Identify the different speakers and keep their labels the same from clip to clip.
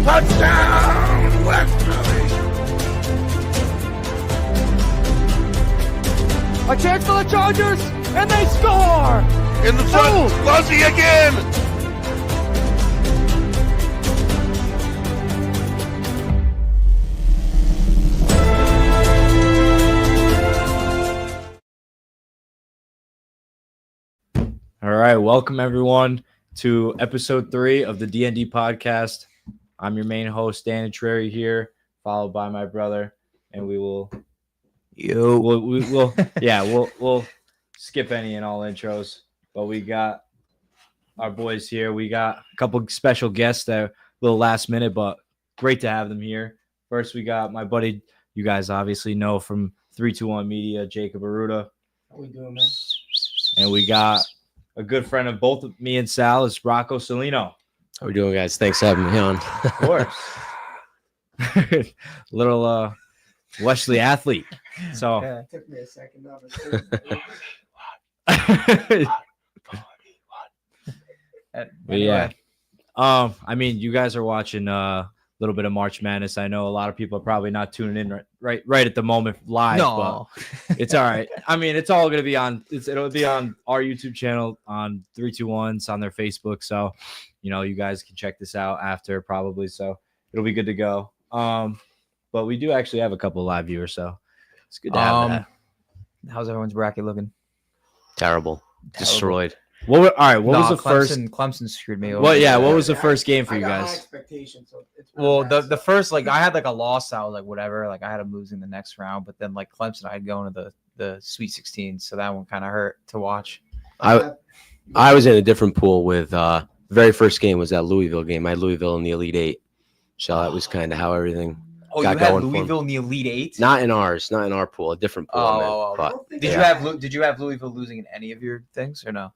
Speaker 1: Touchdown, West Philly!
Speaker 2: A chance for the Chargers, and they score!
Speaker 1: In the front, Fuzzy again!
Speaker 3: All right, welcome everyone to episode 3 of the DND podcast. I'm your main host, Dan Intrieri here, followed by my brother, and we'll skip any and all intros, but we got our boys here. We got a couple special guests that are a little last minute, but great to have them here. First, we got my buddy, you guys obviously know from 321 Media, Jacob Arruda.
Speaker 4: How we doing, man?
Speaker 3: And we got a good friend of both of me and Sal is Rocco Cillino.
Speaker 5: How we doing, guys? Thanks for having me on.
Speaker 3: Of course. Little Wesley athlete. So
Speaker 4: Yeah, it took me a second.
Speaker 3: but yeah. I mean, you guys are watching a little bit of March Madness. I know a lot of people are probably not tuning in right at the moment live, but it's all right. I mean, it's all gonna be on. It'll be on our YouTube channel on 321s on their Facebook. So, you know, you guys can check this out after probably. So it'll be good to go. But we do actually have a couple of live viewers, so it's good to have that.
Speaker 2: How's everyone's bracket looking?
Speaker 5: Terrible. Destroyed.
Speaker 3: What was the first?
Speaker 2: Clemson screwed me over.
Speaker 3: What was the first game for you
Speaker 4: I got high
Speaker 3: guys?
Speaker 4: expectations, so it's
Speaker 2: Well, the first, like, I had like a loss. I was like, whatever. Like, I had them losing the next round, but then like Clemson, I had going to the Sweet 16, so that one kind of hurt to watch.
Speaker 5: I was in a different pool with the very first game was that Louisville game. I had Louisville in the Elite Eight, so that was kind of how everything got
Speaker 2: you had
Speaker 5: going.
Speaker 2: Louisville in the Elite Eight?
Speaker 5: Not in our pool, a different pool. But
Speaker 2: Did you have Louisville losing in any of your things or no?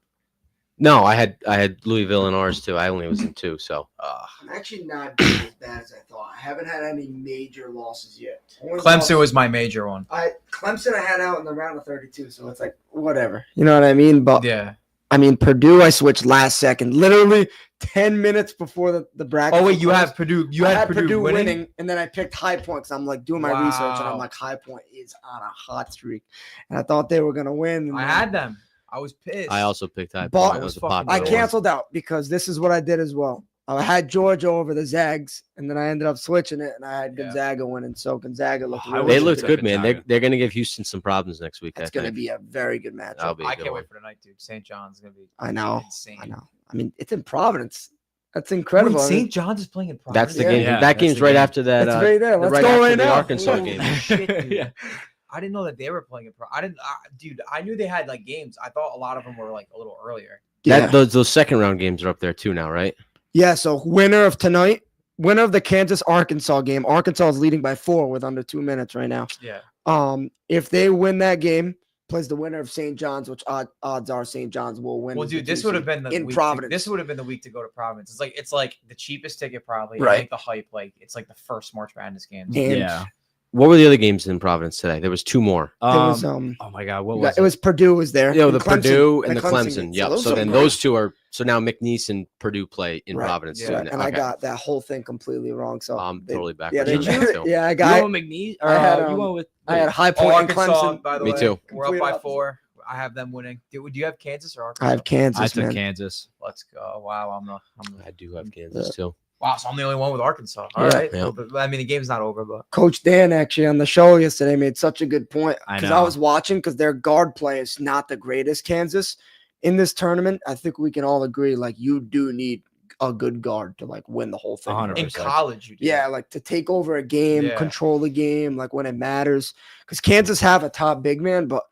Speaker 5: no, I had Louisville in ours too. I only was in 2, so
Speaker 4: I'm actually not doing as bad as I thought. I haven't had any major losses yet.
Speaker 2: Clemson was my major one.
Speaker 4: Clemson I had out in the round of 32, so it's like whatever. You know what I mean? But
Speaker 2: Yeah.
Speaker 4: I mean, Purdue, I switched last second, literally 10 minutes before the bracket.
Speaker 2: Oh wait, you have Purdue. You
Speaker 4: I
Speaker 2: had
Speaker 4: had
Speaker 2: Purdue winning.
Speaker 4: and then I picked High Point because I'm like doing my research, and I'm like, High Point is on a hot streak, and I thought they were gonna win.
Speaker 2: I had them. I was pissed.
Speaker 5: I also picked High
Speaker 4: But-
Speaker 5: Point. It was a
Speaker 2: I
Speaker 5: popular
Speaker 4: I
Speaker 5: one.
Speaker 4: canceled out because this is what I did as well. I had Georgia over the Zags, and then I ended up switching it, and I had Gonzaga winning. So Gonzaga looked
Speaker 3: I
Speaker 4: really
Speaker 3: wish
Speaker 5: They
Speaker 3: I
Speaker 5: looked
Speaker 3: could've
Speaker 5: good, man.
Speaker 3: Gonzaga.
Speaker 5: They're going to give Houston some problems next week.
Speaker 4: It's
Speaker 5: I
Speaker 4: going to
Speaker 5: think.
Speaker 4: be a very good matchup.
Speaker 5: That'll be a
Speaker 2: I
Speaker 5: good
Speaker 2: can't
Speaker 5: one.
Speaker 2: wait for tonight, dude. St. John's is gonna be.
Speaker 4: I know.
Speaker 2: Insane.
Speaker 4: I know. I mean, it's in Providence. That's incredible.
Speaker 2: Wait,
Speaker 4: I mean,
Speaker 2: St. John's is playing in Providence.
Speaker 5: That's the
Speaker 4: Yeah.
Speaker 5: game.
Speaker 3: Yeah,
Speaker 5: that
Speaker 3: that's
Speaker 5: game's
Speaker 3: the
Speaker 5: right
Speaker 3: game.
Speaker 5: after that.
Speaker 4: it's right there. Let's go
Speaker 5: after
Speaker 4: right
Speaker 5: the
Speaker 4: now.
Speaker 5: Arkansas
Speaker 4: Ooh.
Speaker 5: game.
Speaker 2: Shit, dude.
Speaker 3: Yeah.
Speaker 2: I didn't know that they were playing in dude, I knew they had like games. I thought a lot of them were like a little earlier.
Speaker 4: Yeah.
Speaker 5: Those second round games are up there too now, right?
Speaker 4: Yeah. So winner of tonight, winner of the Kansas-Arkansas game. Arkansas is leading by 4 with under 2 minutes right now.
Speaker 2: Yeah.
Speaker 4: If they win that game, plays the winner of St. John's, which odds are St. John's will win.
Speaker 2: Well,
Speaker 4: as the
Speaker 2: dude, this
Speaker 4: 2
Speaker 2: would have
Speaker 4: seed
Speaker 2: been the
Speaker 4: in
Speaker 2: week
Speaker 4: Providence.
Speaker 2: this would have been the week to go to Providence. It's like the cheapest ticket probably.
Speaker 4: Right.
Speaker 2: Like the hype. Like it's like the first March Madness games.
Speaker 4: And
Speaker 3: Yeah.
Speaker 5: What were the other games in Providence today? There was 2 more.
Speaker 4: it was
Speaker 3: oh my God, what
Speaker 4: you
Speaker 3: was
Speaker 4: got- it was Purdue was there.
Speaker 5: Yeah,
Speaker 4: and
Speaker 5: the
Speaker 4: Clemson-
Speaker 5: Purdue and the Clemson.
Speaker 4: game.
Speaker 5: Yep.
Speaker 4: those
Speaker 5: So
Speaker 4: are
Speaker 5: then
Speaker 4: great.
Speaker 5: those 2 are now McNeese and Purdue play in
Speaker 4: Right.
Speaker 5: Providence.
Speaker 2: Yeah.
Speaker 5: too.
Speaker 4: And I
Speaker 5: Okay.
Speaker 4: got that whole thing completely wrong. So
Speaker 5: I'm
Speaker 4: they-
Speaker 5: totally
Speaker 4: yeah,
Speaker 5: backwards.
Speaker 4: they
Speaker 5: on that,
Speaker 4: drew
Speaker 5: too.
Speaker 4: it. Yeah, I
Speaker 3: You
Speaker 4: got.
Speaker 3: went with McNeese?
Speaker 4: I had,
Speaker 3: You went with
Speaker 4: I had High
Speaker 2: Oh,
Speaker 4: Point and
Speaker 2: Arkansas,
Speaker 4: Clemson.
Speaker 2: by the
Speaker 5: Me
Speaker 2: way.
Speaker 5: too.
Speaker 2: We're up
Speaker 4: Complete
Speaker 2: by
Speaker 4: opposite.
Speaker 2: 4. I have them winning. Do you have Kansas or Arkansas?
Speaker 4: I have Kansas,
Speaker 3: I took
Speaker 4: man.
Speaker 3: Kansas.
Speaker 2: Let's go. Wow,
Speaker 5: I do have Kansas too.
Speaker 2: wow. So I'm the only one with Arkansas. All
Speaker 4: Yeah.
Speaker 2: right.
Speaker 5: Yeah.
Speaker 2: Well, I mean, the game's not over, but
Speaker 4: Coach Dan actually on the show yesterday made such a good point
Speaker 3: I
Speaker 4: because
Speaker 3: know.
Speaker 4: I was watching because their guard play is not the greatest. Kansas in this tournament, I think we can all agree like you do need a good guard to like win the whole thing.
Speaker 3: 100%.
Speaker 2: in college, you do.
Speaker 4: Yeah, like to take over a game,
Speaker 2: Yeah.
Speaker 4: control the game, like when it matters. Because Kansas have a top big man, but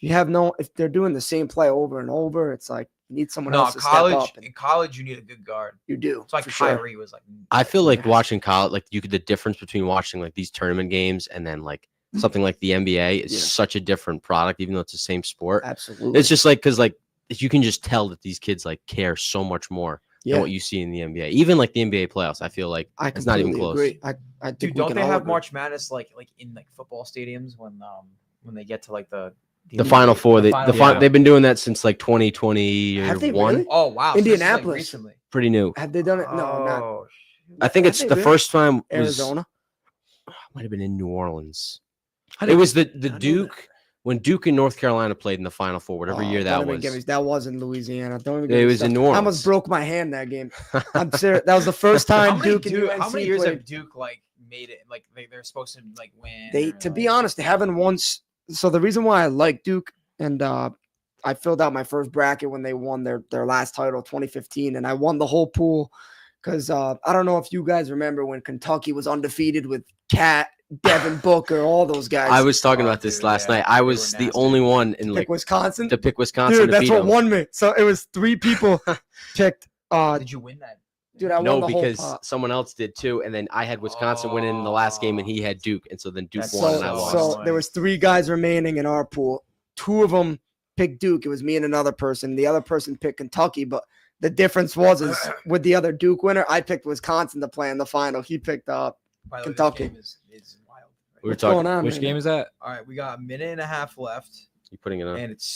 Speaker 4: if they're doing the same play over and over, it's like you need someone
Speaker 2: No,
Speaker 4: else to step
Speaker 2: college.
Speaker 4: up. And
Speaker 2: In college, you need a good guard.
Speaker 4: you do.
Speaker 2: It's like
Speaker 4: for sure.
Speaker 2: Kyrie was like.
Speaker 5: I feel like watching college, like the difference between watching like these tournament games and then like something like the NBA is
Speaker 4: Yeah.
Speaker 5: such a different product, even though it's the same sport.
Speaker 4: Absolutely.
Speaker 5: It's just like because like you can just tell that these kids like care so much more
Speaker 4: yeah.
Speaker 5: than what you see in the NBA. Even like the NBA playoffs, I feel like
Speaker 4: I
Speaker 5: it's not even
Speaker 4: completely
Speaker 5: close.
Speaker 4: agree. I think
Speaker 2: Dude,
Speaker 4: we
Speaker 2: don't
Speaker 4: can
Speaker 2: they
Speaker 4: all
Speaker 2: have
Speaker 4: agree.
Speaker 2: March Madness like in like football stadiums when they get to like the
Speaker 5: Final Four,
Speaker 2: Final
Speaker 5: they've been doing that since like 2021.
Speaker 4: Have they really?
Speaker 2: Oh wow, so this is, like,
Speaker 4: Indianapolis.
Speaker 2: recently.
Speaker 5: Pretty new.
Speaker 4: Have they done it? No, not.
Speaker 2: Oh,
Speaker 5: I think it's the first time was
Speaker 4: Arizona.
Speaker 5: might have been in New Orleans.
Speaker 3: I
Speaker 5: It
Speaker 3: think-
Speaker 5: was the
Speaker 4: know
Speaker 5: Duke when Duke and North Carolina played in the Final Four, whatever year that
Speaker 4: don't even
Speaker 5: was.
Speaker 4: get me- that was in Louisiana. Don't even
Speaker 5: It
Speaker 4: get me
Speaker 5: was in
Speaker 4: started.
Speaker 5: New
Speaker 4: I
Speaker 5: Orleans.
Speaker 4: almost broke my hand that game. I'm serious. That was the first
Speaker 2: How
Speaker 4: time
Speaker 2: many,
Speaker 4: Duke and
Speaker 2: Duke,
Speaker 4: UNC
Speaker 2: how many years
Speaker 4: played.
Speaker 2: have Duke like made it? Like they're supposed to like win.
Speaker 4: They,
Speaker 2: or,
Speaker 4: to
Speaker 2: like-
Speaker 4: be honest, they haven't once. So the reason why I like Duke and I filled out my first bracket when they won their last title, 2015, and I won the whole pool because I don't know if you guys remember when Kentucky was undefeated with Cat, Devin Booker, all those guys.
Speaker 5: I was talking
Speaker 2: Oh,
Speaker 5: about this
Speaker 2: dude,
Speaker 5: last
Speaker 2: yeah.
Speaker 5: night. I
Speaker 2: They
Speaker 5: was
Speaker 2: were
Speaker 5: the
Speaker 2: nasty.
Speaker 5: only one in
Speaker 4: pick
Speaker 5: like
Speaker 4: Wisconsin.
Speaker 5: to pick Wisconsin
Speaker 4: Dude,
Speaker 5: to
Speaker 4: that's
Speaker 5: beat
Speaker 4: what
Speaker 5: them.
Speaker 4: won me. So it was 3 people picked.
Speaker 2: Did you win that?
Speaker 4: Dude, I
Speaker 5: No,
Speaker 4: won the whole
Speaker 5: because
Speaker 4: pot.
Speaker 5: someone else did too, and then I had Wisconsin winning in the last game, and he had Duke, and so then Duke
Speaker 2: That's
Speaker 5: won,
Speaker 4: So,
Speaker 5: and I lost.
Speaker 4: so there was 3 guys remaining in our pool. 2 of them picked Duke. It was me and another person. The other person picked Kentucky, but the difference was is with the other Duke winner, I picked Wisconsin to play in the final. He picked
Speaker 2: By the way,
Speaker 4: Kentucky.
Speaker 2: This game is wild.
Speaker 5: We were
Speaker 4: what's
Speaker 5: talking.
Speaker 4: going on.
Speaker 3: Which
Speaker 4: man?
Speaker 3: game is that?
Speaker 2: All right, we got a minute and a half left,
Speaker 5: You putting it on?
Speaker 2: and it's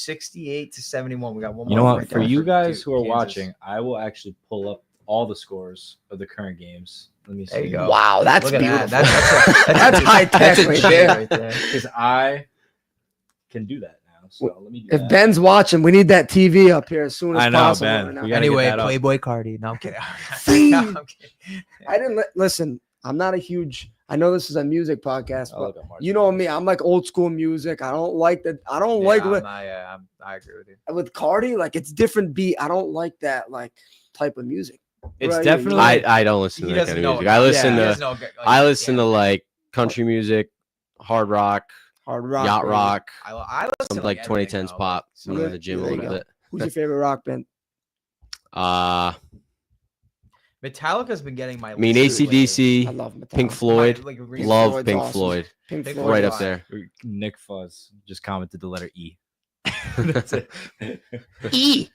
Speaker 2: 68-71. We got one more.
Speaker 3: You know what?
Speaker 2: break
Speaker 3: For
Speaker 2: down
Speaker 3: you guys
Speaker 2: Duke,
Speaker 3: who are
Speaker 2: Kansas.
Speaker 3: watching, I will actually pull up all the scores of the current games. Let me see.
Speaker 2: There you go.
Speaker 4: Wow, that's
Speaker 2: Look at
Speaker 4: beautiful.
Speaker 2: that. That's
Speaker 4: That's high tech
Speaker 2: That's a
Speaker 4: right
Speaker 2: G
Speaker 4: there.
Speaker 2: right there.
Speaker 3: Because I can do that now. So let me do
Speaker 4: If
Speaker 3: that.
Speaker 4: Ben's watching, we need that TV up here as soon as
Speaker 3: I know,
Speaker 4: possible.
Speaker 3: Ben.
Speaker 4: right now.
Speaker 3: We gotta
Speaker 2: Anyway,
Speaker 3: get that up.
Speaker 2: Playboy Cardi. No, I'm kidding.
Speaker 4: Fiend.
Speaker 2: No, I'm kidding.
Speaker 4: I didn't listen. I'm not a huge. I know this is a music podcast,
Speaker 3: I'll
Speaker 4: but
Speaker 3: look up March
Speaker 4: you know
Speaker 3: Madness.
Speaker 4: me. I'm like old school music. I don't like that. I don't like
Speaker 2: Yeah,
Speaker 4: with
Speaker 2: I agree with you.
Speaker 4: Cardi. Like it's different beat. I don't like that like type of music.
Speaker 3: It's
Speaker 4: Right,
Speaker 3: definitely.
Speaker 5: I don't listen to
Speaker 2: He
Speaker 5: that
Speaker 2: doesn't
Speaker 5: kind of
Speaker 2: know.
Speaker 5: music. I listen
Speaker 2: He
Speaker 5: to
Speaker 2: doesn't know, like,
Speaker 5: I listen
Speaker 2: yeah.
Speaker 5: to like country music, hard rock,
Speaker 4: Hard rock.
Speaker 5: yacht
Speaker 4: baby.
Speaker 5: rock,
Speaker 2: I listen
Speaker 5: some
Speaker 2: to
Speaker 5: like
Speaker 2: everything,
Speaker 5: 2010s
Speaker 2: though.
Speaker 5: pop.
Speaker 2: So
Speaker 5: I'm in
Speaker 4: good.
Speaker 5: the gym a
Speaker 4: There you
Speaker 5: little
Speaker 4: go.
Speaker 5: bit.
Speaker 4: Who's your favorite rock band?
Speaker 2: Metallica's been getting my.
Speaker 5: I mean
Speaker 2: listen lately.
Speaker 4: I
Speaker 5: AC/DC,
Speaker 4: love Metallica.
Speaker 5: Pink Floyd.
Speaker 2: Like,
Speaker 5: Love
Speaker 4: Floyd's
Speaker 5: Pink
Speaker 4: awesome.
Speaker 5: Floyd.
Speaker 4: Pink
Speaker 2: Pink
Speaker 4: Floyd.
Speaker 5: Right
Speaker 2: Floyd's
Speaker 5: up there.
Speaker 3: Nick Fuzz just commented the letter E. That's it.
Speaker 4: E.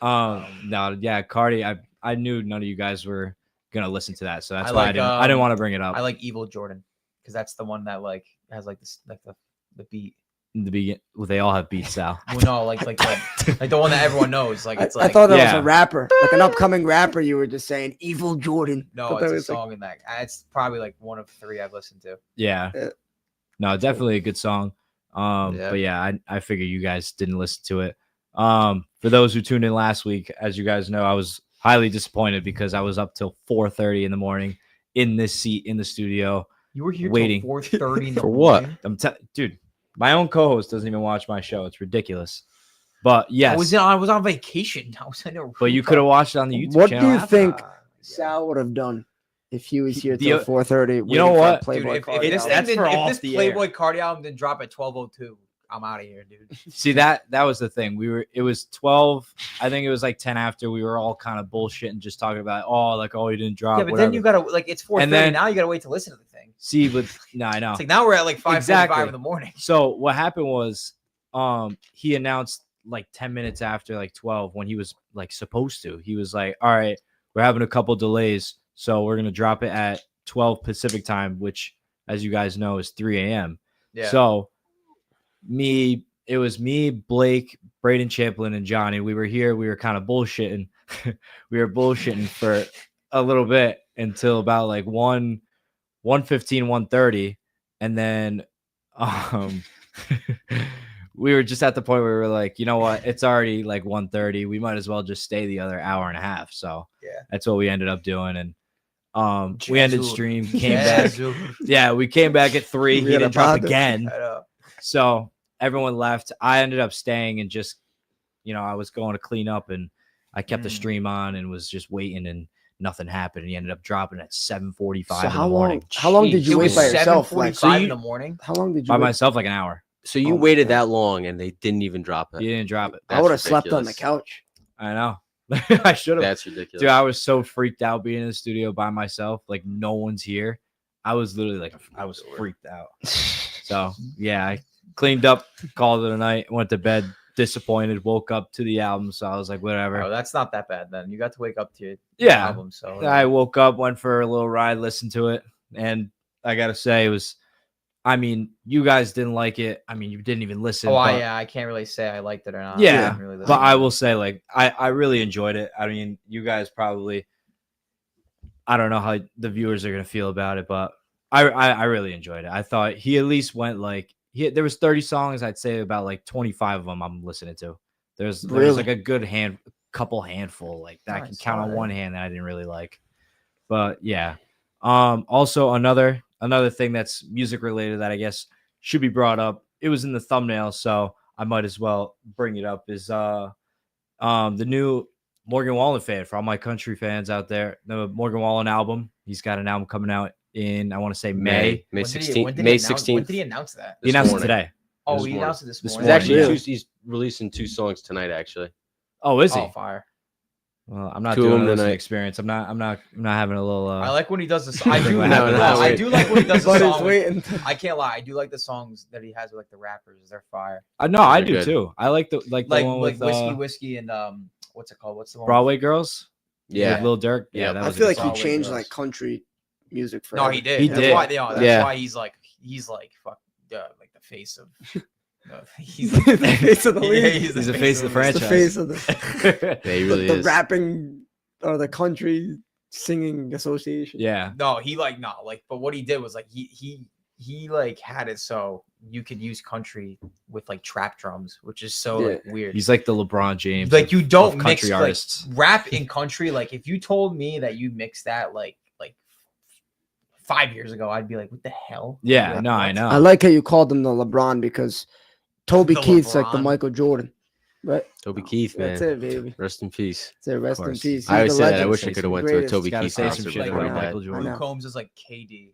Speaker 3: No, yeah, Cardi. I knew none of you guys were gonna listen to that, so that's
Speaker 2: I
Speaker 3: why
Speaker 2: like,
Speaker 3: I didn't want to bring it up.
Speaker 2: I like Evil Jordan because that's the one that like has like this like the beat.
Speaker 3: In the begin, well, they all have beats, Sal.
Speaker 2: Well, no, like the one that everyone knows. Like it's
Speaker 4: I
Speaker 2: like
Speaker 4: thought that was
Speaker 3: yeah.
Speaker 4: a rapper, like an upcoming rapper. You were just saying Evil Jordan.
Speaker 2: no,
Speaker 4: Thought
Speaker 2: it's
Speaker 4: that
Speaker 2: a
Speaker 4: was like-
Speaker 2: song in that. It's probably like one of 3 I've listened to.
Speaker 3: Yeah.
Speaker 4: Yeah.
Speaker 3: No, definitely a good song.
Speaker 2: Yeah.
Speaker 3: But yeah, I figure you guys didn't listen to it. For those who tuned in last week, as you guys know, I was highly disappointed because I was up till 4:30 in the morning in this seat in the studio.
Speaker 2: You were here
Speaker 3: Waiting.
Speaker 2: till 4:30 in the
Speaker 5: For what?
Speaker 2: morning?
Speaker 3: Dude, my own co-host doesn't even watch my show. It's ridiculous. But yes,
Speaker 2: I was on vacation. I was in a
Speaker 3: but you could have watched it on the YouTube
Speaker 4: What
Speaker 3: channel.
Speaker 4: do you
Speaker 3: after.
Speaker 4: think Sal would have done if he was here till 4:30?
Speaker 3: you know what?
Speaker 2: Dude,
Speaker 4: Playboy
Speaker 2: if
Speaker 4: Cardi
Speaker 2: this,
Speaker 4: album?
Speaker 3: That's for off
Speaker 2: if
Speaker 3: the
Speaker 2: this Playboy Cardi album didn't drop at 12:02, I'm out of here, dude.
Speaker 3: See that was the thing. It was 12. I think it was like 10 after. We were all kind of bullshitting, just talking about you didn't drop.
Speaker 2: Yeah, but
Speaker 3: whatever.
Speaker 2: then you gotta like it's 4:30
Speaker 3: And then-
Speaker 2: now. You gotta wait to listen to the thing.
Speaker 3: See, but no, I know.
Speaker 2: It's like now we're at like 5:45
Speaker 3: Exactly.
Speaker 2: in the morning.
Speaker 3: So what happened was, he announced like 10 minutes after like 12 when he was like supposed to. He was like, "All right, we're having a couple delays, so we're gonna drop it at 12 Pacific time, which, as you guys know, is 3 a.m."
Speaker 2: Yeah.
Speaker 3: So it was me, Blake, Braden Champlin, and Johnny. We were here. We were kind of bullshitting. We were bullshitting for a little bit until about like 1:15, 1:30, and then we were just at the point where we were like, you know what? It's already like 1:30. We might as well just stay the other hour and a half. So
Speaker 2: Yeah.
Speaker 3: that's what we ended up doing. And we ended
Speaker 2: Jazzu.
Speaker 3: stream, came back. Yeah, we came back at 3. He
Speaker 4: We had a
Speaker 3: didn't drop
Speaker 4: bond.
Speaker 3: again.
Speaker 2: I know.
Speaker 3: So everyone left. I ended up staying and just, I was going to clean up and I kept the stream on and was just waiting and nothing happened. And he ended up dropping at 7:45
Speaker 4: So
Speaker 3: in
Speaker 4: how
Speaker 3: the morning.
Speaker 4: long did
Speaker 2: It
Speaker 4: you wait
Speaker 2: was
Speaker 4: by yourself? Like,
Speaker 2: 7:45 in the morning.
Speaker 4: how long did you
Speaker 3: By
Speaker 4: wait?
Speaker 3: myself, like an hour.
Speaker 5: So you
Speaker 4: Oh my
Speaker 5: waited
Speaker 4: God.
Speaker 5: that long and they didn't even drop
Speaker 3: He
Speaker 5: it.
Speaker 3: didn't drop it.
Speaker 4: I would have
Speaker 5: That's
Speaker 4: slept on the
Speaker 5: ridiculous.
Speaker 4: couch.
Speaker 3: I know. I should have.
Speaker 5: That's ridiculous.
Speaker 3: Dude, I was so freaked out being in the studio by myself. Like no one's here. I was literally like, I was freaked out. So yeah, I cleaned up, called it a night, went to bed disappointed, woke up to the album. So I was like, whatever.
Speaker 2: Oh, that's not that bad then. You got to wake up to your
Speaker 3: Yeah.
Speaker 2: album. So
Speaker 3: I woke up, went for a little ride, listened to it. And I got to say, you guys didn't like it. You didn't even listen. but-
Speaker 2: I can't really say I liked it or not.
Speaker 3: Yeah,
Speaker 2: I didn't really listen
Speaker 3: But
Speaker 2: to
Speaker 3: I
Speaker 2: it.
Speaker 3: will say, like, I really enjoyed it. You guys probably I don't know how the viewers are gonna feel about it, but I really enjoyed it. I thought he at least went like there was 30 songs. I'd say about like 25 of them I'm listening to. There's like a good handful like that I can count on one hand that I didn't really like. But yeah. Also another thing that's music related that I guess should be brought up. It was in the thumbnail, so I might as well bring it up. Is the new Morgan Wallen fan for all my country fans out there. The Morgan Wallen album. He's got an album coming out in I want to say May
Speaker 5: 16th.
Speaker 2: May
Speaker 5: 16th.
Speaker 2: When did he announce that?
Speaker 3: He announced it today.
Speaker 2: Oh, he announced it this morning.
Speaker 5: He's actually he's releasing 2 songs tonight. Actually.
Speaker 3: Oh, is he?
Speaker 2: Oh, fire.
Speaker 3: Well, I'm not doing an experience. I'm not having a little.
Speaker 2: I like when he does this. I do.
Speaker 3: I
Speaker 2: do like when he does the song.
Speaker 4: waiting.
Speaker 2: I can't lie. I do like the songs that he has with like the rappers. They're fire.
Speaker 3: No, I do too. I like the one with
Speaker 2: whiskey and what's it called? What's the one?
Speaker 3: Broadway Girls.
Speaker 5: Yeah,
Speaker 3: Lil Durk. Yeah, that
Speaker 4: I
Speaker 3: was
Speaker 4: feel like
Speaker 3: song.
Speaker 4: he changed like country music for.
Speaker 2: No, he did.
Speaker 3: He
Speaker 2: That's
Speaker 3: did.
Speaker 2: Why, that's why he's like fuck like the face of. He's
Speaker 4: the face of the league.
Speaker 2: Yeah,
Speaker 3: he's the face of the franchise.
Speaker 4: The face of the.
Speaker 5: Yeah, he really
Speaker 4: the
Speaker 5: is.
Speaker 4: Rapping or the country singing association.
Speaker 3: Yeah.
Speaker 2: No, but what he did was like he like had it so you could use country with like trap drums, which is so like weird.
Speaker 3: He's like the LeBron James.
Speaker 2: Like you don't mix
Speaker 3: country artists.
Speaker 2: Like, rap in country. Like if you told me that you mixed that like 5 years ago, I'd be like, what the hell?
Speaker 3: Yeah,
Speaker 2: like,
Speaker 3: no, I know.
Speaker 4: I like how you called him the LeBron because Toby Keith's like the
Speaker 2: LeBron.
Speaker 4: Michael Jordan. Right?
Speaker 5: Toby Keith, man.
Speaker 4: That's it, baby.
Speaker 5: Rest in peace.
Speaker 4: That's it. Rest in
Speaker 3: course.
Speaker 4: peace.
Speaker 5: I always
Speaker 4: He's
Speaker 5: say
Speaker 4: the
Speaker 5: that. I
Speaker 4: legend.
Speaker 5: wish I could have went to a
Speaker 4: Greatest.
Speaker 5: Toby
Speaker 3: Gotta
Speaker 5: Keith
Speaker 3: say some
Speaker 5: concert
Speaker 3: shit
Speaker 5: before he
Speaker 3: about
Speaker 5: died.
Speaker 3: Michael Jordan.
Speaker 2: Luke Combs is like KD.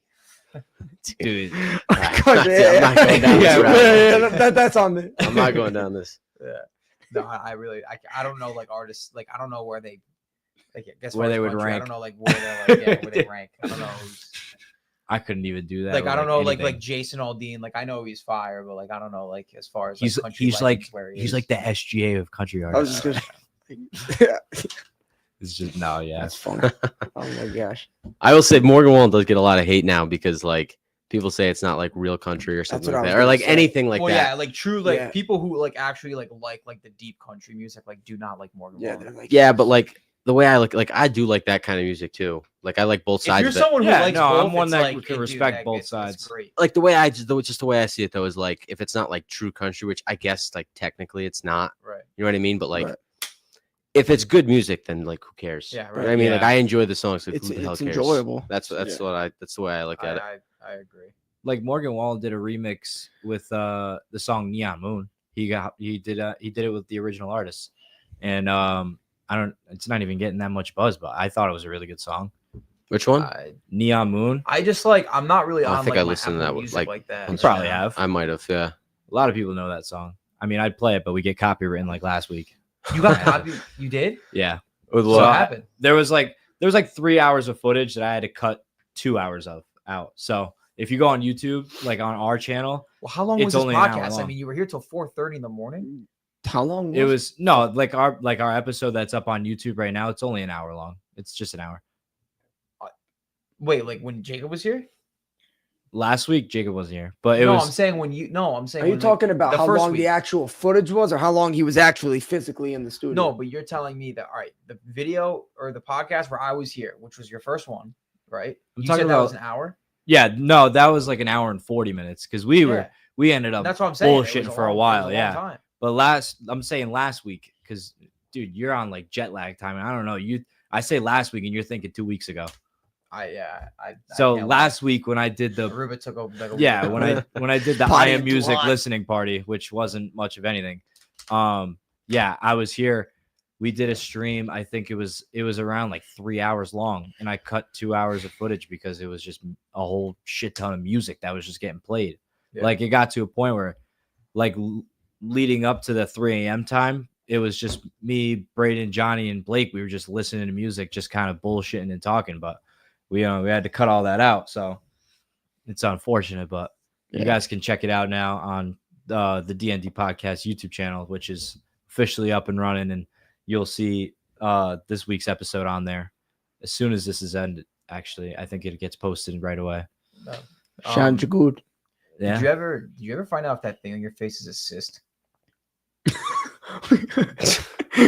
Speaker 3: Dude.
Speaker 5: I'm not going down this route.
Speaker 4: That's on me.
Speaker 5: I'm not going down this.
Speaker 2: Yeah. No, I really I don't know like artists like I don't know where they like I guess
Speaker 3: Where they would
Speaker 2: country, I
Speaker 3: rank.
Speaker 2: don't know like where they're like where they rank. I don't know.
Speaker 3: I couldn't even do that.
Speaker 2: Like I don't know
Speaker 3: anything.
Speaker 2: like Jason Aldean. Like I know he's fire, but like I don't know like as far as
Speaker 3: he's
Speaker 2: country
Speaker 3: like
Speaker 2: legends where he
Speaker 3: he's
Speaker 2: is.
Speaker 3: like the SGA of country
Speaker 4: I was
Speaker 3: artists.
Speaker 4: just gonna.
Speaker 3: It's just no, yeah.
Speaker 4: That's funny. Oh my gosh.
Speaker 5: I will say Morgan Wallen does get a lot of hate now because like people say it's not like real country or something
Speaker 4: what
Speaker 5: like
Speaker 4: I was
Speaker 5: that, or
Speaker 4: gonna
Speaker 5: like
Speaker 4: say.
Speaker 5: anything like
Speaker 2: well,
Speaker 5: that.
Speaker 2: yeah, like true, like
Speaker 4: Yeah.
Speaker 2: people who like actually like the deep country music like do not like Morgan
Speaker 4: Yeah,
Speaker 2: Wallen.
Speaker 4: they're like.
Speaker 5: Yeah, but like the way I like I do like that kind of music too. Like I like both
Speaker 2: If
Speaker 5: sides
Speaker 2: you're
Speaker 5: of it.
Speaker 2: someone who
Speaker 3: Yeah,
Speaker 2: likes
Speaker 3: no,
Speaker 2: both,
Speaker 3: I'm one
Speaker 2: it's
Speaker 3: that
Speaker 2: like,
Speaker 3: can
Speaker 2: dude,
Speaker 3: respect both
Speaker 2: it's
Speaker 3: sides.
Speaker 2: great.
Speaker 5: Like the way I just the way I see it though is like if it's not like true country, which I guess like technically it's not.
Speaker 2: Right.
Speaker 5: You know what I mean? But like
Speaker 4: Right.
Speaker 5: if it's good music, then like who cares?
Speaker 2: Yeah,
Speaker 5: You know what
Speaker 2: right.
Speaker 5: I mean?
Speaker 3: Yeah.
Speaker 5: Like I enjoy the songs. So
Speaker 4: It's
Speaker 5: who the hell cares?
Speaker 4: enjoyable.
Speaker 5: That's
Speaker 4: Yeah.
Speaker 5: that's the way I look at it.
Speaker 2: I agree.
Speaker 3: Like Morgan Wallen did a remix with the song Neon Moon. He did it with the original artist. And it's not even getting that much buzz, but I thought it was a really good song.
Speaker 5: Which one?
Speaker 3: Neon Moon.
Speaker 2: I just like I'm not really
Speaker 5: I
Speaker 2: on
Speaker 5: think
Speaker 2: like
Speaker 5: I
Speaker 2: my
Speaker 5: listened to
Speaker 2: Apple
Speaker 5: that,
Speaker 2: Music
Speaker 5: like,
Speaker 2: that.
Speaker 3: You probably have.
Speaker 5: I might have. Yeah.
Speaker 3: A lot of people know that song. I mean, I'd play it, but we get copywritten like last week.
Speaker 2: You got copy? You did?
Speaker 3: Yeah.
Speaker 5: With
Speaker 2: So what
Speaker 5: what?
Speaker 2: happened?
Speaker 3: There was like 3 hours of footage that I had to cut 2 hours of out. So if you go on YouTube, like on our channel,
Speaker 2: Well, how long
Speaker 3: It's
Speaker 2: was this
Speaker 3: only an hour
Speaker 2: podcast? I
Speaker 3: long.
Speaker 2: mean, you were here till 4:30 in the morning.
Speaker 4: How long?
Speaker 3: it was like our episode that's up on YouTube right now. It's only an hour long. It's just an hour.
Speaker 2: Wait, like when Jacob was here?
Speaker 3: Last week Jacob wasn't here, but it
Speaker 2: No,
Speaker 3: was
Speaker 2: I'm saying when you. No, I'm saying.
Speaker 4: Are you
Speaker 2: when,
Speaker 4: talking about
Speaker 2: the
Speaker 4: how
Speaker 2: first
Speaker 4: long
Speaker 2: week.
Speaker 4: the actual footage was, or how long he was actually physically in the studio?
Speaker 2: No, but you're telling me that all right, the video or the podcast where I was here, which was your first one, right?
Speaker 3: I'm
Speaker 2: You
Speaker 3: talking
Speaker 2: said that was
Speaker 3: about-
Speaker 2: an hour.
Speaker 3: yeah, no, that was like an hour and 40 minutes because we ended up
Speaker 2: That's what I'm saying. It was
Speaker 3: bullshitting for a
Speaker 2: long-
Speaker 3: while.
Speaker 2: it was
Speaker 3: Yeah.
Speaker 2: long time.
Speaker 3: But I'm saying last week because dude, you're on like jet lag time. And I don't know. I say last week and you're thinking 2 weeks ago. So
Speaker 2: can't
Speaker 3: last week when I did
Speaker 2: lie.
Speaker 3: the
Speaker 2: Aruba took over. Like a
Speaker 3: yeah
Speaker 2: week.
Speaker 3: when I did the I
Speaker 4: Party
Speaker 3: Am Music
Speaker 4: lot.
Speaker 3: listening party, which wasn't much of anything. Yeah, I was here. We did a stream. I think it was around like 3 hours long, and I cut 2 hours of footage because it was just a whole shit ton of music that was just getting played.
Speaker 2: Yeah.
Speaker 3: Like it got to a point where, like leading up to the 3 a.m. time, it was just me, Braden, Johnny, and Blake. We were just listening to music, just kind of bullshitting and talking. But we had to cut all that out, so it's unfortunate. But you guys can check it out now on the DND podcast YouTube channel, which is officially up and running, and you'll see this week's episode on there as soon as this is ended. Actually, I think it gets posted right away.
Speaker 4: Sounds good.
Speaker 3: Yeah.
Speaker 2: Did you ever find out if that thing on your face is a cyst?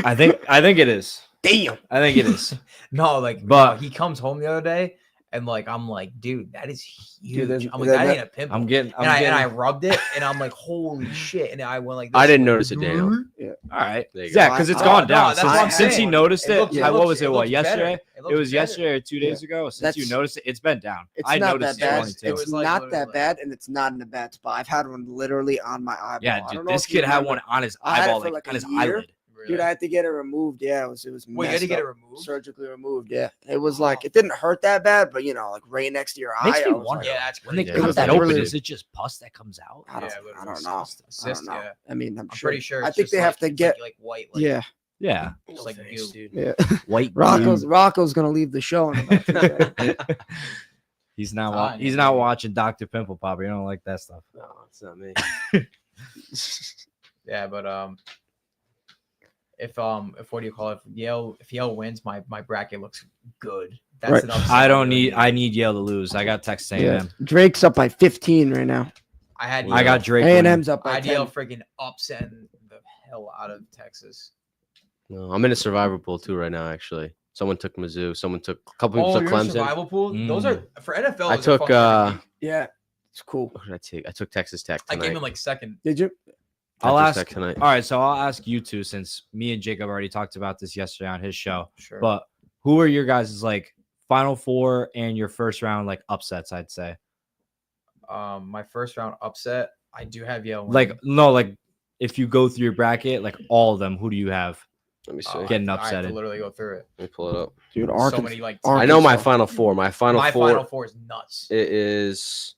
Speaker 3: I think it is.
Speaker 4: Damn.
Speaker 3: I think it is.
Speaker 2: No, like,
Speaker 3: But-
Speaker 2: he comes home the other day, and like, I'm like, dude, that is huge.
Speaker 4: Dude,
Speaker 2: I'm like, that ain't a pimple.
Speaker 3: I'm getting.
Speaker 2: and I rubbed it, and I'm like, holy shit! And I went like,
Speaker 5: I
Speaker 2: this,
Speaker 5: didn't
Speaker 2: like,
Speaker 5: notice it, Daniel.
Speaker 3: All right.
Speaker 5: There you go.
Speaker 3: Yeah, because it's
Speaker 4: No,
Speaker 3: gone
Speaker 2: no,
Speaker 3: down.
Speaker 2: that's what I'm
Speaker 3: Since he
Speaker 2: saying.
Speaker 3: noticed it,
Speaker 4: looks-
Speaker 3: what was it? What,
Speaker 2: looks better.
Speaker 3: yesterday? It
Speaker 2: looks
Speaker 3: was
Speaker 2: better.
Speaker 3: yesterday or 2 days ago. Since you
Speaker 4: That's-
Speaker 3: noticed it, it's been down.
Speaker 4: It's
Speaker 3: I
Speaker 4: not
Speaker 3: noticed
Speaker 4: that bad.
Speaker 3: it
Speaker 2: It
Speaker 3: too.
Speaker 2: was
Speaker 4: It's
Speaker 2: like
Speaker 4: not
Speaker 2: literally
Speaker 4: that
Speaker 2: like-
Speaker 4: bad, and it's not in a bad spot. I've had one literally on my eyeball.
Speaker 3: Yeah,
Speaker 4: I don't
Speaker 3: dude,
Speaker 4: know
Speaker 3: this
Speaker 4: if you
Speaker 3: kid had
Speaker 4: remember.
Speaker 3: one on his
Speaker 4: I had it
Speaker 3: eyeball,
Speaker 4: for
Speaker 3: like
Speaker 4: like
Speaker 3: on
Speaker 4: a
Speaker 3: his
Speaker 4: year.
Speaker 3: eyelid.
Speaker 4: Dude, I had to get it removed. Yeah, it was.
Speaker 2: Wait, you had
Speaker 4: messed
Speaker 2: to get it
Speaker 4: up.
Speaker 2: removed?
Speaker 4: Surgically removed. Yeah, it was like it didn't hurt that bad, but like right next to your eye.
Speaker 3: Makes me
Speaker 4: I was
Speaker 3: wonder.
Speaker 4: like,
Speaker 2: Yeah, that's
Speaker 3: When they
Speaker 5: Yeah,
Speaker 3: cut
Speaker 5: it was
Speaker 3: that
Speaker 5: like
Speaker 3: open,
Speaker 4: really-
Speaker 3: is it just pus that comes out?
Speaker 4: I don't,
Speaker 2: Yeah,
Speaker 4: I
Speaker 2: literally
Speaker 4: don't know.
Speaker 2: cyst,
Speaker 4: I don't know.
Speaker 2: yeah.
Speaker 4: I mean, I'm
Speaker 2: I'm
Speaker 4: sure.
Speaker 2: pretty sure.
Speaker 4: I
Speaker 2: It's
Speaker 4: think
Speaker 2: just
Speaker 4: they have to
Speaker 2: it's
Speaker 4: get.
Speaker 2: like white. Like,
Speaker 4: Yeah,
Speaker 3: Yeah,
Speaker 2: it's like goo.
Speaker 4: yeah.
Speaker 3: white.
Speaker 4: Rocco's gonna leave the show. In about 2 seconds.
Speaker 3: He's not.
Speaker 2: Fine,
Speaker 3: He's
Speaker 2: yeah.
Speaker 3: not watching Dr. Pimple Popper. You don't like that stuff.
Speaker 5: No, it's not me.
Speaker 2: Yeah, but if what do you call it? If Yale wins, my bracket looks good. That's
Speaker 4: Right.
Speaker 2: an upset.
Speaker 3: I don't need. I need Yale to lose. I got Texas A&M.
Speaker 4: Yeah. Drake's up by 15 right now.
Speaker 2: I had
Speaker 3: I got Drake.
Speaker 4: A&M's up
Speaker 2: I
Speaker 4: by
Speaker 2: had
Speaker 4: 10.
Speaker 2: Yale freaking upsetting the hell out of Texas.
Speaker 5: No, I'm in a survivor pool too right now. Actually, someone took Mizzou. Someone took a couple people
Speaker 2: Oh,
Speaker 5: took
Speaker 2: you're in
Speaker 5: Clemson.
Speaker 2: survival pool. Those are for NFL.
Speaker 5: I
Speaker 2: those are
Speaker 5: took
Speaker 2: fun for me.
Speaker 4: Yeah, it's cool.
Speaker 5: What did I take? I took Texas Tech
Speaker 2: I
Speaker 5: tonight.
Speaker 2: came in like second.
Speaker 4: Did you?
Speaker 3: I'll
Speaker 5: Texas
Speaker 3: ask.
Speaker 5: Tech tonight.
Speaker 3: All right, so I'll ask you two since me and Jacob already talked about this yesterday on his show.
Speaker 2: Sure.
Speaker 3: But who are your guys' like Final Four and your first round like upsets? I'd say
Speaker 2: my first round upset. I do have Yale. Winning.
Speaker 3: like no like if you go through your bracket like all of them, who do you have?
Speaker 5: Let me see.
Speaker 3: Getting
Speaker 2: I have
Speaker 3: upsetted.
Speaker 2: to literally go through it.
Speaker 5: Let me pull it up.
Speaker 4: Dude,
Speaker 2: So
Speaker 4: Arkansas.
Speaker 2: many like.
Speaker 5: I know my
Speaker 4: Arkansas.
Speaker 5: Final Four. My Final
Speaker 2: my
Speaker 5: Four.
Speaker 2: Final Four is nuts.
Speaker 5: It is.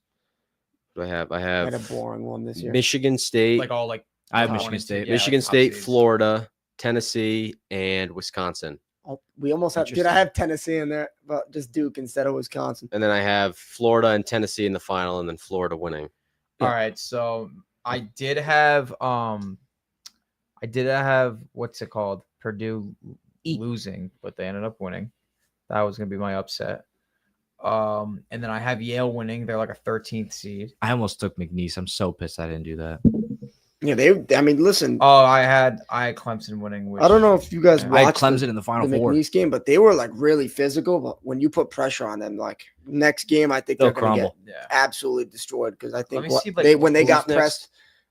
Speaker 5: What do I have? I
Speaker 4: I had a
Speaker 5: have
Speaker 4: boring one this year.
Speaker 5: Michigan State,
Speaker 2: Like all like.
Speaker 3: I have
Speaker 2: top
Speaker 3: Michigan
Speaker 2: one and two,
Speaker 3: State.
Speaker 2: yeah,
Speaker 5: Michigan
Speaker 2: like top
Speaker 5: State,
Speaker 2: seeds.
Speaker 5: Florida, Tennessee, and Wisconsin.
Speaker 4: Oh, we almost have. Dude, I
Speaker 3: Interesting.
Speaker 4: have Tennessee in there, but just Duke instead of Wisconsin.
Speaker 5: And then I have Florida and Tennessee in the final, and then Florida winning.
Speaker 2: All right, so I did have what's it called? Purdue losing, but they ended up winning. That was gonna be my upset. And then I have Yale winning. They're like a 13th seed.
Speaker 3: I almost took McNeese. I'm so pissed I didn't do that.
Speaker 4: Yeah, they. I mean, listen.
Speaker 2: Oh, I had Clemson winning. Which,
Speaker 4: I don't know if you guys
Speaker 3: I had
Speaker 4: watched
Speaker 3: Clemson in the Final
Speaker 4: the
Speaker 3: Four.
Speaker 4: McNeese game, but they were like really physical. But when you put pressure on them, like next game, I think
Speaker 3: They'll
Speaker 4: they're gonna
Speaker 3: crumble.
Speaker 4: get
Speaker 2: Yeah.
Speaker 4: absolutely destroyed because I think
Speaker 2: me see, like,
Speaker 4: when they
Speaker 5: who's
Speaker 4: got
Speaker 5: next?
Speaker 4: pressed,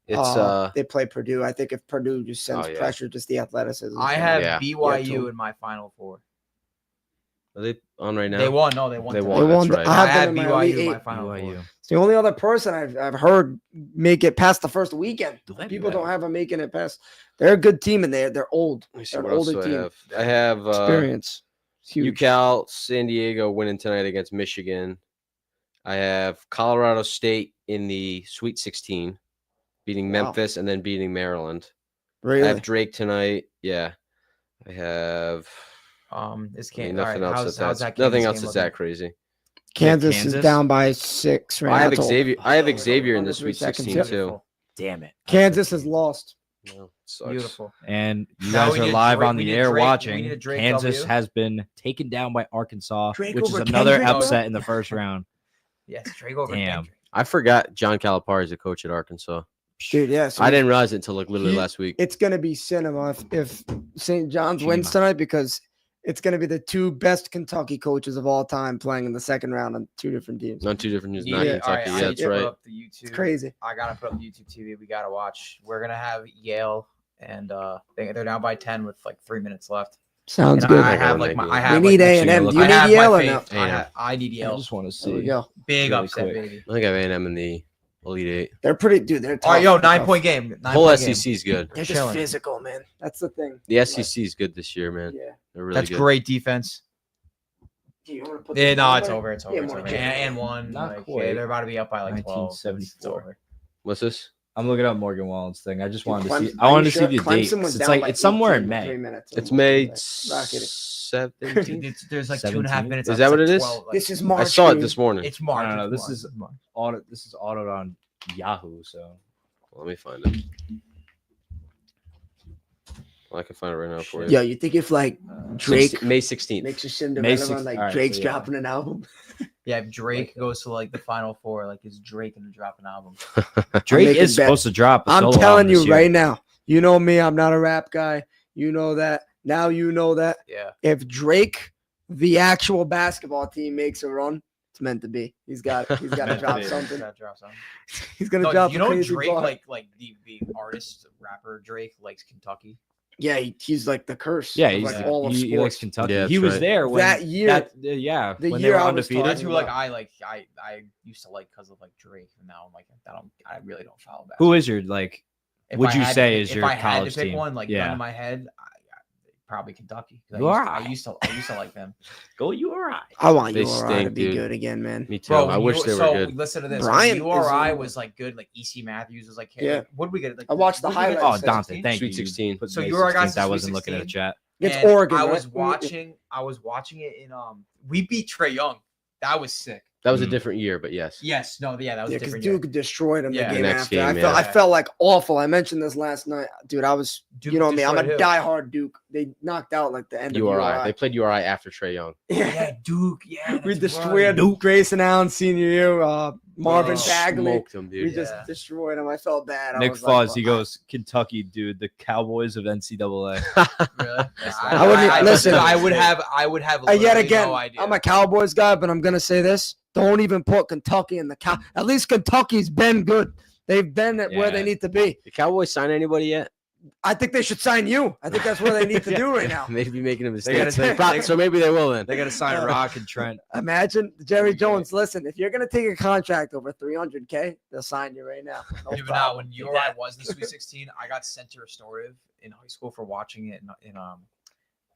Speaker 5: It's
Speaker 4: they play Purdue. I think if Purdue just sends
Speaker 5: Oh, yeah.
Speaker 4: pressure, just the athleticism.
Speaker 2: I have
Speaker 5: Yeah.
Speaker 2: BYU
Speaker 4: Yeah,
Speaker 2: in my Final Four.
Speaker 5: are they on right now?
Speaker 2: They won. No, they won.
Speaker 5: They
Speaker 2: tonight.
Speaker 5: won.
Speaker 4: They won.
Speaker 5: That's right.
Speaker 4: I
Speaker 2: I
Speaker 4: have
Speaker 2: had
Speaker 4: them in my
Speaker 2: BYU
Speaker 4: Elite
Speaker 2: in my
Speaker 4: Eight.
Speaker 2: Final Four.
Speaker 3: BYU.
Speaker 4: It's the only other person I've heard make it past the first weekend.
Speaker 3: Do they
Speaker 4: People
Speaker 3: do
Speaker 4: don't have them making it past. They're a good team, and they're old.
Speaker 5: Let me see
Speaker 4: They're
Speaker 5: what
Speaker 4: an
Speaker 5: else
Speaker 4: older
Speaker 5: do I
Speaker 4: team.
Speaker 5: have. I have
Speaker 4: Experience. It's huge.
Speaker 5: UCal, San Diego winning tonight against Michigan. I have Colorado State in the Sweet 16, beating
Speaker 4: Wow.
Speaker 5: Memphis and then beating Maryland.
Speaker 4: Really?
Speaker 5: I have Drake tonight. Yeah. I have
Speaker 2: This
Speaker 5: I mean,
Speaker 2: game.
Speaker 5: nothing else
Speaker 2: how's
Speaker 5: that's
Speaker 2: that
Speaker 5: nothing
Speaker 2: Kansas
Speaker 5: else
Speaker 2: game
Speaker 5: that's
Speaker 2: looking?
Speaker 5: that crazy.
Speaker 4: Kansas,
Speaker 3: Kansas?
Speaker 4: is down by 6 right
Speaker 5: I
Speaker 4: now.
Speaker 5: have
Speaker 4: It's all-
Speaker 5: Xavier. I have
Speaker 2: Oh,
Speaker 5: Xavier in
Speaker 4: under
Speaker 5: the
Speaker 4: 3
Speaker 5: Sweet
Speaker 4: seconds,
Speaker 5: 16
Speaker 4: yep.
Speaker 5: too.
Speaker 3: Damn it.
Speaker 4: Kansas has lost.
Speaker 5: No, sucks.
Speaker 2: Beautiful.
Speaker 3: And you
Speaker 2: Now
Speaker 3: guys
Speaker 2: we
Speaker 3: are
Speaker 2: need a
Speaker 3: live
Speaker 2: Drake-
Speaker 3: on
Speaker 2: we
Speaker 3: the
Speaker 2: need a
Speaker 3: air
Speaker 2: Drake- we
Speaker 3: watching.
Speaker 2: need a Drake
Speaker 3: Kansas
Speaker 2: W.
Speaker 3: has been taken down by Arkansas,
Speaker 4: Drake
Speaker 3: which is
Speaker 4: over
Speaker 3: another
Speaker 4: Kendrick, bro?
Speaker 3: upset in the first round.
Speaker 2: Yes, Drake over
Speaker 3: Damn.
Speaker 2: Kendrick.
Speaker 5: I forgot John Calipari is a coach at Arkansas.
Speaker 4: Dude, yeah. So
Speaker 5: I didn't realize it until like literally
Speaker 4: he-
Speaker 5: last week.
Speaker 4: It's going to be cinema if St. John's wins
Speaker 3: Cinema.
Speaker 4: tonight because it's going to be the two best Kentucky coaches of all time playing in the second round on two different teams.
Speaker 5: Not two different news.
Speaker 2: Yeah,
Speaker 5: Not
Speaker 4: Yeah.
Speaker 5: Kentucky.
Speaker 2: all right,
Speaker 5: Yeah,
Speaker 2: I
Speaker 5: that's
Speaker 2: need to
Speaker 5: right.
Speaker 2: put up the YouTube.
Speaker 4: It's crazy.
Speaker 2: I gotta put up the YouTube TV. We gotta watch. We're gonna have Yale, and they're down by 10 with like 3 minutes left.
Speaker 4: Sounds
Speaker 2: And
Speaker 4: good.
Speaker 2: I
Speaker 5: I
Speaker 2: have
Speaker 5: won
Speaker 2: like
Speaker 5: that
Speaker 2: my. I
Speaker 5: game.
Speaker 2: have
Speaker 4: We need
Speaker 2: like,
Speaker 4: A&M.
Speaker 3: actually
Speaker 4: Do you
Speaker 2: I
Speaker 4: need
Speaker 2: have
Speaker 4: Yale
Speaker 2: my
Speaker 4: or no?
Speaker 2: faith. I need
Speaker 3: I
Speaker 2: Yale.
Speaker 3: just want to
Speaker 4: There we
Speaker 3: see.
Speaker 4: go.
Speaker 2: Big
Speaker 3: really
Speaker 2: upset,
Speaker 3: quick.
Speaker 2: baby.
Speaker 5: I think I have A&M in the Elite Eight.
Speaker 4: They're pretty, dude. They're tough.
Speaker 2: All right, yo,
Speaker 4: They're tough.
Speaker 2: 9-point game.
Speaker 5: The whole
Speaker 2: 9-point game.
Speaker 5: SEC is good.
Speaker 4: They're just
Speaker 2: Chilling.
Speaker 4: physical, man. That's the thing.
Speaker 5: The SEC is good this year, man.
Speaker 4: Yeah.
Speaker 5: They're really
Speaker 2: That's
Speaker 5: good.
Speaker 2: great defense.
Speaker 4: Do you wanna put
Speaker 2: Yeah,
Speaker 4: this
Speaker 2: no,
Speaker 4: on
Speaker 2: it's
Speaker 4: there?
Speaker 2: over. It's over.
Speaker 4: Yeah,
Speaker 2: it's
Speaker 4: more
Speaker 2: over.
Speaker 4: chicken.
Speaker 2: And one.
Speaker 3: Not
Speaker 2: Like,
Speaker 3: quite.
Speaker 2: yeah, they're about to be up by like 12. It's
Speaker 3: 1974.
Speaker 2: over.
Speaker 5: What's this?
Speaker 3: I'm looking up Morgan Wallen's thing. I just wanted to see.
Speaker 4: Clemson-
Speaker 3: I wanted
Speaker 4: are
Speaker 3: to
Speaker 4: you
Speaker 3: see
Speaker 4: sure?
Speaker 3: the date.
Speaker 4: Clemson
Speaker 3: 'cause
Speaker 4: was
Speaker 3: It's
Speaker 4: down
Speaker 3: like
Speaker 4: by
Speaker 3: it's somewhere
Speaker 4: 18
Speaker 3: in
Speaker 4: with 3
Speaker 3: May.
Speaker 4: minutes.
Speaker 5: It's May
Speaker 4: Rocket.
Speaker 5: 17th.
Speaker 2: There's like 2.5
Speaker 3: 17?
Speaker 2: minutes.
Speaker 5: Is
Speaker 2: left.
Speaker 5: that
Speaker 2: It's
Speaker 5: what
Speaker 2: like
Speaker 5: it is?
Speaker 2: 12, like-
Speaker 4: This is March.
Speaker 5: I saw it
Speaker 4: dude.
Speaker 5: this morning.
Speaker 2: It's March.
Speaker 3: No,
Speaker 2: it's
Speaker 3: this
Speaker 2: March,
Speaker 3: is
Speaker 2: it's March.
Speaker 3: auto. This is autoed on Yahoo. So
Speaker 5: Let me find it. Well, I can find it right now for you.
Speaker 4: Yo, you think if like Drake
Speaker 5: 16 May 16th.
Speaker 4: makes a
Speaker 3: May
Speaker 4: Cinderella
Speaker 3: 6th.
Speaker 4: run, like
Speaker 3: All right,
Speaker 4: Drake's
Speaker 3: so yeah.
Speaker 4: dropping an album?
Speaker 2: Yeah, if Drake goes to like the Final Four, like is Drake gonna drop an album?
Speaker 3: Drake
Speaker 4: bet.
Speaker 3: is supposed to drop. A
Speaker 4: I'm
Speaker 3: solo
Speaker 4: telling
Speaker 3: album
Speaker 4: you
Speaker 3: this year.
Speaker 4: right now. You know me. I'm not a rap guy. You know that. Now you know that
Speaker 2: Yeah.
Speaker 4: if Drake, the actual basketball team, makes a run, it's meant to be. He's got to drop something. He's gonna
Speaker 2: No,
Speaker 4: drop.
Speaker 2: you
Speaker 4: a
Speaker 2: know
Speaker 4: crazy
Speaker 2: Drake,
Speaker 4: bar.
Speaker 2: like the artist rapper Drake likes Kentucky.
Speaker 4: Yeah, he's like the curse.
Speaker 3: Yeah,
Speaker 4: of,
Speaker 3: he's
Speaker 4: like all of
Speaker 3: he likes
Speaker 4: sports.
Speaker 3: Kentucky.
Speaker 5: Yeah,
Speaker 3: he
Speaker 5: that's
Speaker 3: was
Speaker 5: right.
Speaker 3: there when
Speaker 4: That year. The
Speaker 3: when
Speaker 4: year
Speaker 3: they were
Speaker 4: I was
Speaker 3: undefeated.
Speaker 2: That's who like
Speaker 4: about.
Speaker 2: I used to like because of like Drake, and now I'm like I really don't follow basketball.
Speaker 3: Who is your like?
Speaker 2: If
Speaker 3: would
Speaker 2: I
Speaker 3: you
Speaker 2: had
Speaker 3: say
Speaker 2: to,
Speaker 3: is
Speaker 2: if
Speaker 3: your
Speaker 2: I had
Speaker 3: college
Speaker 2: to pick
Speaker 3: team?
Speaker 2: one, like
Speaker 3: Yeah.
Speaker 2: gun in my head, probably Kentucky. 'Cause
Speaker 3: You
Speaker 2: I
Speaker 3: are
Speaker 2: used to like them.
Speaker 3: Go URI.
Speaker 4: I want
Speaker 5: They
Speaker 4: URI to
Speaker 5: stink,
Speaker 4: be
Speaker 5: dude.
Speaker 4: good again, man.
Speaker 5: Me too.
Speaker 2: Bro,
Speaker 5: I wish they were good.
Speaker 2: Listen to this.
Speaker 4: Brian
Speaker 2: When URI
Speaker 4: is-
Speaker 2: was like good. Like EC Matthews was like,
Speaker 4: Yeah.
Speaker 2: like, what did we get? Like,
Speaker 4: I watched the
Speaker 2: what did we get?
Speaker 4: highlights.
Speaker 3: Oh, Dante,
Speaker 2: 16?
Speaker 3: thank
Speaker 5: Sweet
Speaker 3: you.
Speaker 5: 16.
Speaker 3: Put
Speaker 2: So
Speaker 3: May
Speaker 2: you already got
Speaker 3: 16th, I
Speaker 2: Sweet
Speaker 3: wasn't looking at the
Speaker 2: 16?
Speaker 3: chat.
Speaker 4: It's
Speaker 2: And
Speaker 4: Oregon.
Speaker 2: I
Speaker 4: right?
Speaker 2: was watching it in we beat Trey Young. That was sick.
Speaker 5: That was a different year, but yes.
Speaker 2: Yes, no, yeah, that was
Speaker 4: Yeah,
Speaker 2: a
Speaker 4: because
Speaker 2: different year.
Speaker 4: Duke destroyed him
Speaker 2: Yeah.
Speaker 4: the game
Speaker 5: The next
Speaker 4: after.
Speaker 5: game,
Speaker 4: I
Speaker 2: yeah.
Speaker 4: felt like awful. I mentioned this last night, dude. I was,
Speaker 2: Duke
Speaker 4: you know me. I'm a
Speaker 2: destroyed who?
Speaker 4: diehard Duke. They knocked out like the end
Speaker 5: URI.
Speaker 4: of URI.
Speaker 5: They played URI after Trey Young.
Speaker 2: Yeah, Duke. Yeah,
Speaker 4: We
Speaker 2: that's
Speaker 4: destroyed
Speaker 2: right.
Speaker 4: Grayson Allen senior year. Marvin
Speaker 2: Bro.
Speaker 4: Bagley.
Speaker 5: Smoked them,
Speaker 4: We
Speaker 5: dude.
Speaker 4: just
Speaker 2: Yeah.
Speaker 4: destroyed him. I felt bad. I
Speaker 3: Nick
Speaker 4: was like,
Speaker 3: Foz, he goes Kentucky, dude. The Cowboys of NCAA.
Speaker 2: Really?
Speaker 4: I wouldn't- listen.
Speaker 2: I would have.
Speaker 4: yet
Speaker 2: literally
Speaker 4: again,
Speaker 2: no idea.
Speaker 4: I'm a Cowboys guy, but I'm gonna say this: don't even put Kentucky in the cow. At least Kentucky's been good. They've been at where they
Speaker 3: Yeah.
Speaker 4: need to be.
Speaker 5: The Cowboys sign anybody yet?
Speaker 4: I think they should sign you. I think that's what they need to do right now.
Speaker 5: Maybe making a
Speaker 3: They
Speaker 5: mistake.
Speaker 3: gotta-
Speaker 5: So maybe they will then.
Speaker 3: They got to sign Rock and Trent.
Speaker 4: Imagine Jerry Jones. Listen, if you're gonna take a contract over $300K, they'll sign you right now. No
Speaker 2: Even now,
Speaker 4: problem.
Speaker 2: when URI was the Sweet 16, I got sent to restorative in high school for watching it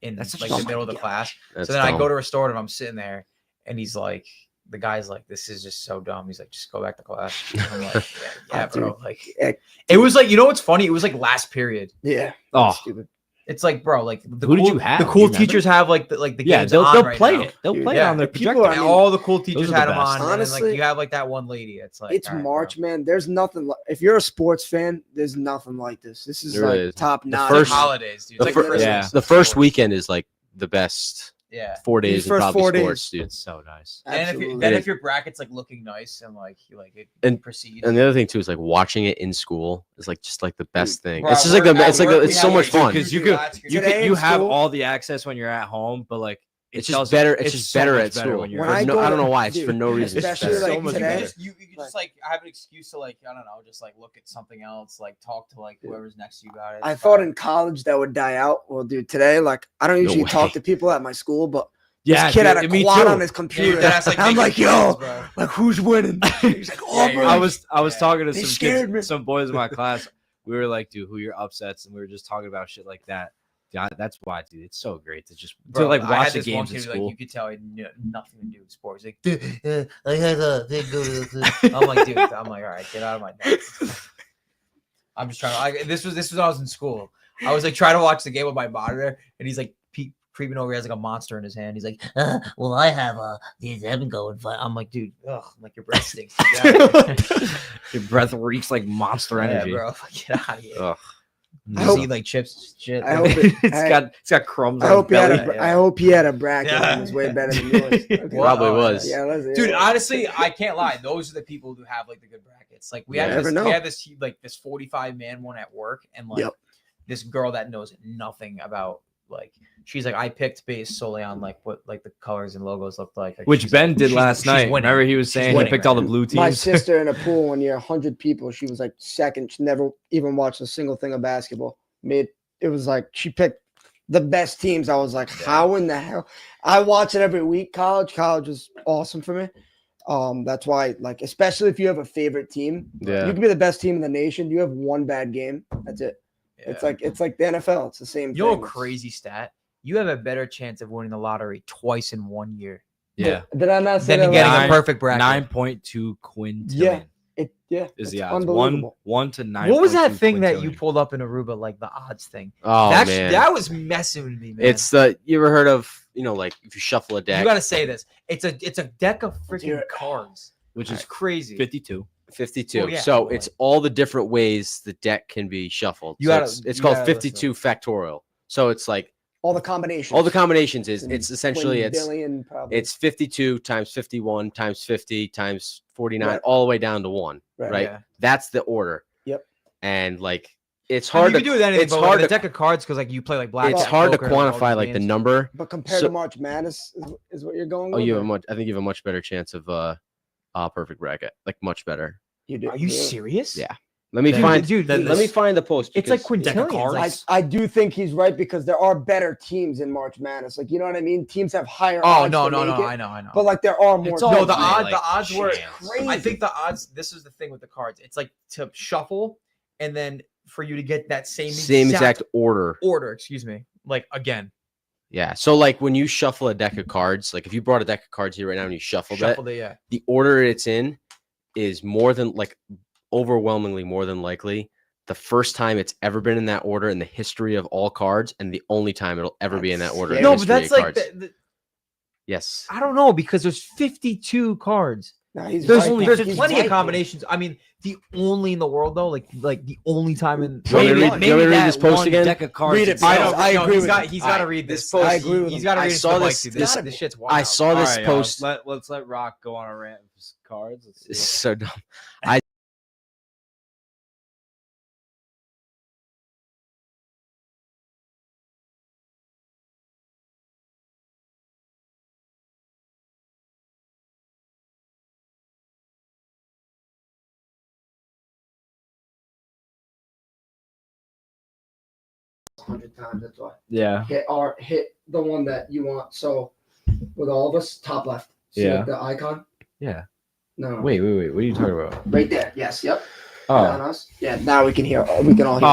Speaker 2: in
Speaker 3: That's such
Speaker 2: like
Speaker 3: a-
Speaker 2: the middle of the class.
Speaker 5: That's
Speaker 2: So then I
Speaker 5: dumb.
Speaker 2: go to restorative. I'm sitting there, and he's like, the guy's like, "This is just so dumb." He's like, "Just go back to class." I'm like, "Yeah, bro." Like,
Speaker 4: Eh,
Speaker 2: it was like, you know what's funny? It was like last period.
Speaker 4: yeah.
Speaker 3: Oh,
Speaker 4: Stupid.
Speaker 2: It's like, bro, like the
Speaker 3: Who did
Speaker 2: cool,
Speaker 3: you have?
Speaker 2: the
Speaker 3: Do
Speaker 2: cool
Speaker 3: you remember?
Speaker 2: teachers have like the
Speaker 3: yeah,
Speaker 2: games
Speaker 3: they'll
Speaker 2: on right
Speaker 3: play
Speaker 2: now.
Speaker 3: it. They'll
Speaker 4: Dude,
Speaker 3: play
Speaker 2: yeah,
Speaker 3: it on their
Speaker 4: the people
Speaker 3: projector.
Speaker 4: are- I
Speaker 2: And
Speaker 4: mean,
Speaker 2: all the cool teachers
Speaker 3: are the
Speaker 2: had them
Speaker 3: best.
Speaker 2: on. And then,
Speaker 4: Honestly-
Speaker 2: like you have like that one lady. It's like
Speaker 4: It's
Speaker 2: all right, bro.
Speaker 4: March, man. There's nothing. If you're a sports fan, there's nothing like this. This is
Speaker 5: It really
Speaker 4: like
Speaker 5: is.
Speaker 4: top
Speaker 5: The
Speaker 4: notch.
Speaker 2: It's like
Speaker 5: first-
Speaker 2: holidays, dude.
Speaker 5: the
Speaker 2: It's like
Speaker 5: fir-
Speaker 2: Christmas.
Speaker 3: yeah.
Speaker 5: The first weekend is like the best
Speaker 2: Yeah.
Speaker 5: 4
Speaker 4: These
Speaker 5: days in
Speaker 4: first
Speaker 5: probably
Speaker 4: 4 days.
Speaker 5: sports, dude.
Speaker 3: It's so nice.
Speaker 4: Absolutely.
Speaker 2: Then if your bracket's like looking nice and like you like it
Speaker 5: And-
Speaker 2: proceeds.
Speaker 5: And the other thing too is like watching it in school is like just like the best thing.
Speaker 2: Bro,
Speaker 5: It's just like
Speaker 2: at
Speaker 5: it's like
Speaker 2: work, we
Speaker 5: it's
Speaker 2: have,
Speaker 5: so much
Speaker 2: like,
Speaker 5: fun.
Speaker 3: Because you
Speaker 2: do
Speaker 3: could
Speaker 2: that,
Speaker 3: you
Speaker 4: Today
Speaker 3: could
Speaker 4: in
Speaker 3: you have
Speaker 4: school-
Speaker 3: all the access when you're at home, but like
Speaker 5: It's
Speaker 3: tells
Speaker 5: just
Speaker 3: you-
Speaker 5: better. It's just
Speaker 3: so
Speaker 5: better
Speaker 3: much
Speaker 5: at school.
Speaker 3: when you're
Speaker 4: When
Speaker 5: For
Speaker 4: I
Speaker 5: no-
Speaker 4: go
Speaker 5: I don't
Speaker 4: to-
Speaker 5: know why. It's for
Speaker 4: dude,
Speaker 5: no reason. It's
Speaker 4: especially,
Speaker 5: better.
Speaker 4: like,
Speaker 2: so much
Speaker 4: today-
Speaker 2: better. You just like have an excuse to like I don't know, just like look at something else, like talk to like whoever's next to you about it.
Speaker 4: I
Speaker 2: It's
Speaker 4: thought
Speaker 2: fine.
Speaker 4: in college that would die out. Well, dude, today, like, I don't usually
Speaker 5: way.
Speaker 4: talk to people at my school, but
Speaker 3: yeah,
Speaker 4: this kid had
Speaker 3: dude,
Speaker 4: a
Speaker 3: me
Speaker 4: quad
Speaker 3: too.
Speaker 4: on his
Speaker 2: Yeah,
Speaker 4: computer.
Speaker 2: that's like
Speaker 4: I'm
Speaker 2: making
Speaker 4: like,
Speaker 2: friends,
Speaker 4: yo,
Speaker 2: bro.
Speaker 4: like, who's winning? He's like, oh,
Speaker 2: Yeah,
Speaker 4: bro.
Speaker 3: I was
Speaker 2: Yeah.
Speaker 3: talking to
Speaker 4: They
Speaker 3: some
Speaker 4: scared me.
Speaker 3: kids, some boys in my class. We were like, dude, who are your upsets? And we were just talking about shit like that. Yeah, that's why, dude. It's so great to just
Speaker 2: Bro,
Speaker 3: like
Speaker 2: I had
Speaker 3: watch the
Speaker 2: this one
Speaker 3: games in
Speaker 2: kid who,
Speaker 3: school.
Speaker 2: like you could tell he had nothing to do with sports. Like, I had a big I'm like, dude, I'm like, all right, get out of my nuts. I'm just trying to. This was when I was in school. I was like trying to watch the game with my monitor, and he's like creeping over. He has like a monster in his hand. He's like, well, I have these them going. I'm like, dude, ugh, I'm like your breath stinks. Get out of here.
Speaker 3: Your breath reeks like monster energy.
Speaker 2: Yeah, bro, get out of here.
Speaker 5: Ugh.
Speaker 2: You
Speaker 4: I hope-
Speaker 2: eat like chips, shit.
Speaker 4: I hope it-
Speaker 3: it's got crumbs.
Speaker 4: I
Speaker 3: on
Speaker 4: hope
Speaker 3: his
Speaker 4: he had
Speaker 3: belly.
Speaker 4: a. I hope he had a bracket
Speaker 2: Yeah.
Speaker 4: that was way better than yours. Okay.
Speaker 5: Probably was.
Speaker 4: Yeah, let's
Speaker 2: Dude, honestly, I can't lie. Those are the people who have like the good brackets. Like we
Speaker 5: Yeah.
Speaker 2: have
Speaker 4: Never
Speaker 2: this,
Speaker 4: know.
Speaker 2: we have this like this 45-man one at work, and like
Speaker 4: Yep.
Speaker 2: this girl that knows nothing about like she's like I picked based solely on like what like the colors and logos looked like.
Speaker 3: Which
Speaker 2: she's,
Speaker 3: Ben
Speaker 2: like,
Speaker 3: did
Speaker 2: she's-
Speaker 3: last
Speaker 2: she's
Speaker 3: night.
Speaker 2: winning.
Speaker 3: Remember he was saying he
Speaker 2: winning
Speaker 3: picked
Speaker 2: right
Speaker 3: all the
Speaker 2: now.
Speaker 3: blue
Speaker 4: My
Speaker 3: teams.
Speaker 4: sister in a pool one year, 100 people. She was like second. She never even watched a single thing of basketball. It was like she picked the best teams. I was like, how in the hell? I watch it every week. College is awesome for me. That's why, like, especially if you have a favorite team,
Speaker 5: Yeah.
Speaker 4: you can be the best team in the nation. You have one bad game. That's it.
Speaker 2: Yeah.
Speaker 4: It's like the NFL. It's the same
Speaker 2: you know
Speaker 4: thing.
Speaker 2: a crazy stat. You have a better chance of winning the lottery twice in 1 year
Speaker 3: Yeah.
Speaker 4: Did I not say
Speaker 2: than
Speaker 4: that?
Speaker 2: getting
Speaker 4: last-
Speaker 2: a perfect bracket.
Speaker 3: 9.2 quintillion
Speaker 4: Yeah,
Speaker 3: is
Speaker 4: it's
Speaker 3: the odds.
Speaker 4: unbelievable.
Speaker 3: 1 to 9.
Speaker 2: What was that thing that you pulled up in Aruba, like the odds thing?
Speaker 5: Oh
Speaker 2: That's,
Speaker 5: man.
Speaker 2: that was messing with me, man.
Speaker 5: It's the you ever heard of like if you shuffle a deck,
Speaker 2: You gotta say this. It's a deck of freaking
Speaker 4: Dude.
Speaker 2: cards,
Speaker 3: Which
Speaker 2: which
Speaker 3: is
Speaker 2: is crazy.
Speaker 3: 52.
Speaker 5: 52.
Speaker 2: Oh, yeah.
Speaker 5: So it's all the different ways the deck can be shuffled.
Speaker 2: You
Speaker 5: So
Speaker 2: gotta-
Speaker 5: it's
Speaker 2: you
Speaker 5: called
Speaker 2: gotta
Speaker 5: 52 factorial. So it's like
Speaker 4: All the combinations.
Speaker 5: all the combinations is
Speaker 4: And
Speaker 5: it's essentially
Speaker 4: billion, probably.
Speaker 5: it's 52 times 51 times 50 times 49
Speaker 4: Right.
Speaker 5: all the way down to 1, right?
Speaker 2: Yeah.
Speaker 5: That's the order.
Speaker 4: Yep.
Speaker 5: And like it's
Speaker 2: I mean,
Speaker 5: hard
Speaker 2: you
Speaker 5: to
Speaker 2: can do it with anything,
Speaker 5: it's
Speaker 2: but
Speaker 5: hard
Speaker 2: with a
Speaker 5: to
Speaker 2: deck of cards because like you play like black.
Speaker 5: it's hard to quantify like the number.
Speaker 4: But compared
Speaker 5: So-
Speaker 4: to March Madness, is what you're going
Speaker 5: Oh,
Speaker 4: with?
Speaker 5: you
Speaker 4: or-
Speaker 5: have a much. I think you have a much better chance of perfect bracket. Like much better.
Speaker 4: You do.
Speaker 2: Are you
Speaker 4: yeah.
Speaker 2: serious?
Speaker 5: Yeah. Let me
Speaker 2: Dude,
Speaker 5: find.
Speaker 2: dude,
Speaker 5: Let me find the post.
Speaker 2: It's like
Speaker 5: because-
Speaker 2: quintillions. Like,
Speaker 3: cards.
Speaker 4: I do think he's right because there are better teams in March Madness. Like, you know what I mean? Teams have higher
Speaker 2: oh
Speaker 4: odds.
Speaker 2: no,
Speaker 4: to
Speaker 2: no,
Speaker 4: make
Speaker 2: no!
Speaker 4: it,
Speaker 2: I know.
Speaker 4: But like there are more.
Speaker 3: It's
Speaker 2: No,
Speaker 3: all
Speaker 2: the
Speaker 4: teams.
Speaker 3: about,
Speaker 2: odds, the odds were
Speaker 3: chance.
Speaker 4: Crazy.
Speaker 2: I think the odds. This is the thing with the cards. It's like to shuffle, and then for you to get that same
Speaker 5: exact order.
Speaker 2: order. Excuse me. Like again,
Speaker 5: Yeah. So like when you shuffle a deck of cards, like if you brought a deck of cards here right now and you shuffled it,
Speaker 2: yeah.
Speaker 5: the order it's in is more than like overwhelmingly more than likely the first time it's ever been in that order in the history of all cards, and the only time it'll ever be in that
Speaker 4: That's
Speaker 5: order.
Speaker 4: scary.
Speaker 5: in
Speaker 2: No,
Speaker 5: the
Speaker 2: but
Speaker 5: history
Speaker 2: that's
Speaker 5: of
Speaker 2: like
Speaker 5: cards. Yes.
Speaker 2: I don't know because there's 52 cards.
Speaker 4: No, he's
Speaker 2: There's
Speaker 4: right,
Speaker 2: only
Speaker 4: man.
Speaker 2: there's
Speaker 4: He's
Speaker 2: plenty
Speaker 4: right,
Speaker 2: of
Speaker 4: man.
Speaker 2: combinations. I mean, the only in the world though, like the only time in
Speaker 5: You want me to read-
Speaker 3: Maybe
Speaker 5: you want me to read
Speaker 3: that
Speaker 5: this post
Speaker 3: one
Speaker 5: again?
Speaker 3: deck of cards.
Speaker 4: Read it,
Speaker 3: itself.
Speaker 2: I know.
Speaker 4: I agree
Speaker 2: he's
Speaker 4: with
Speaker 2: got
Speaker 4: him.
Speaker 2: he's got to read
Speaker 5: this
Speaker 2: this.
Speaker 5: post-
Speaker 4: I agree with
Speaker 2: He's
Speaker 4: him.
Speaker 2: got to
Speaker 5: I
Speaker 2: read it.
Speaker 5: saw
Speaker 2: to the mic,
Speaker 5: this-
Speaker 2: dude.
Speaker 5: this-
Speaker 2: This shit's wild.
Speaker 5: I saw this
Speaker 3: All right,
Speaker 5: post.
Speaker 3: let's let Rock go on a rant of his cards. Let's see
Speaker 5: It's
Speaker 3: what-
Speaker 5: so dumb.
Speaker 4: $100 times. That's why.
Speaker 3: Yeah.
Speaker 4: Hit the one that you want. So with all of us, top left. See
Speaker 3: Yeah.
Speaker 4: like the icon?
Speaker 3: Yeah.
Speaker 4: No.
Speaker 3: Wait. What are you talking about?
Speaker 4: Right there. Yes. Yep. On
Speaker 3: Oh.
Speaker 4: us. Yeah. Now we can hear. We can all hear.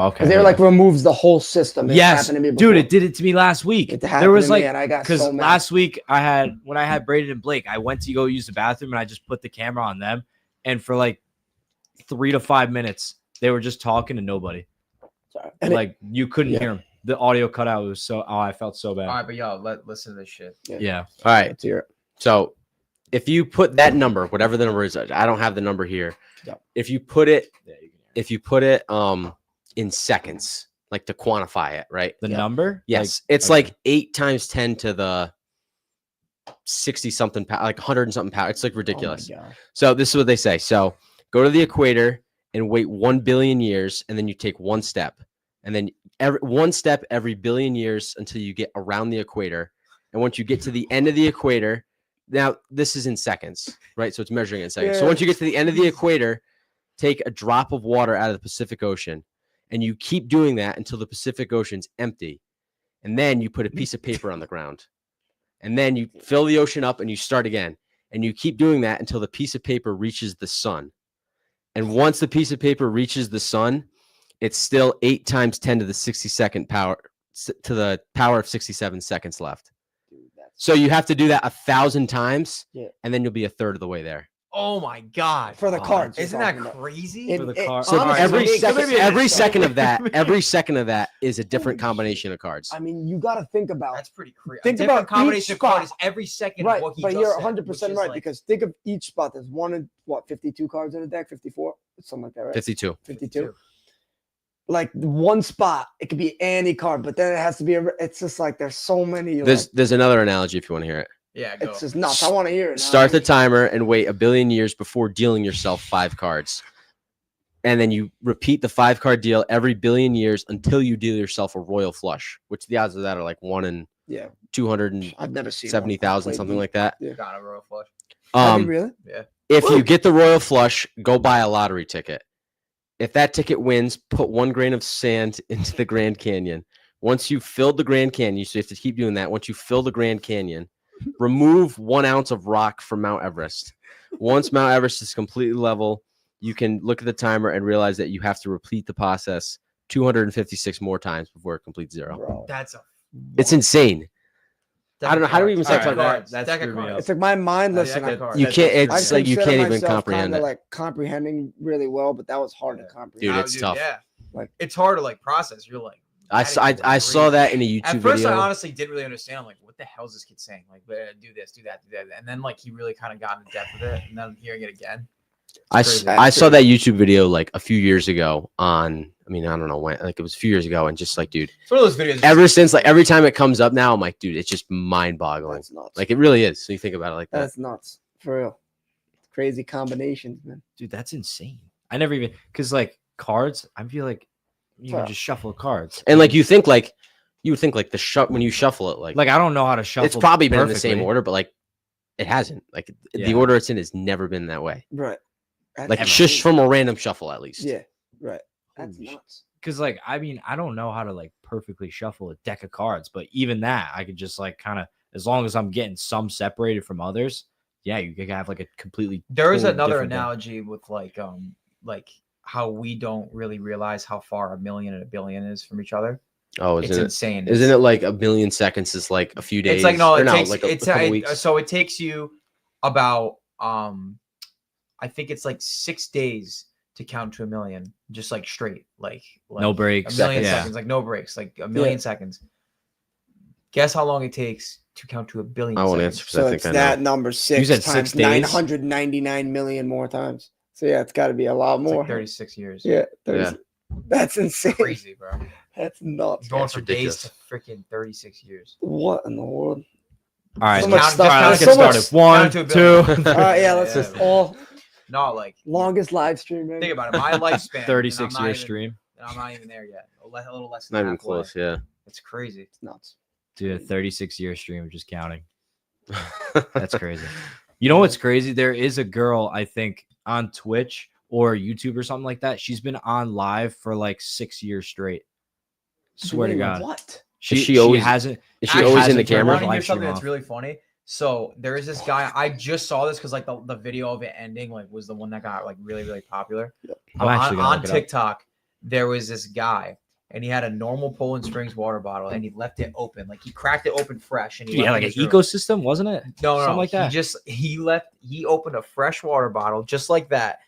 Speaker 3: Okay.
Speaker 4: Because they were like removes the whole system. It
Speaker 3: Yes,
Speaker 4: happened to me
Speaker 3: dude,
Speaker 4: before.
Speaker 3: it did it to me last week.
Speaker 4: It
Speaker 3: There
Speaker 4: happened
Speaker 3: was
Speaker 4: to me
Speaker 3: like
Speaker 4: and I got
Speaker 3: because
Speaker 4: so mad.
Speaker 3: last week when I had Braden and Blake, I went to go use the bathroom and I just put the camera on them, and for like 3 to 5 minutes they were just talking to nobody.
Speaker 4: Sorry. And
Speaker 3: Like you couldn't
Speaker 4: Yeah.
Speaker 3: hear them. The audio cut out. It was so I felt so bad.
Speaker 2: All right, but y'all listen to this shit.
Speaker 3: Yeah.
Speaker 5: All right.
Speaker 4: let's hear it.
Speaker 5: So if you put that number, whatever the number is, I don't have the number here.
Speaker 4: Yep.
Speaker 5: If you put it
Speaker 3: Yeah, you can hear it.
Speaker 5: if you put it in seconds, like to quantify it, right?
Speaker 3: The
Speaker 4: Yeah.
Speaker 3: number?
Speaker 5: Yes. It's
Speaker 3: okay.
Speaker 5: like 8 times 10 to the 60 something power, like 100 and something power. It's like ridiculous.
Speaker 4: Oh my God.
Speaker 5: So this is what they say. So go to the equator and wait 1 billion years, and then you take one step, and then one step every billion years until you get around the equator. And once you get to the end of the equator, now this is in seconds, right? So it's measuring in seconds. So
Speaker 4: Yeah.
Speaker 5: once you get to the end of the equator, take a drop of water out of the Pacific Ocean, and you keep doing that until the Pacific Ocean's empty. And then you put a piece of paper on the ground. And then you fill the ocean up and you start again. And you keep doing that until the piece of paper reaches the sun. And once the piece of paper reaches the sun, it's still 8 times 10 to the 62nd power to the power of 67 seconds left.
Speaker 4: Dude, that's
Speaker 5: So you have to do that 1,000 times,
Speaker 4: Yeah.
Speaker 5: and then you'll be a third of the way there.
Speaker 2: Oh my god.
Speaker 4: for the cards. you're
Speaker 2: Isn't that
Speaker 4: talking about.
Speaker 2: crazy?
Speaker 4: It-
Speaker 3: For the
Speaker 4: it-
Speaker 3: car-
Speaker 5: So
Speaker 2: Honestly,
Speaker 5: every
Speaker 2: maybe-
Speaker 5: second,
Speaker 2: maybe
Speaker 5: every
Speaker 2: it's-
Speaker 5: second of that, every second of that is a different combination of cards.
Speaker 4: I mean, you got to think about
Speaker 2: That's pretty crazy.
Speaker 4: Think
Speaker 2: Different
Speaker 4: about
Speaker 2: combination
Speaker 4: each
Speaker 2: of cards
Speaker 4: spot.
Speaker 2: every second
Speaker 4: right,
Speaker 2: of what he
Speaker 4: but
Speaker 2: just
Speaker 4: you're
Speaker 2: said,
Speaker 4: 100%
Speaker 2: which is
Speaker 4: right
Speaker 2: like-
Speaker 4: because think of each spot. There's one in 52 cards in a deck, 54, something like that, right?
Speaker 5: 52.
Speaker 4: 52. Like one spot, it could be any card, but then it has to be. It's just like there's so many.
Speaker 5: There's another analogy if you want to hear it.
Speaker 2: Yeah, go.
Speaker 4: It's just nuts. I want to hear it. now.
Speaker 5: Start the timer and wait 1 billion years before dealing yourself 5 cards. And then you repeat the 5-card deal every billion years until you deal yourself a royal flush, which the odds of that are like 1 in
Speaker 4: Yeah,
Speaker 5: 270,000,
Speaker 4: I've never seen one.
Speaker 5: something like that.
Speaker 2: Got a royal flush.
Speaker 4: Have you really?
Speaker 5: If you get the royal flush, go buy a lottery ticket. If that ticket wins, put 1 grain of sand into the Grand Canyon. Once you've filled the Grand Canyon, so you have to keep doing that. Once you fill the Grand Canyon, remove 1 ounce of rock from Mount Everest. Once Mount Everest is completely level, you can look at the timer and realize that you have to repeat the process 256 more times before it completes 0.
Speaker 4: Bro.
Speaker 2: That's a.
Speaker 5: It's insane. I don't know. How do we even
Speaker 2: Deck
Speaker 5: say
Speaker 2: of
Speaker 3: All right,
Speaker 2: cards.
Speaker 3: that
Speaker 2: Deck of
Speaker 3: screwed me
Speaker 2: cards.
Speaker 3: up.
Speaker 4: It's like my mind. Listen,
Speaker 2: deck of cards.
Speaker 5: You
Speaker 2: That's
Speaker 5: can't.
Speaker 2: crazy.
Speaker 5: It's like you
Speaker 4: consider
Speaker 5: can't even
Speaker 4: myself
Speaker 5: comprehend
Speaker 4: kinda
Speaker 5: it.
Speaker 4: like comprehending really well, but that was hard to comprehend.
Speaker 5: Dude,
Speaker 2: Oh,
Speaker 5: it's tough.
Speaker 2: Yeah,
Speaker 4: Like-
Speaker 2: it's hard to like process. You're like,
Speaker 5: I saw that in a YouTube
Speaker 2: at first,
Speaker 5: video.
Speaker 2: I honestly didn't really understand. I'm like, what the hell is this kid saying? Like, do this, do that, do that, and then like he really kind of got into depth with it, and then I'm hearing it again.
Speaker 5: I
Speaker 2: crazy.
Speaker 5: saw that YouTube video like a few years ago on, I mean, I don't know when, like it was a few years ago, and just like, dude,
Speaker 2: It's one of those videos.
Speaker 5: ever since, like every time it comes up now, I'm like, dude, it's just mind boggling.
Speaker 4: That's nuts.
Speaker 5: Like it really is. So you think about it like that.
Speaker 4: That's nuts for real. Crazy combinations, man.
Speaker 3: Dude, that's insane. I never even because like cards, I feel like you can just shuffle cards.
Speaker 5: And like you would think like the when you shuffle it like
Speaker 3: I don't know how to shuffle.
Speaker 5: it's probably been in the same
Speaker 3: perfectly.
Speaker 5: order, but like it hasn't. Like the
Speaker 3: Yeah.
Speaker 5: order it's in has never been that way.
Speaker 4: Right. That's
Speaker 5: Like
Speaker 4: crazy.
Speaker 5: just from a random shuffle at least.
Speaker 4: Yeah. Right. That's
Speaker 3: Holy
Speaker 4: nuts.
Speaker 3: Because like I mean I don't know how to like perfectly shuffle a deck of cards, but even that I could just like kind of, as long as I'm getting some separated from others, yeah, you could have like a completely.
Speaker 2: There is
Speaker 3: totally
Speaker 2: another
Speaker 3: different deck.
Speaker 2: analogy with like how we don't really realize how far a million and a billion is from each other.
Speaker 5: Oh,
Speaker 2: It's insane.
Speaker 5: Isn't it like a million seconds is like a few days?
Speaker 2: It's like no,
Speaker 5: or
Speaker 2: it takes
Speaker 5: like a
Speaker 2: it's
Speaker 5: couple weeks.
Speaker 2: so it takes you about I think it's like 6 days to count to a million, just like straight, like
Speaker 3: No breaks.
Speaker 2: a million
Speaker 3: Yeah.
Speaker 2: seconds, like no breaks, like a million seconds. Guess how long it takes to count to a billion?
Speaker 5: I won't
Speaker 2: seconds?
Speaker 5: answer because
Speaker 4: So
Speaker 5: I
Speaker 4: it's
Speaker 5: think I
Speaker 4: that
Speaker 5: know.
Speaker 4: number 6
Speaker 3: said
Speaker 4: times
Speaker 3: 6 days?
Speaker 4: 999 million more times. So yeah, it's got to be a lot
Speaker 2: It's
Speaker 4: more.
Speaker 2: like 36 years.
Speaker 4: Yeah,
Speaker 5: Yeah.
Speaker 4: That's insane.
Speaker 2: Crazy, bro.
Speaker 4: That's nuts.
Speaker 2: Going
Speaker 5: That's
Speaker 2: from
Speaker 5: ridiculous.
Speaker 2: days to freaking 36 years.
Speaker 4: What in the world?
Speaker 3: All right,
Speaker 4: So
Speaker 3: let's,
Speaker 4: much
Speaker 3: all
Speaker 4: stuff.
Speaker 3: right, let's
Speaker 4: There's
Speaker 3: get
Speaker 4: so
Speaker 3: started. One,
Speaker 2: Count to a billion.
Speaker 3: two,
Speaker 4: All right, yeah, let's
Speaker 2: Yeah,
Speaker 4: just
Speaker 2: man.
Speaker 4: all
Speaker 2: No, like
Speaker 4: longest live stream. Man.
Speaker 2: think about it. My lifespan.
Speaker 3: 36
Speaker 2: and
Speaker 3: year stream.
Speaker 2: I'm not even there yet. A little less than
Speaker 5: Not even
Speaker 2: halfway.
Speaker 5: close. Yeah.
Speaker 2: It's crazy.
Speaker 4: It's nuts.
Speaker 3: Dude, a 36-year stream, just counting. That's crazy. You know what's crazy? There is a girl, I think, on Twitch or YouTube or something like that. She's been on live for like 6 years straight. Swear to
Speaker 4: Doing
Speaker 3: God.
Speaker 4: What?
Speaker 5: She always-
Speaker 3: hasn't.
Speaker 5: Is she
Speaker 2: Actually,
Speaker 5: always in the
Speaker 3: hasn't turned
Speaker 5: camera?
Speaker 3: her
Speaker 2: I want to hear
Speaker 3: live stream
Speaker 2: something that's
Speaker 3: off.
Speaker 2: really funny. So there is this guy. I just saw this because like the video of it ending like was the one that got like really popular.
Speaker 3: I'm actually gonna
Speaker 2: on
Speaker 3: look it up.
Speaker 2: TikTok, there was this guy and he had a normal Poland Springs water bottle and he left it open, like he cracked it open fresh and he
Speaker 3: Yeah,
Speaker 2: left
Speaker 3: like
Speaker 2: it
Speaker 3: an
Speaker 2: in his room.
Speaker 3: ecosystem, wasn't it?
Speaker 2: No,
Speaker 3: something like that.
Speaker 2: He opened a fresh water bottle just like that,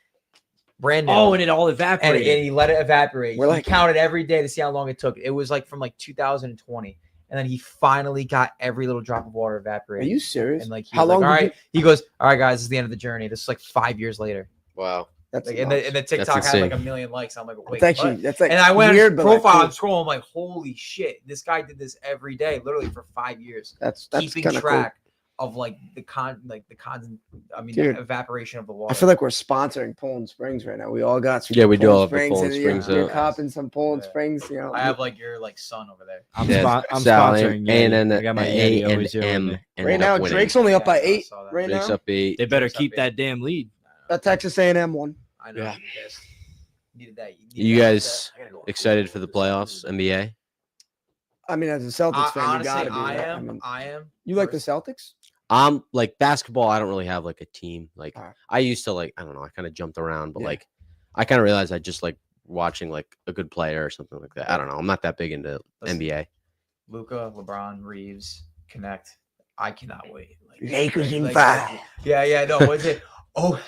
Speaker 2: brand new.
Speaker 3: Oh, and it all
Speaker 2: and
Speaker 3: evaporated.
Speaker 2: he let it evaporate.
Speaker 4: We're
Speaker 2: He
Speaker 4: like-
Speaker 2: counted every day to see how long it took. It was like from like 2020, and then he finally got every little drop of water
Speaker 4: Are
Speaker 2: evaporated.
Speaker 4: you serious?
Speaker 2: And like, he
Speaker 4: How
Speaker 2: was like,
Speaker 4: long
Speaker 2: all
Speaker 4: did
Speaker 2: right. He goes, all right, guys, this is the end of the journey. This is like 5 years later.
Speaker 5: Wow.
Speaker 4: That's
Speaker 2: Like,
Speaker 4: nuts.
Speaker 2: and the TikTok had
Speaker 5: insane.
Speaker 2: like 1 million likes. I'm like, wait,
Speaker 4: That's actually
Speaker 2: what?
Speaker 4: that's like
Speaker 2: And I went
Speaker 4: weird,
Speaker 2: on
Speaker 4: but
Speaker 2: his profile
Speaker 4: like,
Speaker 2: and scroll. I'm like, holy shit, this guy did this every day, literally for 5 years,
Speaker 4: that's
Speaker 2: keeping
Speaker 4: kind of cool.
Speaker 2: track of like the
Speaker 4: Dude,
Speaker 2: evaporation of the water.
Speaker 4: I feel like we're sponsoring Poland Springs right now. We all got some
Speaker 5: Yeah, we do
Speaker 4: Poland
Speaker 5: all have the
Speaker 4: Springs,
Speaker 5: Poland
Speaker 4: and
Speaker 5: Springs
Speaker 4: You're
Speaker 5: up.
Speaker 4: copping some Poland
Speaker 2: Yeah.
Speaker 4: Springs. You know,
Speaker 2: I have like your like son over there.
Speaker 3: I'm,
Speaker 5: Yeah,
Speaker 3: I'm
Speaker 5: Sal,
Speaker 3: sponsoring Yeti. I got my Yeti always here with me.
Speaker 4: right now Drake's only up by
Speaker 2: Yeah, I
Speaker 4: 8
Speaker 2: saw that.
Speaker 4: right
Speaker 5: Drake's
Speaker 4: now.
Speaker 5: up 8.
Speaker 3: They better
Speaker 2: Drake's up
Speaker 3: keep
Speaker 2: eight.
Speaker 3: that damn lead.
Speaker 4: Texas A&M won.
Speaker 2: I know.
Speaker 5: Yeah.
Speaker 2: I'm pissed. Needed that.
Speaker 5: You
Speaker 2: that.
Speaker 5: guys
Speaker 2: I gotta go.
Speaker 5: excited for the playoffs, NBA?
Speaker 4: I mean, as a Celtics fan,
Speaker 2: Honestly,
Speaker 4: you gotta be.
Speaker 2: I
Speaker 4: right?
Speaker 2: am.
Speaker 4: mean,
Speaker 2: I am.
Speaker 4: you like the
Speaker 2: First-
Speaker 4: Celtics?
Speaker 5: Like basketball, I don't really have like a team. Like
Speaker 4: Alright.
Speaker 5: I used to like, I don't know, I kind of jumped around, but
Speaker 4: Yeah.
Speaker 5: like I kind of realized I just like watching like a good player or something like that. I don't know. I'm not that big into
Speaker 2: Listen,
Speaker 5: NBA.
Speaker 2: Luca, LeBron, Reeves, connect. I cannot wait. Like,
Speaker 4: Lakers in
Speaker 2: like,
Speaker 4: 5.
Speaker 2: Yeah. No, what's it? Oh,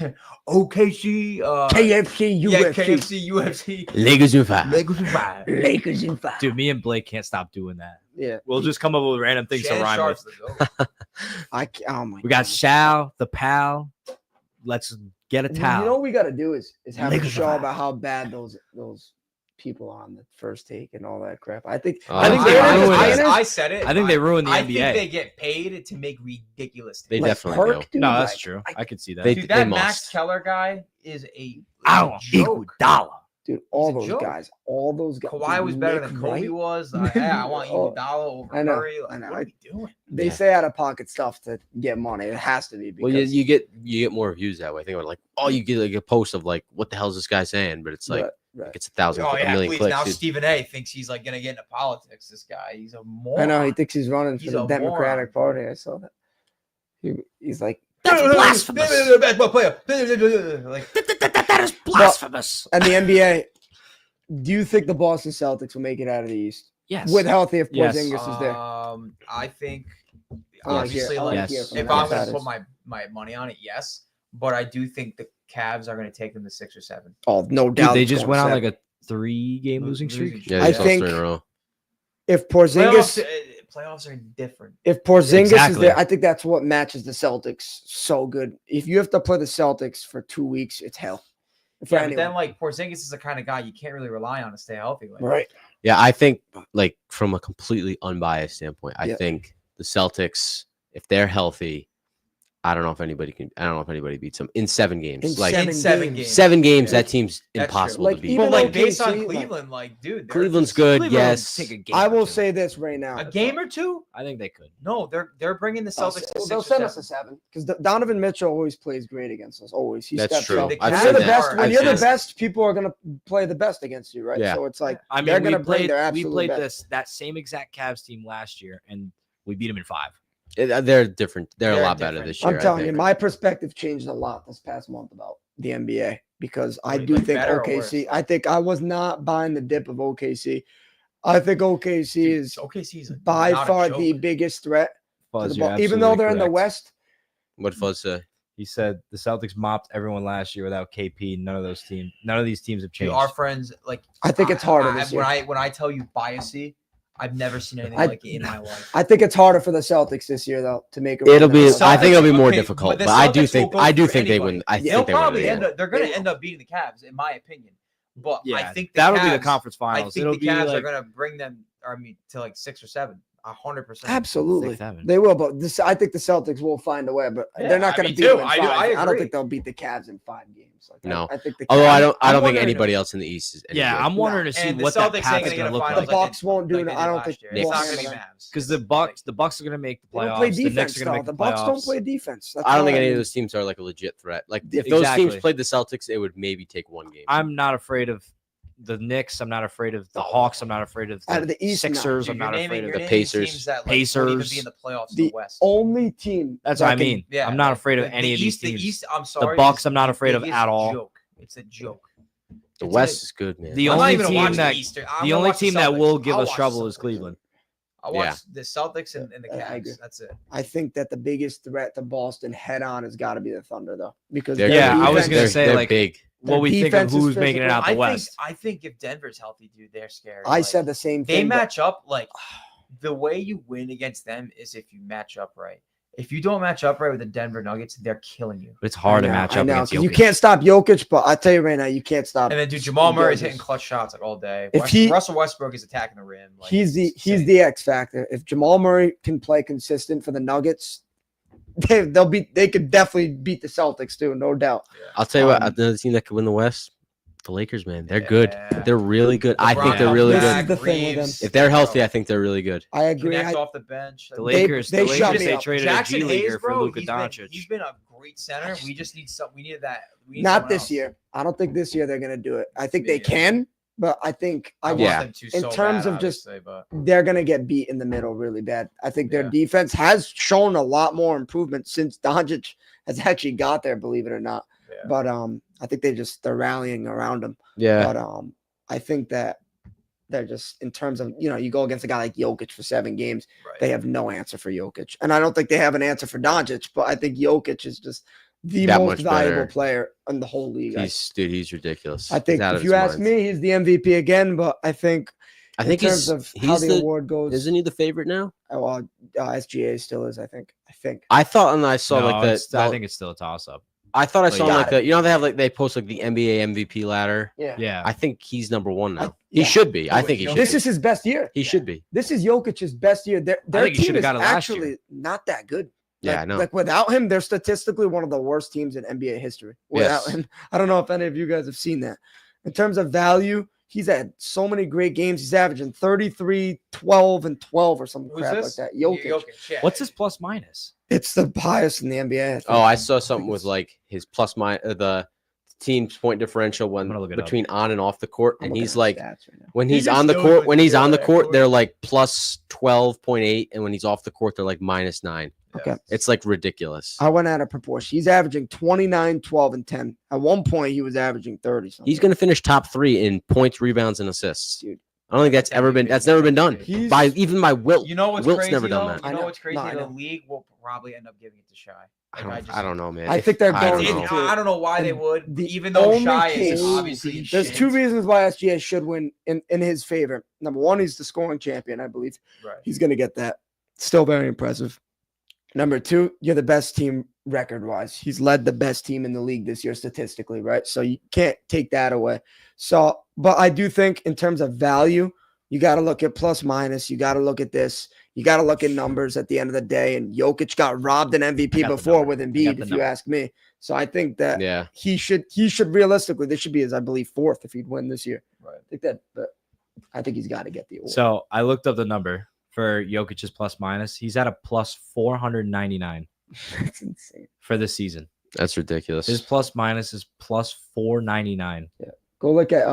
Speaker 2: OKC.
Speaker 4: KFC,
Speaker 2: Yeah,
Speaker 4: UFC.
Speaker 2: KFC, UFC.
Speaker 5: Lakers in 5.
Speaker 2: Lakers in 5.
Speaker 4: Lakers in 5.
Speaker 3: Dude, me and Blake can't stop doing that.
Speaker 4: Yeah,
Speaker 3: We'll just come up with random things to
Speaker 2: Shannon
Speaker 3: rhyme
Speaker 2: Sharp's
Speaker 3: with.
Speaker 2: the GOAT.
Speaker 4: oh my.
Speaker 3: We got
Speaker 4: God.
Speaker 3: Shao, the pal. Let's get a
Speaker 4: You
Speaker 3: towel.
Speaker 4: know what we got to do is have a
Speaker 3: Lakers
Speaker 4: show
Speaker 3: are
Speaker 4: about how bad those people are on the first take and all that crap. I think
Speaker 5: I think
Speaker 3: they
Speaker 2: I,
Speaker 3: ruined
Speaker 2: I,
Speaker 3: it.
Speaker 2: I said it.
Speaker 3: I think they ruined the
Speaker 2: I
Speaker 3: NBA.
Speaker 2: think they get paid to make ridiculous.
Speaker 5: They
Speaker 2: takes.
Speaker 5: definitely do.
Speaker 4: dude,
Speaker 3: No, that's
Speaker 4: like-
Speaker 3: true. I could see that.
Speaker 5: They-
Speaker 2: Dude, that
Speaker 5: must.
Speaker 2: Max Keller guy is a
Speaker 3: I don't equal
Speaker 2: joke.
Speaker 3: dollar.
Speaker 4: dude, all
Speaker 2: He's a
Speaker 4: those
Speaker 2: joke.
Speaker 4: guys, all those guys.
Speaker 2: Kawhi
Speaker 4: dude,
Speaker 2: was better
Speaker 4: Nick
Speaker 2: than Kobe
Speaker 4: Wright,
Speaker 2: was. Yeah, I want
Speaker 4: Oh,
Speaker 2: Iguodala over
Speaker 4: I know,
Speaker 2: Curry. Like,
Speaker 4: I know.
Speaker 2: What are we doing?
Speaker 4: They
Speaker 5: Yeah.
Speaker 4: say out of pocket stuff to get money. It has to be because
Speaker 5: Well, you get more views that way. Think about it, like, oh, you get like a post of like, what the hell is this guy saying? But it's like
Speaker 4: right.
Speaker 5: it's 1,000,
Speaker 2: Oh
Speaker 5: a
Speaker 2: yeah,
Speaker 5: million
Speaker 2: please.
Speaker 5: clicks.
Speaker 2: Now
Speaker 5: dude.
Speaker 2: Stephen A. thinks he's like gonna get into politics. This guy, he's a moron.
Speaker 4: I know he thinks he's running for
Speaker 2: He's
Speaker 4: the
Speaker 2: a
Speaker 4: Democratic
Speaker 2: moron.
Speaker 4: Party. I saw that. He's like,
Speaker 3: That's blasphemous.
Speaker 2: Basketball player. Like,
Speaker 3: That is blasphemous.
Speaker 4: and the NBA. Do you think the Boston Celtics will make it out of the East
Speaker 3: Yes.
Speaker 4: with healthy if
Speaker 3: Yes.
Speaker 4: Porzingis is there?
Speaker 2: I think
Speaker 4: I wanna
Speaker 2: obviously,
Speaker 4: hear- I wanna
Speaker 2: like,
Speaker 3: hear
Speaker 4: hear from
Speaker 2: if
Speaker 4: the
Speaker 2: I'm gonna
Speaker 4: outsiders.
Speaker 2: put my money on it, yes. But I do think the Cavs are gonna take them to 6 or 7.
Speaker 4: Oh, no
Speaker 3: Dude,
Speaker 4: doubt.
Speaker 3: they
Speaker 4: it's
Speaker 3: just
Speaker 4: going
Speaker 3: went on
Speaker 4: seven.
Speaker 3: like a 3-game losing streak.
Speaker 5: Yeah,
Speaker 4: I
Speaker 5: they lost
Speaker 4: think-
Speaker 5: 3 in a row.
Speaker 4: if Porzingis
Speaker 2: Playoffs are different.
Speaker 4: If Porzingis is
Speaker 3: Exactly.
Speaker 4: there, I think that's what matches the Celtics so good. If you have to play the Celtics for 2 weeks, it's hell. For
Speaker 2: Yeah, but
Speaker 4: anyone.
Speaker 2: then like Porzingis is the kind of guy you can't really rely on to stay healthy. Like,
Speaker 4: right.
Speaker 5: Yeah, I think like from a completely unbiased standpoint, I
Speaker 4: Yeah.
Speaker 5: think the Celtics, if they're healthy, I don't know if anybody beats them in 7 games.
Speaker 4: In
Speaker 5: Like
Speaker 2: In 7 games.
Speaker 5: 7 games,
Speaker 2: Yeah.
Speaker 5: that team's
Speaker 2: That's
Speaker 5: impossible
Speaker 4: true.
Speaker 5: to
Speaker 4: Like,
Speaker 5: beat.
Speaker 4: even
Speaker 2: But like
Speaker 4: OKC,
Speaker 2: based on
Speaker 4: like-
Speaker 2: Cleveland, like dude, they're
Speaker 5: Cleveland's
Speaker 2: just-
Speaker 5: good,
Speaker 3: Cleveland will
Speaker 5: yes.
Speaker 3: take a game
Speaker 4: I
Speaker 3: or
Speaker 4: will
Speaker 3: two.
Speaker 4: say this right now.
Speaker 2: a game or two.
Speaker 3: I think they could.
Speaker 2: No, they're bringing the Celtics to 6
Speaker 4: They'll
Speaker 2: or
Speaker 4: send us
Speaker 2: 7.
Speaker 4: a 7 because Donovan Mitchell always plays great against us. Always, he
Speaker 5: That's
Speaker 4: steps
Speaker 5: true.
Speaker 4: up.
Speaker 2: The
Speaker 5: I've
Speaker 4: When
Speaker 2: Cavs
Speaker 4: you're the
Speaker 5: seen that.
Speaker 4: best, when
Speaker 5: I've
Speaker 4: you're
Speaker 5: seen
Speaker 4: the
Speaker 5: that.
Speaker 4: best, people are gonna play the best against you, right?
Speaker 5: Yeah.
Speaker 4: So it's like
Speaker 3: I mean,
Speaker 4: they're
Speaker 3: we
Speaker 4: gonna bring
Speaker 3: played
Speaker 4: their
Speaker 3: we
Speaker 4: absolute
Speaker 3: played
Speaker 4: best.
Speaker 3: that same exact Cavs team last year, and we beat them in 5.
Speaker 5: They're different. They're a
Speaker 2: They're
Speaker 5: lot better
Speaker 2: different.
Speaker 5: this year.
Speaker 4: I'm
Speaker 5: I
Speaker 4: telling you,
Speaker 5: think.
Speaker 4: my perspective changed a lot this past month about the NBA because I
Speaker 2: Wait,
Speaker 4: do
Speaker 2: like
Speaker 4: think
Speaker 2: better or
Speaker 4: OKC.
Speaker 2: worse?
Speaker 4: I think I was not buying the dip of OKC. I think OKC
Speaker 2: Dude,
Speaker 4: is
Speaker 2: OKC's
Speaker 4: by
Speaker 2: not a
Speaker 4: far
Speaker 2: joke.
Speaker 4: the biggest threat to
Speaker 3: Fuzz,
Speaker 4: the
Speaker 3: you're
Speaker 4: ball, even though
Speaker 3: absolutely
Speaker 4: they're in the
Speaker 3: correct.
Speaker 4: West.
Speaker 5: What Fuzz say?
Speaker 3: He said the Celtics mopped everyone last year without KP. None of these teams have
Speaker 2: Dude,
Speaker 3: changed.
Speaker 2: our friends like
Speaker 4: I think it's harder this year.
Speaker 2: when I tell you biasy, I've never seen anything
Speaker 4: I-
Speaker 2: like it in my life.
Speaker 4: I think it's harder for the Celtics this year though to make a
Speaker 5: It'll
Speaker 4: run.
Speaker 5: be.
Speaker 2: The
Speaker 5: I think it'll be
Speaker 2: Celtics-
Speaker 5: more
Speaker 2: okay,
Speaker 5: difficult,
Speaker 2: but the
Speaker 5: but I do
Speaker 2: Celtics will
Speaker 5: think.
Speaker 2: go
Speaker 5: I do
Speaker 2: for
Speaker 5: think they
Speaker 2: anybody.
Speaker 5: win. I
Speaker 2: They'll
Speaker 5: think they win.
Speaker 2: probably
Speaker 5: the
Speaker 2: end
Speaker 5: game.
Speaker 2: up. They're going to end up beating the Cavs, in my opinion. But I think the
Speaker 3: that'll
Speaker 2: Cavs,
Speaker 3: be the conference
Speaker 2: I
Speaker 3: finals.
Speaker 2: think
Speaker 3: It'll
Speaker 2: the
Speaker 3: be
Speaker 2: Cavs are
Speaker 3: like
Speaker 2: going to bring them. To like 6 or 7. 100%.
Speaker 4: Absolutely,
Speaker 3: 6-7.
Speaker 4: they will. But I think the Celtics will find a way. But
Speaker 2: Yeah,
Speaker 4: they're not
Speaker 2: I
Speaker 4: going to
Speaker 2: mean,
Speaker 4: beat
Speaker 2: too.
Speaker 4: them in
Speaker 2: I
Speaker 4: 5.
Speaker 2: do- I
Speaker 4: don't
Speaker 2: agree.
Speaker 4: think they'll beat the Cavs in 5 games. Like,
Speaker 5: No.
Speaker 4: I think the
Speaker 5: Although
Speaker 4: Cavs,
Speaker 5: I don't
Speaker 2: I'm
Speaker 5: think
Speaker 2: wondering
Speaker 5: anybody else in the East is. any
Speaker 3: Yeah,
Speaker 5: good.
Speaker 3: I'm wondering to see
Speaker 2: And the
Speaker 3: what that
Speaker 2: Celtics
Speaker 3: path
Speaker 2: ain't
Speaker 3: is
Speaker 2: gonna
Speaker 3: going to
Speaker 2: get a
Speaker 3: look
Speaker 2: finals
Speaker 3: like.
Speaker 4: The
Speaker 2: like
Speaker 4: Bucks won't do
Speaker 2: like
Speaker 4: it.
Speaker 2: they
Speaker 4: I
Speaker 2: did
Speaker 4: don't
Speaker 2: last
Speaker 4: think
Speaker 2: year.
Speaker 5: Knicks.
Speaker 2: It's not
Speaker 4: Bucks
Speaker 2: going to be
Speaker 4: are gonna-
Speaker 2: Mavs.
Speaker 3: Because the Bucks are going to make the
Speaker 4: They don't
Speaker 3: playoffs.
Speaker 4: play
Speaker 3: The Knicks
Speaker 4: defense
Speaker 3: are going to
Speaker 4: though.
Speaker 3: make
Speaker 4: The
Speaker 3: the
Speaker 4: Bucks don't
Speaker 3: playoffs.
Speaker 4: play defense. That's
Speaker 5: I don't
Speaker 4: all
Speaker 5: think any
Speaker 4: mean.
Speaker 5: of those teams are like a legit threat. Like if those teams
Speaker 3: Exactly.
Speaker 5: played the Celtics, it would maybe take 1 game.
Speaker 3: I'm not afraid of the Knicks. I'm not afraid of the Hawks. I'm not afraid of
Speaker 4: Out of
Speaker 3: the
Speaker 4: the East, no.
Speaker 3: Sixers.
Speaker 2: Dude,
Speaker 3: I'm not afraid of
Speaker 5: the
Speaker 2: naming
Speaker 5: Pacers.
Speaker 2: teams that like, won't even
Speaker 3: Pacers.
Speaker 2: be in the playoffs in
Speaker 4: The
Speaker 2: the West.
Speaker 4: only team.
Speaker 3: That's
Speaker 4: that
Speaker 3: what I
Speaker 4: can-
Speaker 3: mean.
Speaker 2: Yeah,
Speaker 3: I'm not
Speaker 2: like,
Speaker 3: afraid of
Speaker 2: the
Speaker 3: any of these
Speaker 2: East,
Speaker 3: teams.
Speaker 2: The East, I'm sorry.
Speaker 3: Bucks
Speaker 2: is
Speaker 3: I'm not
Speaker 2: the
Speaker 3: afraid of
Speaker 2: biggest
Speaker 3: at all.
Speaker 2: Joke. It's a joke.
Speaker 5: The
Speaker 2: It's
Speaker 5: West
Speaker 2: a-
Speaker 5: is good, man.
Speaker 3: The
Speaker 2: I'm not
Speaker 3: only
Speaker 2: even gonna watch
Speaker 3: team
Speaker 2: the
Speaker 3: that
Speaker 2: Eastern. I'm
Speaker 3: the
Speaker 2: gonna
Speaker 3: only
Speaker 2: watch
Speaker 3: team that
Speaker 2: Celtics.
Speaker 3: will give
Speaker 2: I'll
Speaker 3: us
Speaker 2: watch
Speaker 3: trouble
Speaker 2: the
Speaker 3: is
Speaker 2: Celtics.
Speaker 3: Cleveland.
Speaker 2: I watch
Speaker 5: Yeah.
Speaker 2: the Celtics and the
Speaker 4: I agree.
Speaker 2: Cavs. That's it.
Speaker 4: I think that the biggest threat to Boston head on has got to be the Thunder though, because
Speaker 5: They're
Speaker 4: their
Speaker 3: Yeah, I was
Speaker 4: defense-
Speaker 3: gonna
Speaker 5: they're,
Speaker 3: say,
Speaker 5: they're
Speaker 3: like,
Speaker 5: big.
Speaker 3: What we think of
Speaker 4: defense is
Speaker 3: who's making it
Speaker 4: physical.
Speaker 3: out the West.
Speaker 2: I think if Denver's healthy, dude, they're scary.
Speaker 4: I
Speaker 2: Like,
Speaker 4: said the same
Speaker 2: they
Speaker 4: thing. but
Speaker 2: match up like the way you win against them is if you match up right. If you don't match up right with the Denver Nuggets, they're killing you.
Speaker 3: It's hard to
Speaker 4: I know,
Speaker 3: match
Speaker 4: I
Speaker 3: up
Speaker 4: know,
Speaker 3: against
Speaker 4: 'cause you
Speaker 3: Jokic.
Speaker 4: can't stop Jokic, but I tell you right now, you can't stop.
Speaker 2: And then, dude, Jamal Murray's
Speaker 4: Jokic.
Speaker 2: hitting clutch shots like all day.
Speaker 4: If he-
Speaker 2: Russell Westbrook is attacking the rim. Like,
Speaker 4: He's
Speaker 2: it's
Speaker 4: the
Speaker 2: insane.
Speaker 4: X factor. If Jamal Murray can play consistent for the Nuggets, they could definitely beat the Celtics too, no doubt.
Speaker 5: I'll tell you what.
Speaker 4: Um,
Speaker 5: Another team that could win the West, the Lakers, man. They're
Speaker 2: Yeah.
Speaker 5: good. They're really good. I think
Speaker 2: LeBron
Speaker 5: they're really
Speaker 4: This
Speaker 5: good.
Speaker 4: is the thing with them.
Speaker 2: Reeves,
Speaker 5: If they're healthy,
Speaker 2: bro,
Speaker 5: I think they're really good.
Speaker 4: I agree.
Speaker 2: connect
Speaker 4: I,
Speaker 2: off the bench.
Speaker 3: The
Speaker 2: Like,
Speaker 3: Lakers,
Speaker 4: they
Speaker 3: the
Speaker 4: shut
Speaker 3: Lakers,
Speaker 4: me
Speaker 3: they
Speaker 4: up.
Speaker 3: traded
Speaker 2: Jackson
Speaker 3: a G
Speaker 2: Hayes,
Speaker 3: leaguer for
Speaker 2: bro,
Speaker 3: Luka
Speaker 2: he's
Speaker 3: Doncic.
Speaker 2: been a great center. We just need some. We needed that. We need
Speaker 4: not
Speaker 2: someone
Speaker 4: this
Speaker 2: else.
Speaker 4: year. I don't think this year they're gonna do it. I think
Speaker 2: Me
Speaker 4: they
Speaker 2: neither.
Speaker 4: can, but I think
Speaker 2: I want
Speaker 5: Yeah.
Speaker 2: them to
Speaker 4: In
Speaker 2: so
Speaker 4: terms
Speaker 2: bad,
Speaker 4: of just-
Speaker 2: obviously, but
Speaker 4: they're gonna get beat in the middle really bad. I think their
Speaker 2: Yeah.
Speaker 4: defense has shown a lot more improvement since Doncic has actually got there, believe it or not.
Speaker 2: yeah.
Speaker 4: But I think they're rallying around him.
Speaker 5: Yeah.
Speaker 4: But I think that they're just in terms of you go against a guy like Jokic for 7 games,
Speaker 2: Right.
Speaker 4: they have no answer for Jokic, and I don't think they have an answer for Doncic. But I think Jokic is just the
Speaker 5: That
Speaker 4: most
Speaker 5: much
Speaker 4: valuable
Speaker 5: better.
Speaker 4: player in the whole league.
Speaker 5: He's ridiculous.
Speaker 4: I think
Speaker 5: He's out
Speaker 4: if
Speaker 5: of
Speaker 4: you
Speaker 5: his
Speaker 4: ask
Speaker 5: mind.
Speaker 4: me, he's the MVP again. But I think
Speaker 5: I think
Speaker 4: in terms
Speaker 5: he's
Speaker 4: of how the
Speaker 5: the
Speaker 4: award goes,
Speaker 5: isn't he the favorite now?
Speaker 4: SGA still is. I think.
Speaker 5: I thought and I saw
Speaker 3: No,
Speaker 5: like
Speaker 3: it's- I think it's still a toss up.
Speaker 5: I thought I
Speaker 3: Well,
Speaker 5: saw
Speaker 3: you
Speaker 5: like
Speaker 4: got
Speaker 5: they have like they post like the NBA MVP ladder.
Speaker 3: Yeah.
Speaker 5: I think he's number 1 now.
Speaker 4: yeah.
Speaker 5: He should be. I think he
Speaker 2: Jokic.
Speaker 5: should.
Speaker 4: This
Speaker 5: be.
Speaker 4: is his best year.
Speaker 5: He should be.
Speaker 4: This is Jokic's best year. Their
Speaker 3: think he
Speaker 4: team
Speaker 3: should've
Speaker 4: is
Speaker 3: got it last year.
Speaker 4: actually not that good.
Speaker 5: Yeah,
Speaker 4: Like,
Speaker 5: I know.
Speaker 4: Like without him, they're statistically one of the worst teams in NBA history. Without
Speaker 5: Yes.
Speaker 4: him, I don't know if any of you guys have seen that. In terms of value, he's had so many great games. He's averaging 33, 12, and 12 or some
Speaker 2: Who's
Speaker 4: crap
Speaker 2: this?
Speaker 4: like that. Jokic.
Speaker 2: Yeah.
Speaker 3: What's his plus minus?
Speaker 4: It's the highest in the NBA. I think.
Speaker 5: Oh, I saw something with like his plus minus the team's point differential when
Speaker 3: gonna look it up.
Speaker 5: between on and off the court,
Speaker 4: I'm
Speaker 5: and
Speaker 4: looking
Speaker 5: he's
Speaker 4: at
Speaker 5: like
Speaker 4: stats right now.
Speaker 5: when
Speaker 2: He
Speaker 5: he's
Speaker 2: just
Speaker 5: on the
Speaker 2: knows
Speaker 5: court
Speaker 2: what
Speaker 5: when
Speaker 2: to
Speaker 5: he's
Speaker 2: do
Speaker 5: on
Speaker 2: on
Speaker 5: the
Speaker 2: that
Speaker 5: court
Speaker 2: court.
Speaker 5: they're like plus 12.8, and when he's off the court they're like minus 9.
Speaker 4: Okay.
Speaker 5: It's like ridiculous.
Speaker 4: I went out of proportion. He's averaging 29, 12, and 10. At one point, he was averaging 30 something.
Speaker 5: He's going to finish top 3 in points, rebounds, and assists.
Speaker 4: Dude.
Speaker 5: I don't think that's never been done
Speaker 4: He's-
Speaker 5: by even by Wilt.
Speaker 2: You know what's
Speaker 5: Wilt's
Speaker 2: crazy?
Speaker 5: never done
Speaker 2: though?
Speaker 5: that.
Speaker 4: I
Speaker 2: You know
Speaker 4: know.
Speaker 2: what's crazy?
Speaker 4: No, I
Speaker 2: The
Speaker 4: know.
Speaker 2: league will probably end up giving it to Shy.
Speaker 5: I don't know, man.
Speaker 4: I think they're
Speaker 5: I don't
Speaker 4: going
Speaker 5: know.
Speaker 4: to.
Speaker 2: I don't know why they
Speaker 4: And
Speaker 2: would,
Speaker 4: the
Speaker 2: even though
Speaker 4: only
Speaker 2: Shy
Speaker 4: case-
Speaker 2: is obviously.
Speaker 4: There's
Speaker 2: shit.
Speaker 4: 2 reasons why SGA should win in his favor. Number 1, he's the scoring champion, I believe.
Speaker 2: Right.
Speaker 4: He's going to get that. Still very impressive. Number 2, you're the best team record-wise. He's led the best team in the league this year statistically, right? So you can't take that away. So, but I do think in terms of value, you got to look at plus minus. You got to look at this. You got to look at numbers at the end of the day. And Jokic got robbed an MVP
Speaker 3: got the
Speaker 4: before
Speaker 3: number.
Speaker 4: with
Speaker 3: I got
Speaker 4: Embiid,
Speaker 3: the
Speaker 4: if you
Speaker 3: number.
Speaker 4: ask me. So I think that
Speaker 5: Yeah.
Speaker 4: he should realistically, this should be his, I believe, 4th if he'd win this year.
Speaker 2: Right.
Speaker 4: I think he's got to get the award.
Speaker 3: So I looked up the number for Jokic's plus minus. He's at a plus 499
Speaker 4: That's insane.
Speaker 3: for the season.
Speaker 5: That's ridiculous.
Speaker 3: His plus minus is plus 499.
Speaker 4: Go look at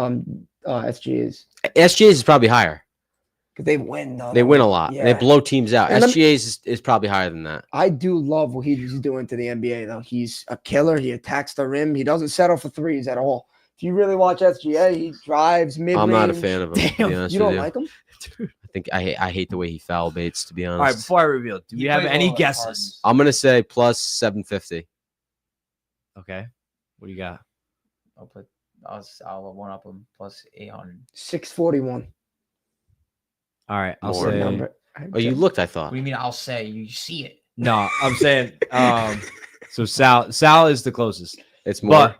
Speaker 4: SGA's
Speaker 5: SGA's is probably higher.
Speaker 4: because they win though.
Speaker 5: They win a lot.
Speaker 4: Yeah.
Speaker 5: They blow teams out.
Speaker 4: And
Speaker 5: SGA's is probably higher than that.
Speaker 4: I do love what he's doing to the NBA though. He's a killer. He attacks the rim. He doesn't settle for threes at all. If you really watch SGA, he drives mid.
Speaker 5: I'm not a fan of him. To
Speaker 3: Damn,
Speaker 5: be honest
Speaker 4: You
Speaker 5: with
Speaker 4: don't
Speaker 5: you.
Speaker 4: like him?
Speaker 5: I think I hate the way he foul baits. To be honest.
Speaker 3: All right, before I reveal, do
Speaker 2: He
Speaker 3: we have
Speaker 2: plays
Speaker 3: any
Speaker 2: well at
Speaker 3: guesses?
Speaker 2: Hardens.
Speaker 5: I'm gonna say plus 750.
Speaker 3: Okay. What do you got?
Speaker 2: I'll one up him plus 800.
Speaker 4: 641.
Speaker 3: All right, I'll
Speaker 5: More
Speaker 3: say
Speaker 4: Number.
Speaker 5: Oh, you looked. I
Speaker 2: What
Speaker 5: thought.
Speaker 2: do you mean? I'll say you see it.
Speaker 3: no. I'm saying so Sal is the closest.
Speaker 5: It's more.
Speaker 3: But